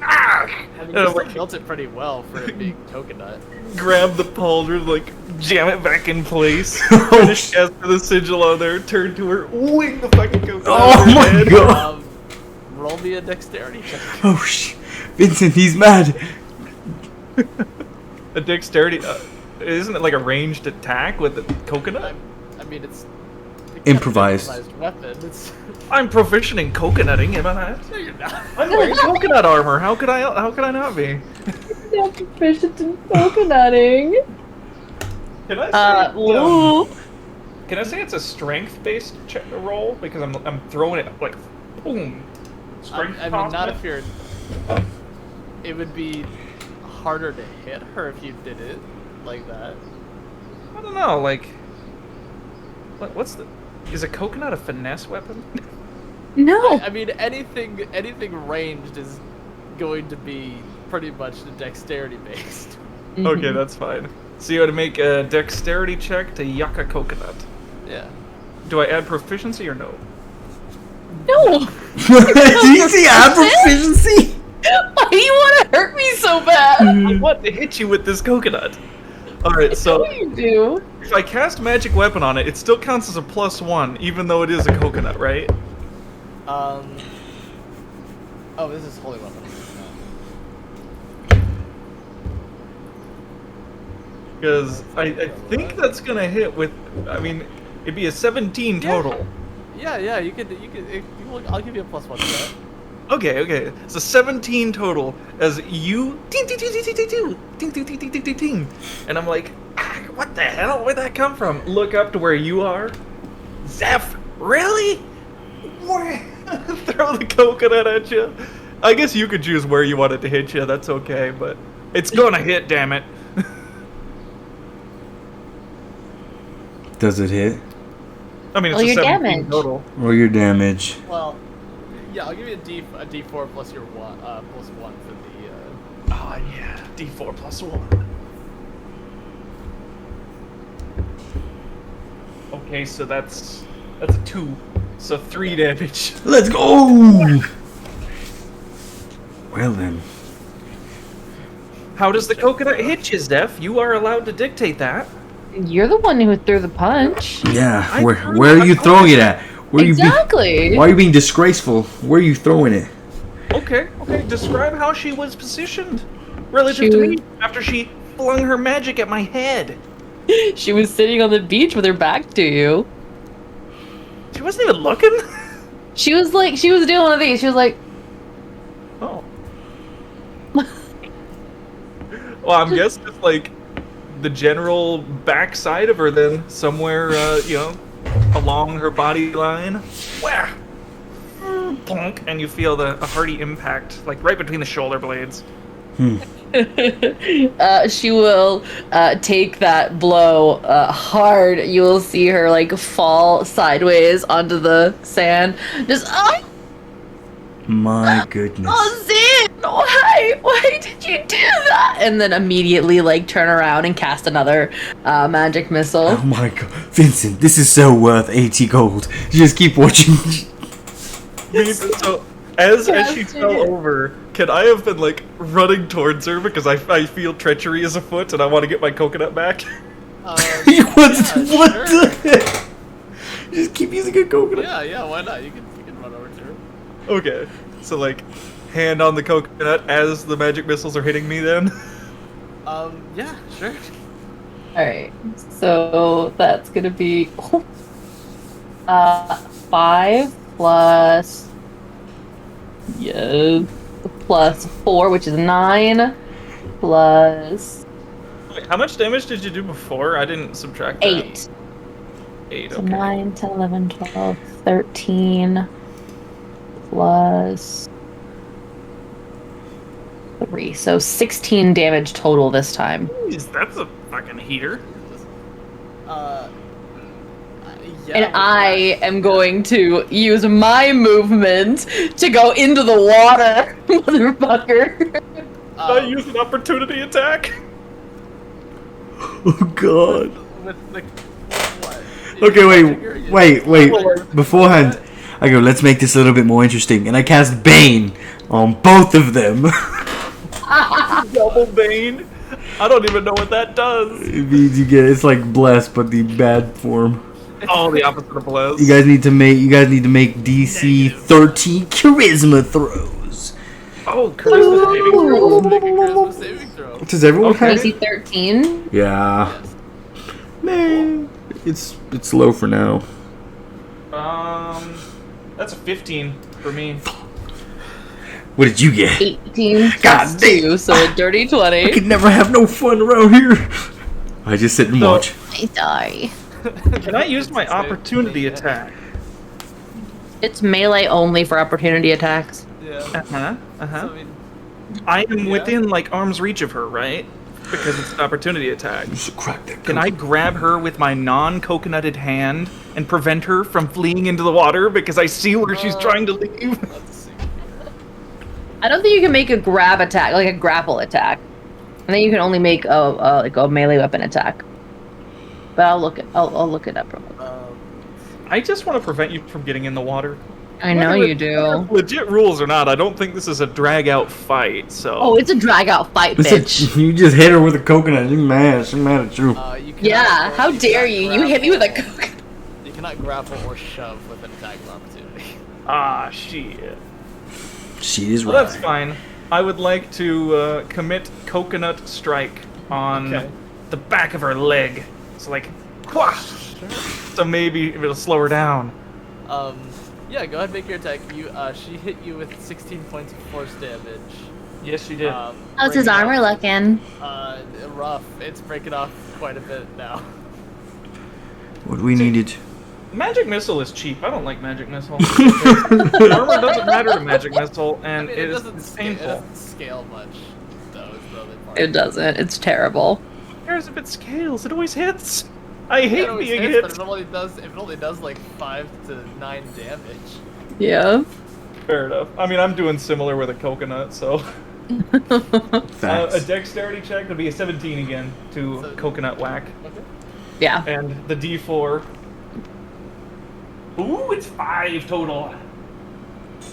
I mean, you still built it pretty well for it being coconut. Grab the pauldron, like jam it back in place. Finish casting the sigil on there. Turn to her, wing the fucking coconut. Oh on her my head. god! Roll me a dexterity check. Oh shit! Vincent, he's mad. A dexterity. Isn't it like a ranged attack with the coconut? I mean, it's Improvised. weapon. It's I'm proficient in coconutting, am I not? no, you're not. I'm wearing coconut armor. How could I not be? I'm proficient in coconutting. Can I say? Ooh. Can I say it's a strength-based roll because I'm throwing it like boom. Strength. I mean, not if you're. It would be harder to hit her if you did it like that. I don't know. Like, what's the? Is a coconut a finesse weapon? No. I mean, anything ranged is going to be pretty much dexterity based. Okay, that's fine. So you had to make a dexterity check to yuck a coconut. Yeah. Do I add proficiency or no? No. Did you see add proficiency? Why do you want to hurt me so bad? I want to hit you with this coconut. Alright, so What do you do? if I cast magic weapon on it, it still counts as a +1, even though it is a coconut, right? Oh, this is holy weapon. Because I think that's gonna hit with. I mean, it'd be a 17 total. Yeah. You could. I'll give you a +1 to that. Okay. So 17 total as you ding ding ding ding ding ding ding ding ding ding ding ding ding, and I'm like, what the hell? Where'd that come from? Look up to where you are. Zeph, really? Where? Throw the coconut at you. I guess you could choose where you want it to hit you. That's okay, but it's gonna hit. Damn it. Does it hit? I mean, it's Well, a your 17 damage. total. Roll your damage. Well, yeah, I'll give you a D4 plus your +1 for the. Oh yeah, D4 +1. Okay, so that's a 2, so 3 damage. Let's go! Well then. How does the coconut hit you, Zeph? You are allowed to dictate that. You're the one who threw the punch. Yeah, I where threw are my you throwing it at? Where Exactly. why are you being disgraceful? Where are you throwing it? Okay. Describe how she was positioned relative She to was- me after she flung her magic at my head. She was sitting on the beach with her back to you. She wasn't even looking. She was doing one of these. She was like, Oh. Well, I'm guessing it's like the general backside of her, then somewhere, along her body line. Wah! Plonk, and you feel a hearty impact, like right between the shoulder blades. She will take that blow hard. You will see her like fall sideways onto the sand. Just My goodness. oh Zin, why did you do that? And then immediately like turn around and cast another magic missile. Oh my god. Vincent, this is so worth 80 gold. You just keep watching. So, as she fell over, can I have been like running towards her because I feel treachery is afoot and I want to get my coconut back? What the heck? You just keep using a coconut. Yeah, why not? You can run over to her. Okay, so like, hand on the coconut as the magic missiles are hitting me then? Yeah, sure. Alright, so that's gonna be 5 plus plus 4, which is 9, plus Wait, how much damage did you do before? I didn't subtract that. 8. 8, So okay. 9, 10, 11, 12, 13, plus 3. So 16 damage total this time. Jeez, that's a fucking heater. Yeah, And I am going to use my movement to go into the water, motherfucker. I use an opportunity attack. Oh god. With the what? Okay, You- wait. Beforehand, I go, let's make this a little bit more interesting. And I cast Bane on both of them. Double Bane. I don't even know what that does. It means it's like blessed, but the bad form. Oh, the opposite of bless. You guys need to make DC 13 charisma throws. Oh, charisma saving throw. Make a charisma saving throw. Does everyone have DC 13. Yeah. Man, it's low for now. That's a 15 for me. What did you get? 18 plus God damn. 2, so a dirty I 20. could never have no fun around here. I just sit and No. watch. I die. Can I use my opportunity attack? It's melee only for opportunity attacks. Yeah. Uh-huh, uh-huh. So, I mean, I am Yeah. within, like, arm's reach of her, right? Because it's an opportunity attack. You should crack that. Can I grab her with my non-coconutted hand and prevent her from fleeing into the water because I see where she's trying to leave? let's see. I don't think you can make a grab attack, like a grapple attack. I think you can only make a melee weapon attack. But I'll look it up real quick. I just want to prevent you from getting in the water. I know you do. Legit rules or not, I don't think this is a drag-out fight, so... Oh, it's a drag out fight, bitch. You just hit her with a coconut. She's mad at you. You cannot Yeah, gra- how dare cannot you? You hit me with a grapple- coconut. You cannot grapple or shove with an attack of opportunity. Ah, shit. She is Well, right. that's fine. I would like to commit coconut strike on Okay. the back of her leg. So like, whah! So maybe it'll slow her down. Yeah, go ahead and make your attack. She hit you with 16 points of force damage. Yes, she did. How's his breaking armor off- looking? Rough. It's breaking off quite a bit now. What we needed. Magic missile is cheap. I don't like magic missile. Armor doesn't matter to magic missile, and I mean, it's It painful. doesn't scale much, though. Is the other part. It doesn't. It's terrible. Who cares if it scales? It always hits. I hate It always being hits, hit. but if it only does like 5 to 9 damage. Yeah. Fair enough. I mean, I'm doing similar with a coconut, so a Facts. dexterity check would be a 17 again to So- coconut whack, Okay. Yeah. and the D4. Ooh, it's 5 total.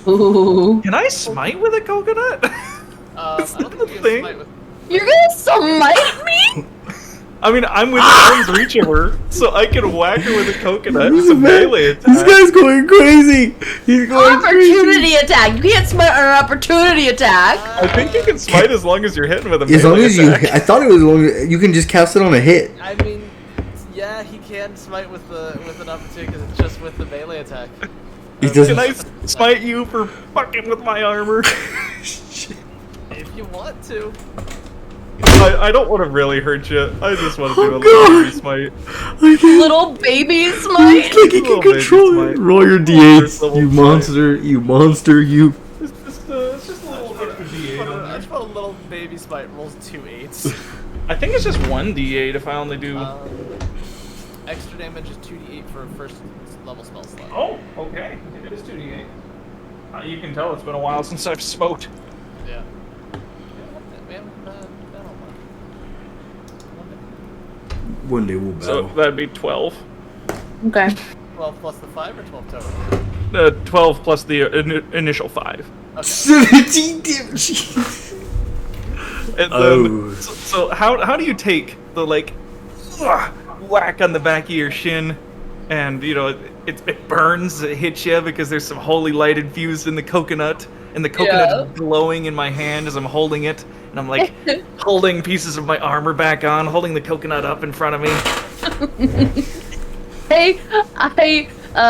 Ooh. Can I smite with a coconut? I Is don't that think the you can thing? smite with. You're gonna smite me? I mean, I'm within arm's reach of her, so I can whack her with a coconut. It's a melee This attack. guy's going crazy. He's going crazy. Opportunity attack. You can't smite on an opportunity attack. I think you can smite as long as you're hitting with a melee As long as you, attack. I thought it was long. You can just cast it on a hit. I mean, yeah, he can smite with an opportunity because it's just with the melee attack. He doesn't. Can I smite you for fucking with my armor? If you want to. I don't want to really hurt you. I just want to do a little God. baby smite. Little baby smite. It's like you Little can baby control smite. it. Roll your First d8s, level you smite. monster, you monster, you. It's just a little extra D8 on I there. just want a little baby smite rolls 2 8s. I think it's just 1 D8 if I only do. Extra damage is 2d8 for a first level spell slot. Oh, okay. It is 2 D8. You can tell it's been a while since I've smoked. Yeah. We haven't done all One day we'll So battle. that'd be 12. Okay. 12 plus the 5 or 12 total? 12 plus the initial 5. 17 damage. And Oh. then, so how do you take the whack on the back of your shin, and it burns, it hits you because there's some holy light infused in the coconut, and the coconut is glowing in my hand as I'm holding it, and I'm like holding pieces of my armor back on, holding the coconut up in front of me. Hey,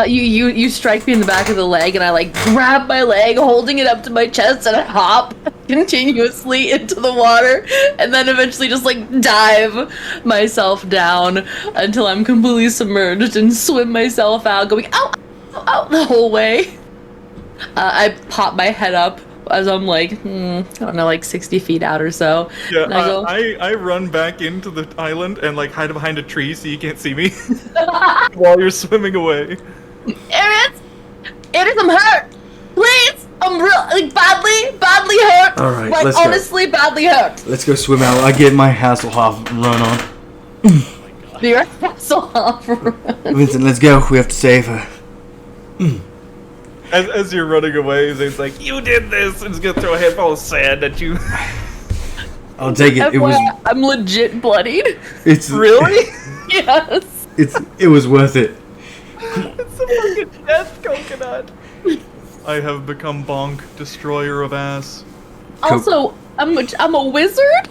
you strike me in the back of the leg, and I like grab my leg, holding it up to my chest, and I hop continuously into the water, and then eventually just like dive myself down until I'm completely submerged and swim myself out, going ow, ow, ow, the whole way. I pop my head up as I'm like, I don't know, like 60 feet out or so. Yeah, and I go, I run back into the island and like hide behind a tree so you can't see me while you're swimming away. Eris, I'm hurt. Please, I'm really badly hurt. All right, like let's go. honestly, badly hurt. Let's go swim out. I get my Hasselhoff run on. You're so off. Vincent, let's go. We have to save her. As you're running away, it's like, you did this, and it's gonna throw a handful of sand at you. I'll take it. It was. I'm legit bloodied. It's Really? Yes. It was worth it. It's a fucking death coconut! I have become Bonk, destroyer of ass. Also, I'm a wizard.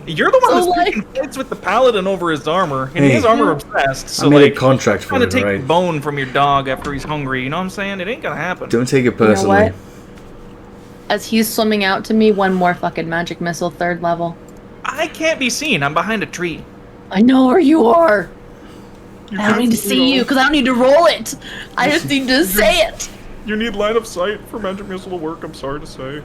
You're the one So, that's like- taking fights with the paladin over his armor, and Hey. he's armor obsessed, so I made like, a contract for trying to it, take right? bone from your dog after he's hungry, you know what I'm saying? It ain't gonna happen. Don't take it You know personally. what? As he's swimming out to me, one more fucking magic missile, 3rd level. I can't be seen, I'm behind a tree. I know where you are. I don't need to see you because I don't need to roll it. I just need to say it. You need line of sight for magic missile to work, I'm sorry to say.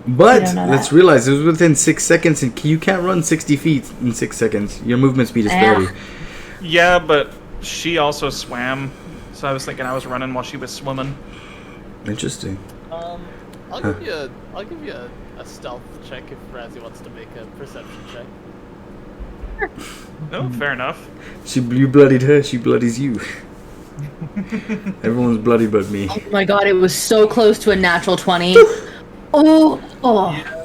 But don't know let's that. realize it was within 6 seconds, and you can't run 60 feet in 6 seconds. Your movement speed is 30. Yeah, but she also swam, so I was thinking I was running while she was swimming. Interesting. I'll give you a stealth check if Razzie wants to make a perception check. Oh, fair enough. You bloodied her. She bloodies you. Everyone's bloody but me. Oh my god, it was so close to a natural 20. Oh.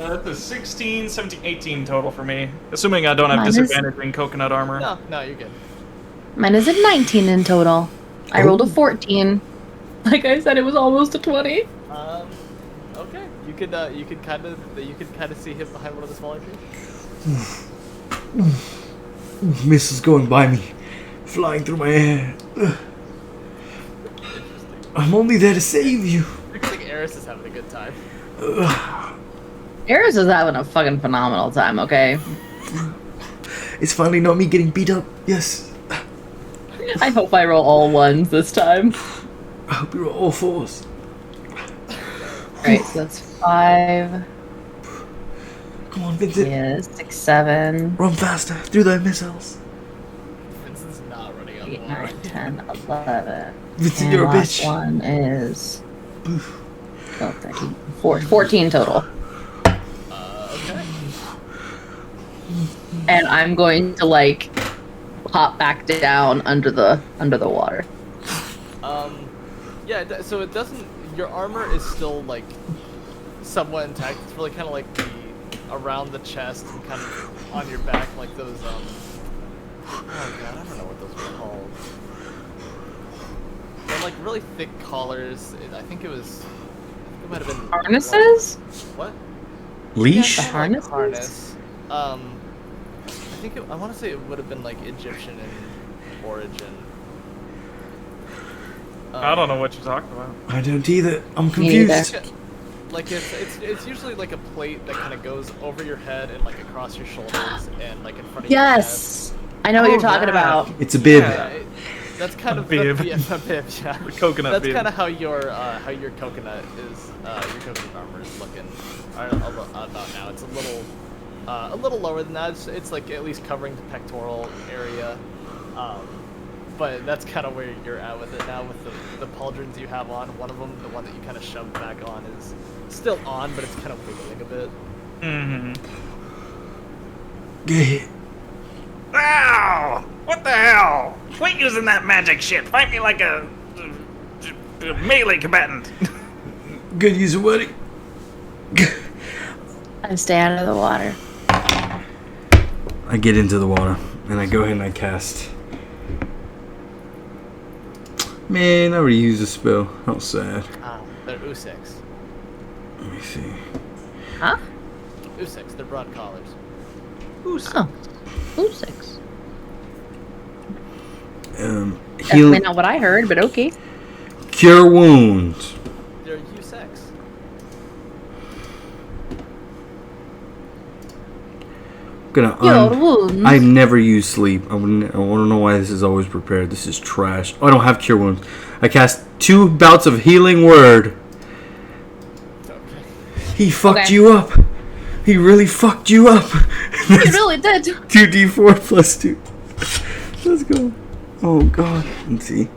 That's a 16, 17, 18 total for me. Assuming I don't have Mine is- disadvantage in coconut armor. No, you're good. Mine is a 19 in total. I rolled a 14. Like I said, it was almost a 20. Okay. You could kind of see him behind one of the smaller trees. Missiles going by me, flying through my hair. I'm only there to save you. Looks like Eris is having a good time. Eris is having a fucking phenomenal time, okay? It's finally not me getting beat up. Yes. I hope I roll all ones this time. I hope you're all fours. Alright, so that's 5. Come on, Vincent. Yeah, 6, 7, Run faster through the missiles. Vincent's not running on 8, the 9, water. 10, 11. Vincent, And you're a last bitch. one is 12, 13, 14 total. Okay. And I'm going to like pop back down under the water. Yeah. So it doesn't. Your armor is still like somewhat intact. It's really kind of like the around the chest and kind of on your back, like those. Oh god, I don't know what those were called. They're like really thick collars. I think it might have been Harnesses? What? Leash? Yeah, kind of like Harnesses? harness. I want to say it would have been like Egyptian in origin. I don't know what you're talking about. I don't either. I'm Me neither. confused. Like it's usually like a plate that kind of goes over your head and like across your shoulders and like in front of your Yes, I know what you're talking about. It's a bib. chest. That's kind of bib. The, yeah, a bib. Yeah. The coconut That's bib. kind of how your coconut is. Your coconut armor is looking. About now, it's a little lower than that. It's like at least covering the pectoral area. But that's kind of where you're at with it now. With the pauldrons you have on, one of them, the one that you kind of shoved back on, is still on, but it's kind of wiggling a bit. Ow! What the hell? Quit using that magic shit. Fight me like a melee combatant. Good use of buddy. I stay out of the water. I get into the water and I go ahead and I cast. Man, I already used a spell. How sad. They're Usex. Let me see. Huh? Usex, they're broad collars. Oh. Ooh, 6. Heal. Definitely not what I heard, but okay. Cure wounds. They're Usex. Gonna Cure wounds. I've never used sleep. I want to know why this is always prepared. This is trash. Oh, I don't have cure wounds. I cast 2 bouts of healing word. He fucked you up. He really fucked you up. You really did. 2d4 plus 2. Let's go. Oh god. Let's see.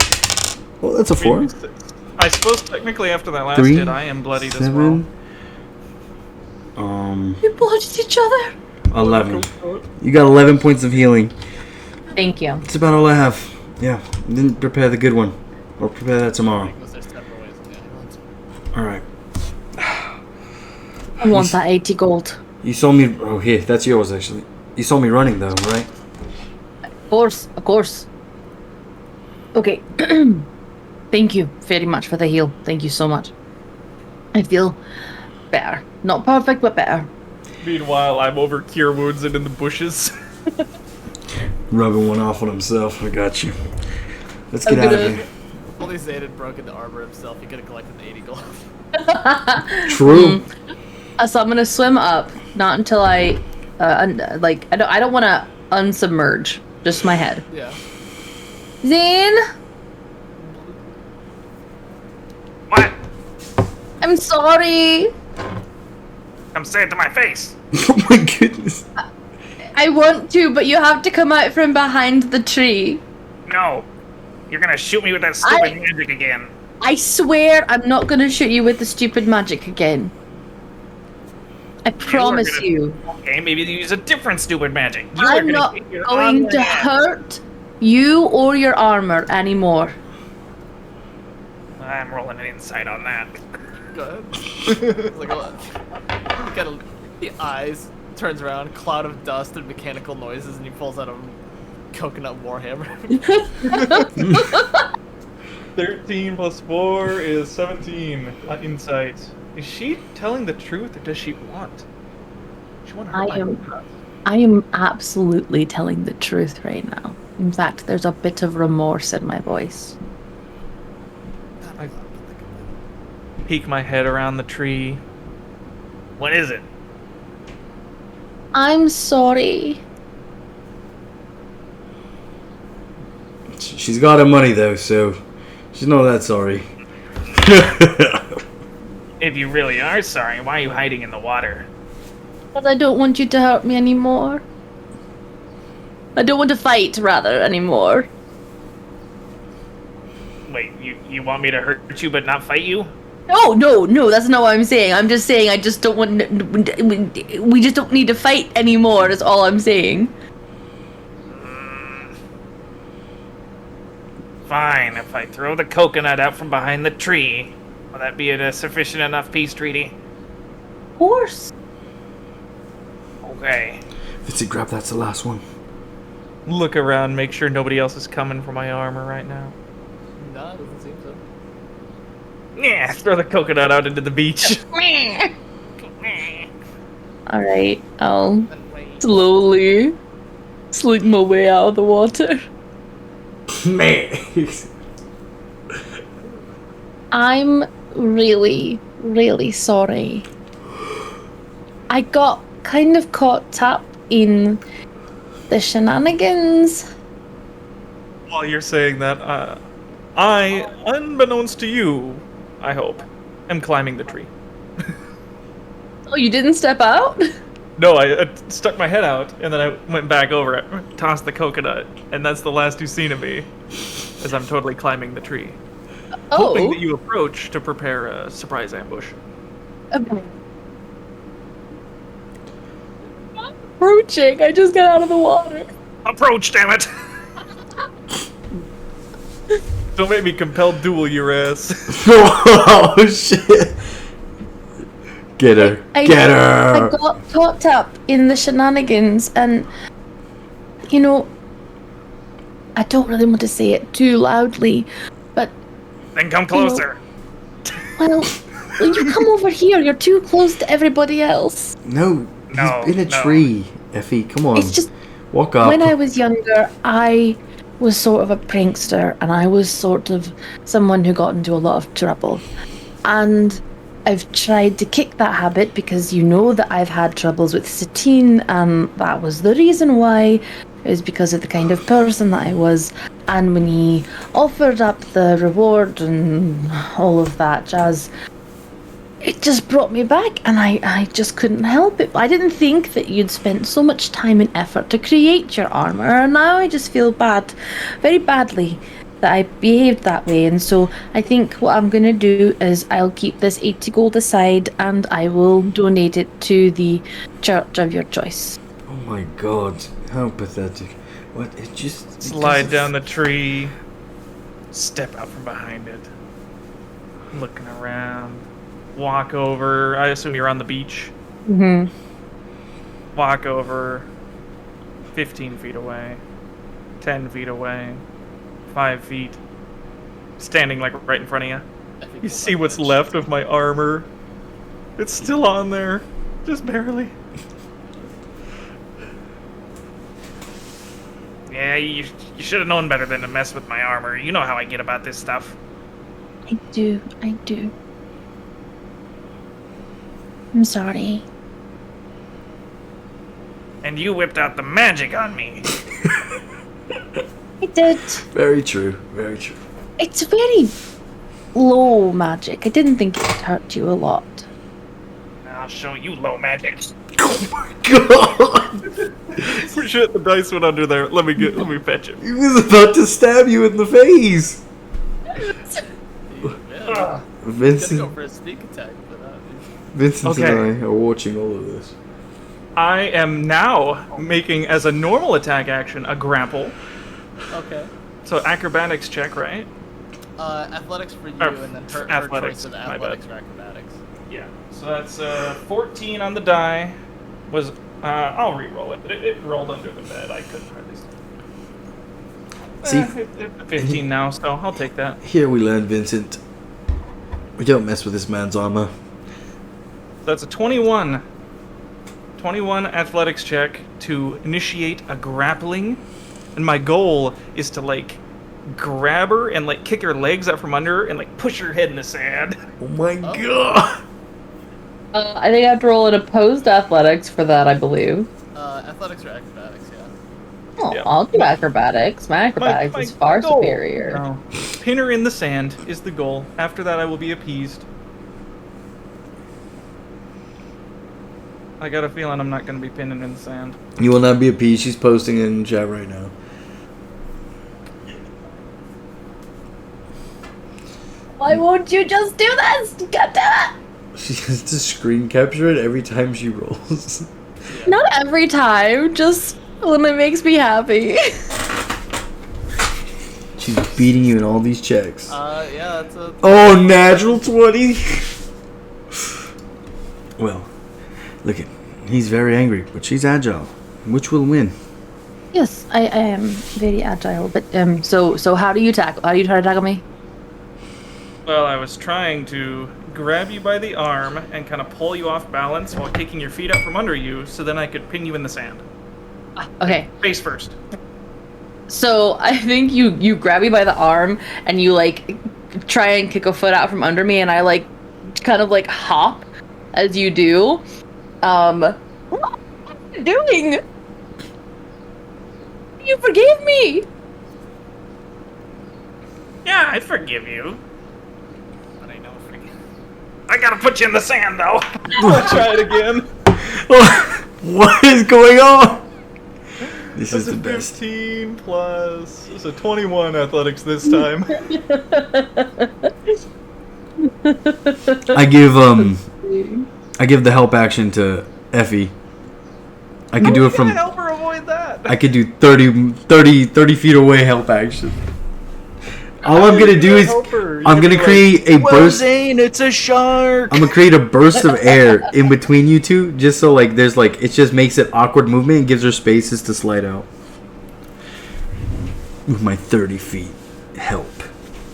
Oh, that's a 4. I suppose technically after that last 3, hit, I am bloodied as well. 7. You blooded each other. 11. You got 11 points of healing. Thank you. That's about all I have. Yeah. Didn't prepare the good one. Or prepare that tomorrow. Alright. I want that 80 gold. You saw me. Oh, here. That's yours, actually. You saw me running, though, right? Of course, of course. Okay. Thank you very much for the heal. Thank you so much. I feel better. Not perfect, but better. Meanwhile, I'm over cure wounds and in the bushes. Rubbing one off on himself. I got you. Let's get out of here. Only Zane had broken the armor himself. He could have collected the 80 gold. True. So I'm gonna swim up. Not until I don't want to unsubmerge. Just my head. Yeah. Zane, What? I'm sorry. Come say it to my face. Oh my goodness. I want to, but you have to come out from behind the tree. No. You're gonna shoot me with that stupid magic again. I swear I'm not gonna shoot you with the stupid magic again. I promise gonna- you. Okay, maybe you use a different stupid magic. You I'm are gonna not get your going armor to back. hurt you or your armor anymore. I'm rolling an insight on that. Go ahead. Like the eyes turns around, cloud of dust and mechanical noises, and he pulls out a coconut warhammer. 13 plus 4 is 17 insight. Is she telling the truth or does she want? She want her I am absolutely telling the truth right now. In fact, there's a bit of remorse in my voice. I peek my head around the tree. What is it? I'm sorry. She's got her money, though, so she's not that sorry. If you really are sorry, why are you hiding in the water? But I don't want you to hurt me anymore. I don't want to fight, rather, anymore. Wait, you want me to hurt you but not fight you? No, that's not what I'm saying. I'm just saying I just don't want... We just don't need to fight anymore, is all I'm saying. Fine, if I throw the coconut out from behind the tree, will that be a sufficient enough peace treaty? Of course. Okay. Fitzy, grab that's the last one. Look around, make sure nobody else is coming for my armor right now. No, it doesn't seem so. Yeah. Throw the coconut out into the beach. Alright, I'll slowly slink my way out of the water. Man. I'm really, really sorry. I got kind of caught up in the shenanigans. While you're saying that, I, unbeknownst to you, I hope, am climbing the tree. Oh, you didn't step out? No, I stuck my head out, and then I went back over it, tossed the coconut, and that's the last you've seen of me, as I'm totally climbing the tree. Hoping that you approach to prepare a surprise ambush. Okay. Approaching. I just got out of the water. Approach, damn it! Don't make me compelled duel your ass. Oh shit! Get her! Get her! I got caught up in the shenanigans, and you know, I don't really want to say it too loudly, but Then come closer. well, you come over here. You're too close to everybody else. No, No, he's in a no. tree. Effie, come on. It's just Walk up. when I was younger, I was sort of a prankster, and I was sort of someone who got into a lot of trouble. And I've tried to kick that habit because you know that I've had troubles with Satine, and that was the reason why. It was because of the kind of person that I was. And when he offered up the reward and all of that jazz, it just brought me back, and I just couldn't help it. I didn't think that you'd spent so much time and effort to create your armor, and now I just feel bad, very badly, that I behaved that way. And so I think what I'm going to do is I'll keep this 80 gold aside, and I will donate it to the church of your choice. Oh my god, how pathetic. What? It just... Slide down the tree, step out from behind it, looking around, walk over. I assume you're on the beach. Mm-hmm. Walk over 15 feet away, 10 feet away, 5 feet, standing like right in front of you. You see what's left of my armor. It's still on there, just barely. Yeah, you should have known better than to mess with my armor. You know how I get about this stuff. I do. I'm sorry. And you whipped out the magic on me. I did. Very true, very true. It's very low magic. I didn't think it would hurt you a lot. I'll show you low magic. Oh my god! Shit, the dice went under there. Let me fetch him. He was about to stab you in the face! Yeah. Vincent, Gonna go for a sneak attack for that. Vincent Okay. and I are watching all of this. I am now making, as a normal attack action, a grapple. Okay. So acrobatics check, right? Athletics for you, Or and then her athletics, choice of my bad. athletics or acrobatics. Yeah. So that's 14 on the die. Was I'll re-roll it. It rolled under the bed. I couldn't hardly see. See, 15 now, so I'll take that. here we learn, Vincent. We don't mess with this man's armor. So that's a 21. 21 athletics check to initiate a grappling. And my goal is to, like, grab her and, like, kick her legs out from under her and, like, push her head in the sand. Oh my god! I think I have to roll an opposed athletics for that, I believe. Athletics or acrobatics, yeah. Oh, Yeah. I'll do acrobatics. My acrobatics is far goal- superior. No. Pin her in the sand is the goal. After that, I will be appeased. I got a feeling I'm not going to be pinning in the sand. You will not be appeased. She's posting it in chat right now. Why won't you just do this? God damn She has to screen capture it every time she rolls. it! Not every time, just when it makes me happy. She's beating you in all these checks. Yeah, that's a... Oh, natural 20! Well, look at, he's very angry, but she's agile. Which will win? Yes, I am very agile, but so how do you tackle? How do you try to tackle me? Well, I was trying to grab you by the arm and kind of pull you off balance while kicking your feet out from under you so then I could pin you in the sand. Okay, Face first. so I think you grab me by the arm and you like try and kick a foot out from under me, and I like kind of like hop as you do. What are you doing? You forgave me. Yeah, I forgive you. But I don't forgive. I gotta put you in the sand, though. I'll try it again. What is going on? This is That's the a best. 15 plus. It's a 21 athletics this time. I give the help action to Effie. I could do it from. Help her avoid that. I could do 30 feet away help action. All I'm gonna do is I'm gonna create a burst. Zane, it's a shark. I'm gonna create a burst of air in between you two, just so like there's like it just makes it awkward movement and gives her spaces to slide out. With my 30 feet help.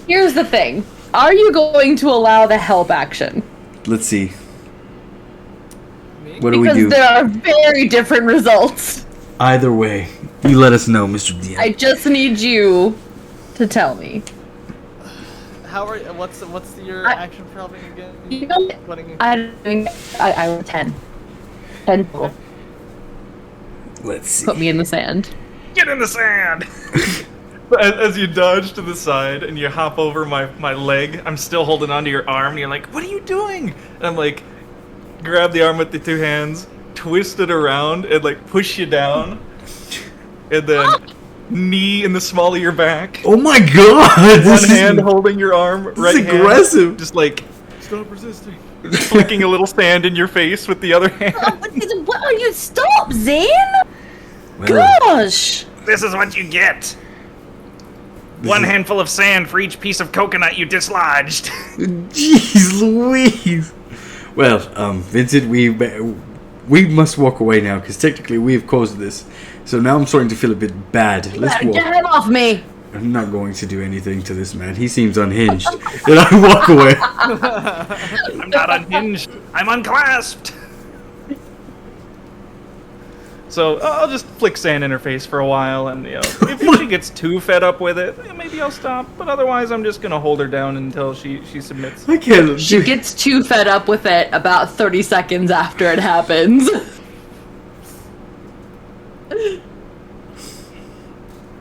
Here's the thing. Are you going to allow the help action? Let's see. What do we Because do? there are very different results. Either way, you let us know, Mr. DM. I just need you to tell me. How are what's your I- action for helping again? You know what? Running- I was 10. 10 total. Let's see. Put me in the sand. Get in the sand. As you dodge to the side and you hop over my leg, I'm still holding onto your arm, and you're like, "What are you doing?" And I'm like, grab the arm with the two hands, twist it around, and like push you down, and then knee in the small of your back. Oh my god! One hand holding your arm, right hand, aggressive. just like stop resisting. Flicking a little sand in your face with the other hand. What are you? Stop, Zane! Well, Gosh! This is what you get. One handful of sand for each piece of coconut you dislodged. jeez Louise. Well, Vincent, we must walk away now because technically we have caused this. So now I'm starting to feel a bit bad. Let's walk. Get him off me! I'm not going to do anything to this man. He seems unhinged. And I walk away. I'm not unhinged. I'm unclasped. So I'll just flick sand in her face for a while, and if she gets too fed up with it, maybe I'll stop. But otherwise, I'm just gonna hold her down until she submits. I can't. She gets too fed up with it about 30 seconds after it happens.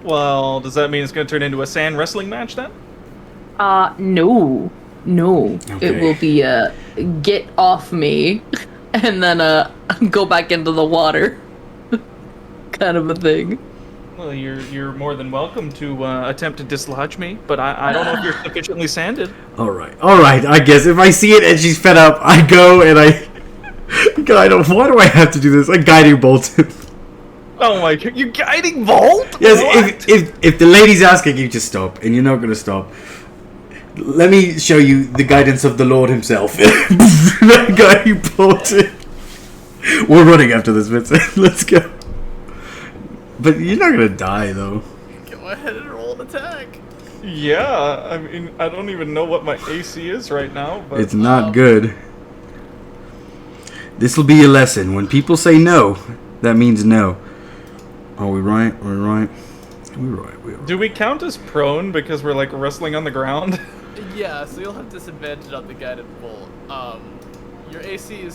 Well, does that mean it's gonna turn into a sand wrestling match then? No. Okay. It will be get off me, and then go back into the water. Kind of a thing. Well, you're more than welcome to attempt to dislodge me, but I don't know if you're sufficiently sanded. All right. I guess if I see it and she's fed up, I go and I. God, why do I have to do this? I guiding bolt. Oh my god, you guiding Volt? Yes. What? If the lady's asking you to stop and you're not gonna stop, let me show you the guidance of the Lord Himself. Guiding bolt. We're running after this, Vincent. Let's go. But you're not gonna die though. Go ahead and roll an attack. Yeah, I mean, I don't even know what my AC is right now, but It's not good. This will be a lesson. When people say no, that means no. Are we right? We're right. We're right. do we count as prone because we're like wrestling on the ground? Yeah, so you'll have disadvantage on the guided bolt. Your AC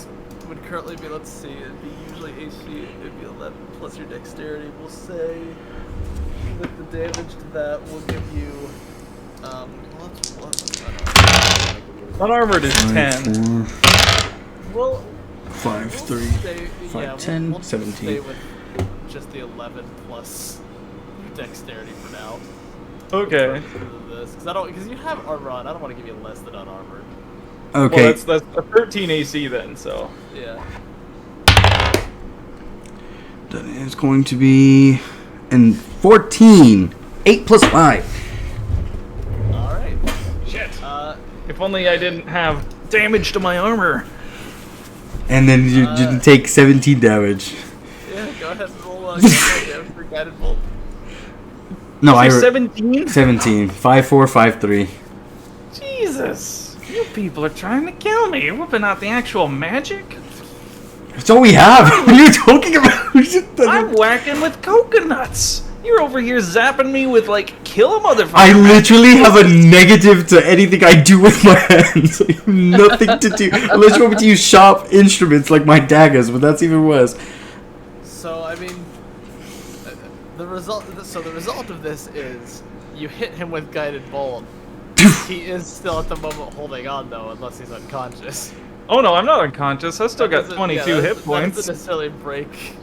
would currently be, let's see, it'd be usually AC, it'd be 11 plus your dexterity. We'll say with the damage to that, we'll give you, Unarmored is 10. 4, well, 5, 3, stay, 5, 10, we'll 17. stay with just the 11 plus your dexterity for now. Okay. Because you have armor on, I don't want to give you less than unarmored. Okay. Well, that's a 13 AC then, so. Yeah. That is going to be and 14. 8 plus 5. Alright. Shit. If only I didn't have damage to my armor. And then you didn't take 17 damage. Yeah, go ahead and roll damage for guided bolt. No, I 17? 17. 5, 4, 5, 3. Jesus. You people are trying to kill me. You're whipping out the actual magic? That's all we have. What are you talking about? I'm whacking with coconuts. You're over here zapping me with, like, kill a motherfucker. I literally have a negative to anything I do with my hands. I have nothing to do. Unless you want me to use sharp instruments like my daggers, but that's even worse. So I mean, the result. So the result of this is you hit him with guided bolt. He is still at the moment holding on though, unless he's unconscious. Oh no, I'm not unconscious. I still got Doesn't- 22 yeah, hit that points. doesn't necessarily break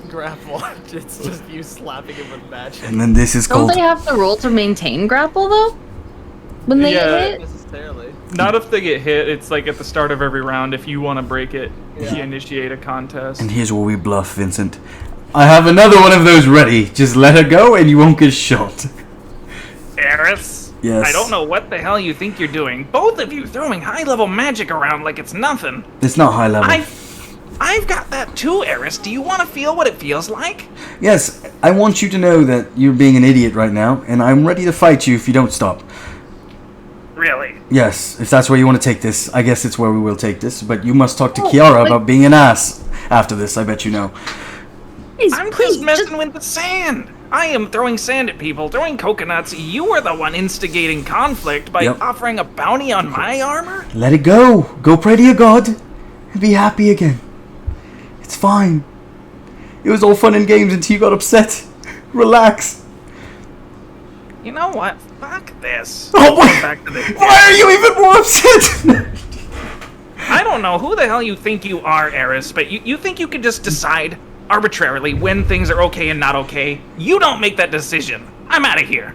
grapple. It's just you slapping him with magic. And then this is Don't called... they have to roll to maintain grapple though? When they Yeah. get Not hit? necessarily. Not if they get hit. It's like at the start of every round. If you want to break it, Yeah. you initiate a contest. And here's where we bluff, Vincent. I have another one of those ready. Just let her go and you won't get shot. Eris? Yes. I don't know what the hell you think you're doing. Both of you throwing high-level magic around like it's nothing. It's not high level. I've got that too, Eris. Do you want to feel what it feels like? Yes, I want you to know that you're being an idiot right now, and I'm ready to fight you if you don't stop. Really? Yes, if that's where you want to take this, I guess it's where we will take this, but you must talk to Kiara about being an ass after this, I bet you know. Please, I'm please, just messing with the sand. I am throwing sand at people, throwing coconuts. You are the one instigating conflict by Yep. offering a bounty on my armor? Let it go. Go pray to your god and be happy again. It's fine. It was all fun and games until you got upset. Relax. You know what? Fuck this. Oh, Going why, back to the why are you even more upset? I don't know who the hell you think you are, Eris, but you think you can just decide arbitrarily when things are okay and not okay? You don't make that decision. I'm out of here.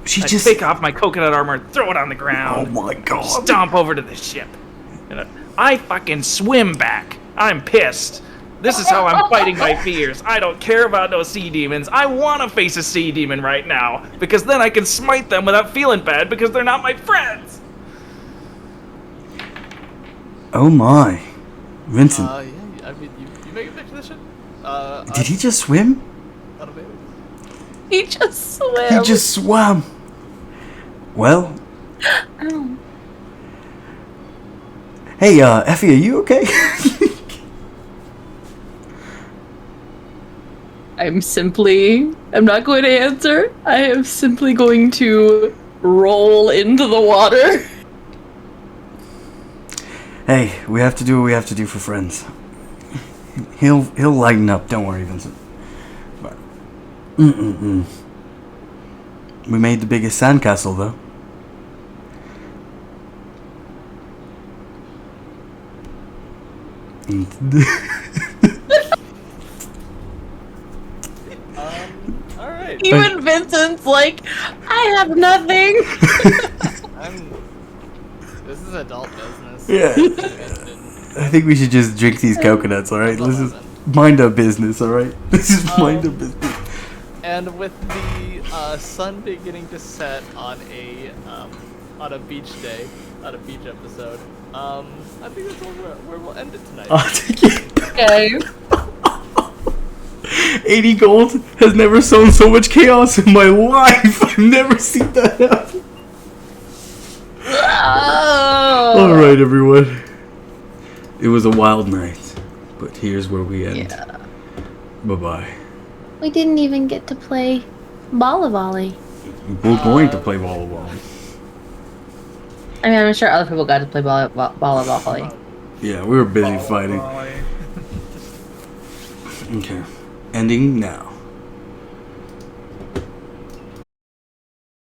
She I just... take off my coconut armor, throw it on the ground. Oh my god. Stomp over to the ship. And I fucking swim back. I'm pissed. This is how I'm fighting my fears. I don't care about no sea demons. I want to face a sea demon right now, because then I can smite them without feeling bad because they're not my friends. Oh my. Vincent, Yeah, I mean, you make a picture of this shit? did he just swim? I don't know. He just swam. He just swam. Well... Ow. Hey, Effie, are you okay? I'm not going to answer. I am simply going to roll into the water. Hey, we have to do what we have to do for friends. He'll lighten up, don't worry, Vincent. But, we made the biggest sandcastle, though. Alright. Even Vincent's like, I have nothing. This is adult business. Yeah. I think we should just drink these coconuts, alright? Let's just mind our business, alright? This is mind our business. And with the sun beginning to set on a beach day, on a beach episode, I think that's where we'll end it tonight. I'll take it. Okay. 80 gold has never sown so much chaos in my life. I've never seen that happen. Oh. Alright, everyone. It was a wild night, but here's where we end. Yeah. Bye-bye. We didn't even get to play volley. We're going to play volleyball. I mean, I'm sure other people got to play volley. Yeah, we were busy fighting. Okay. Ending now.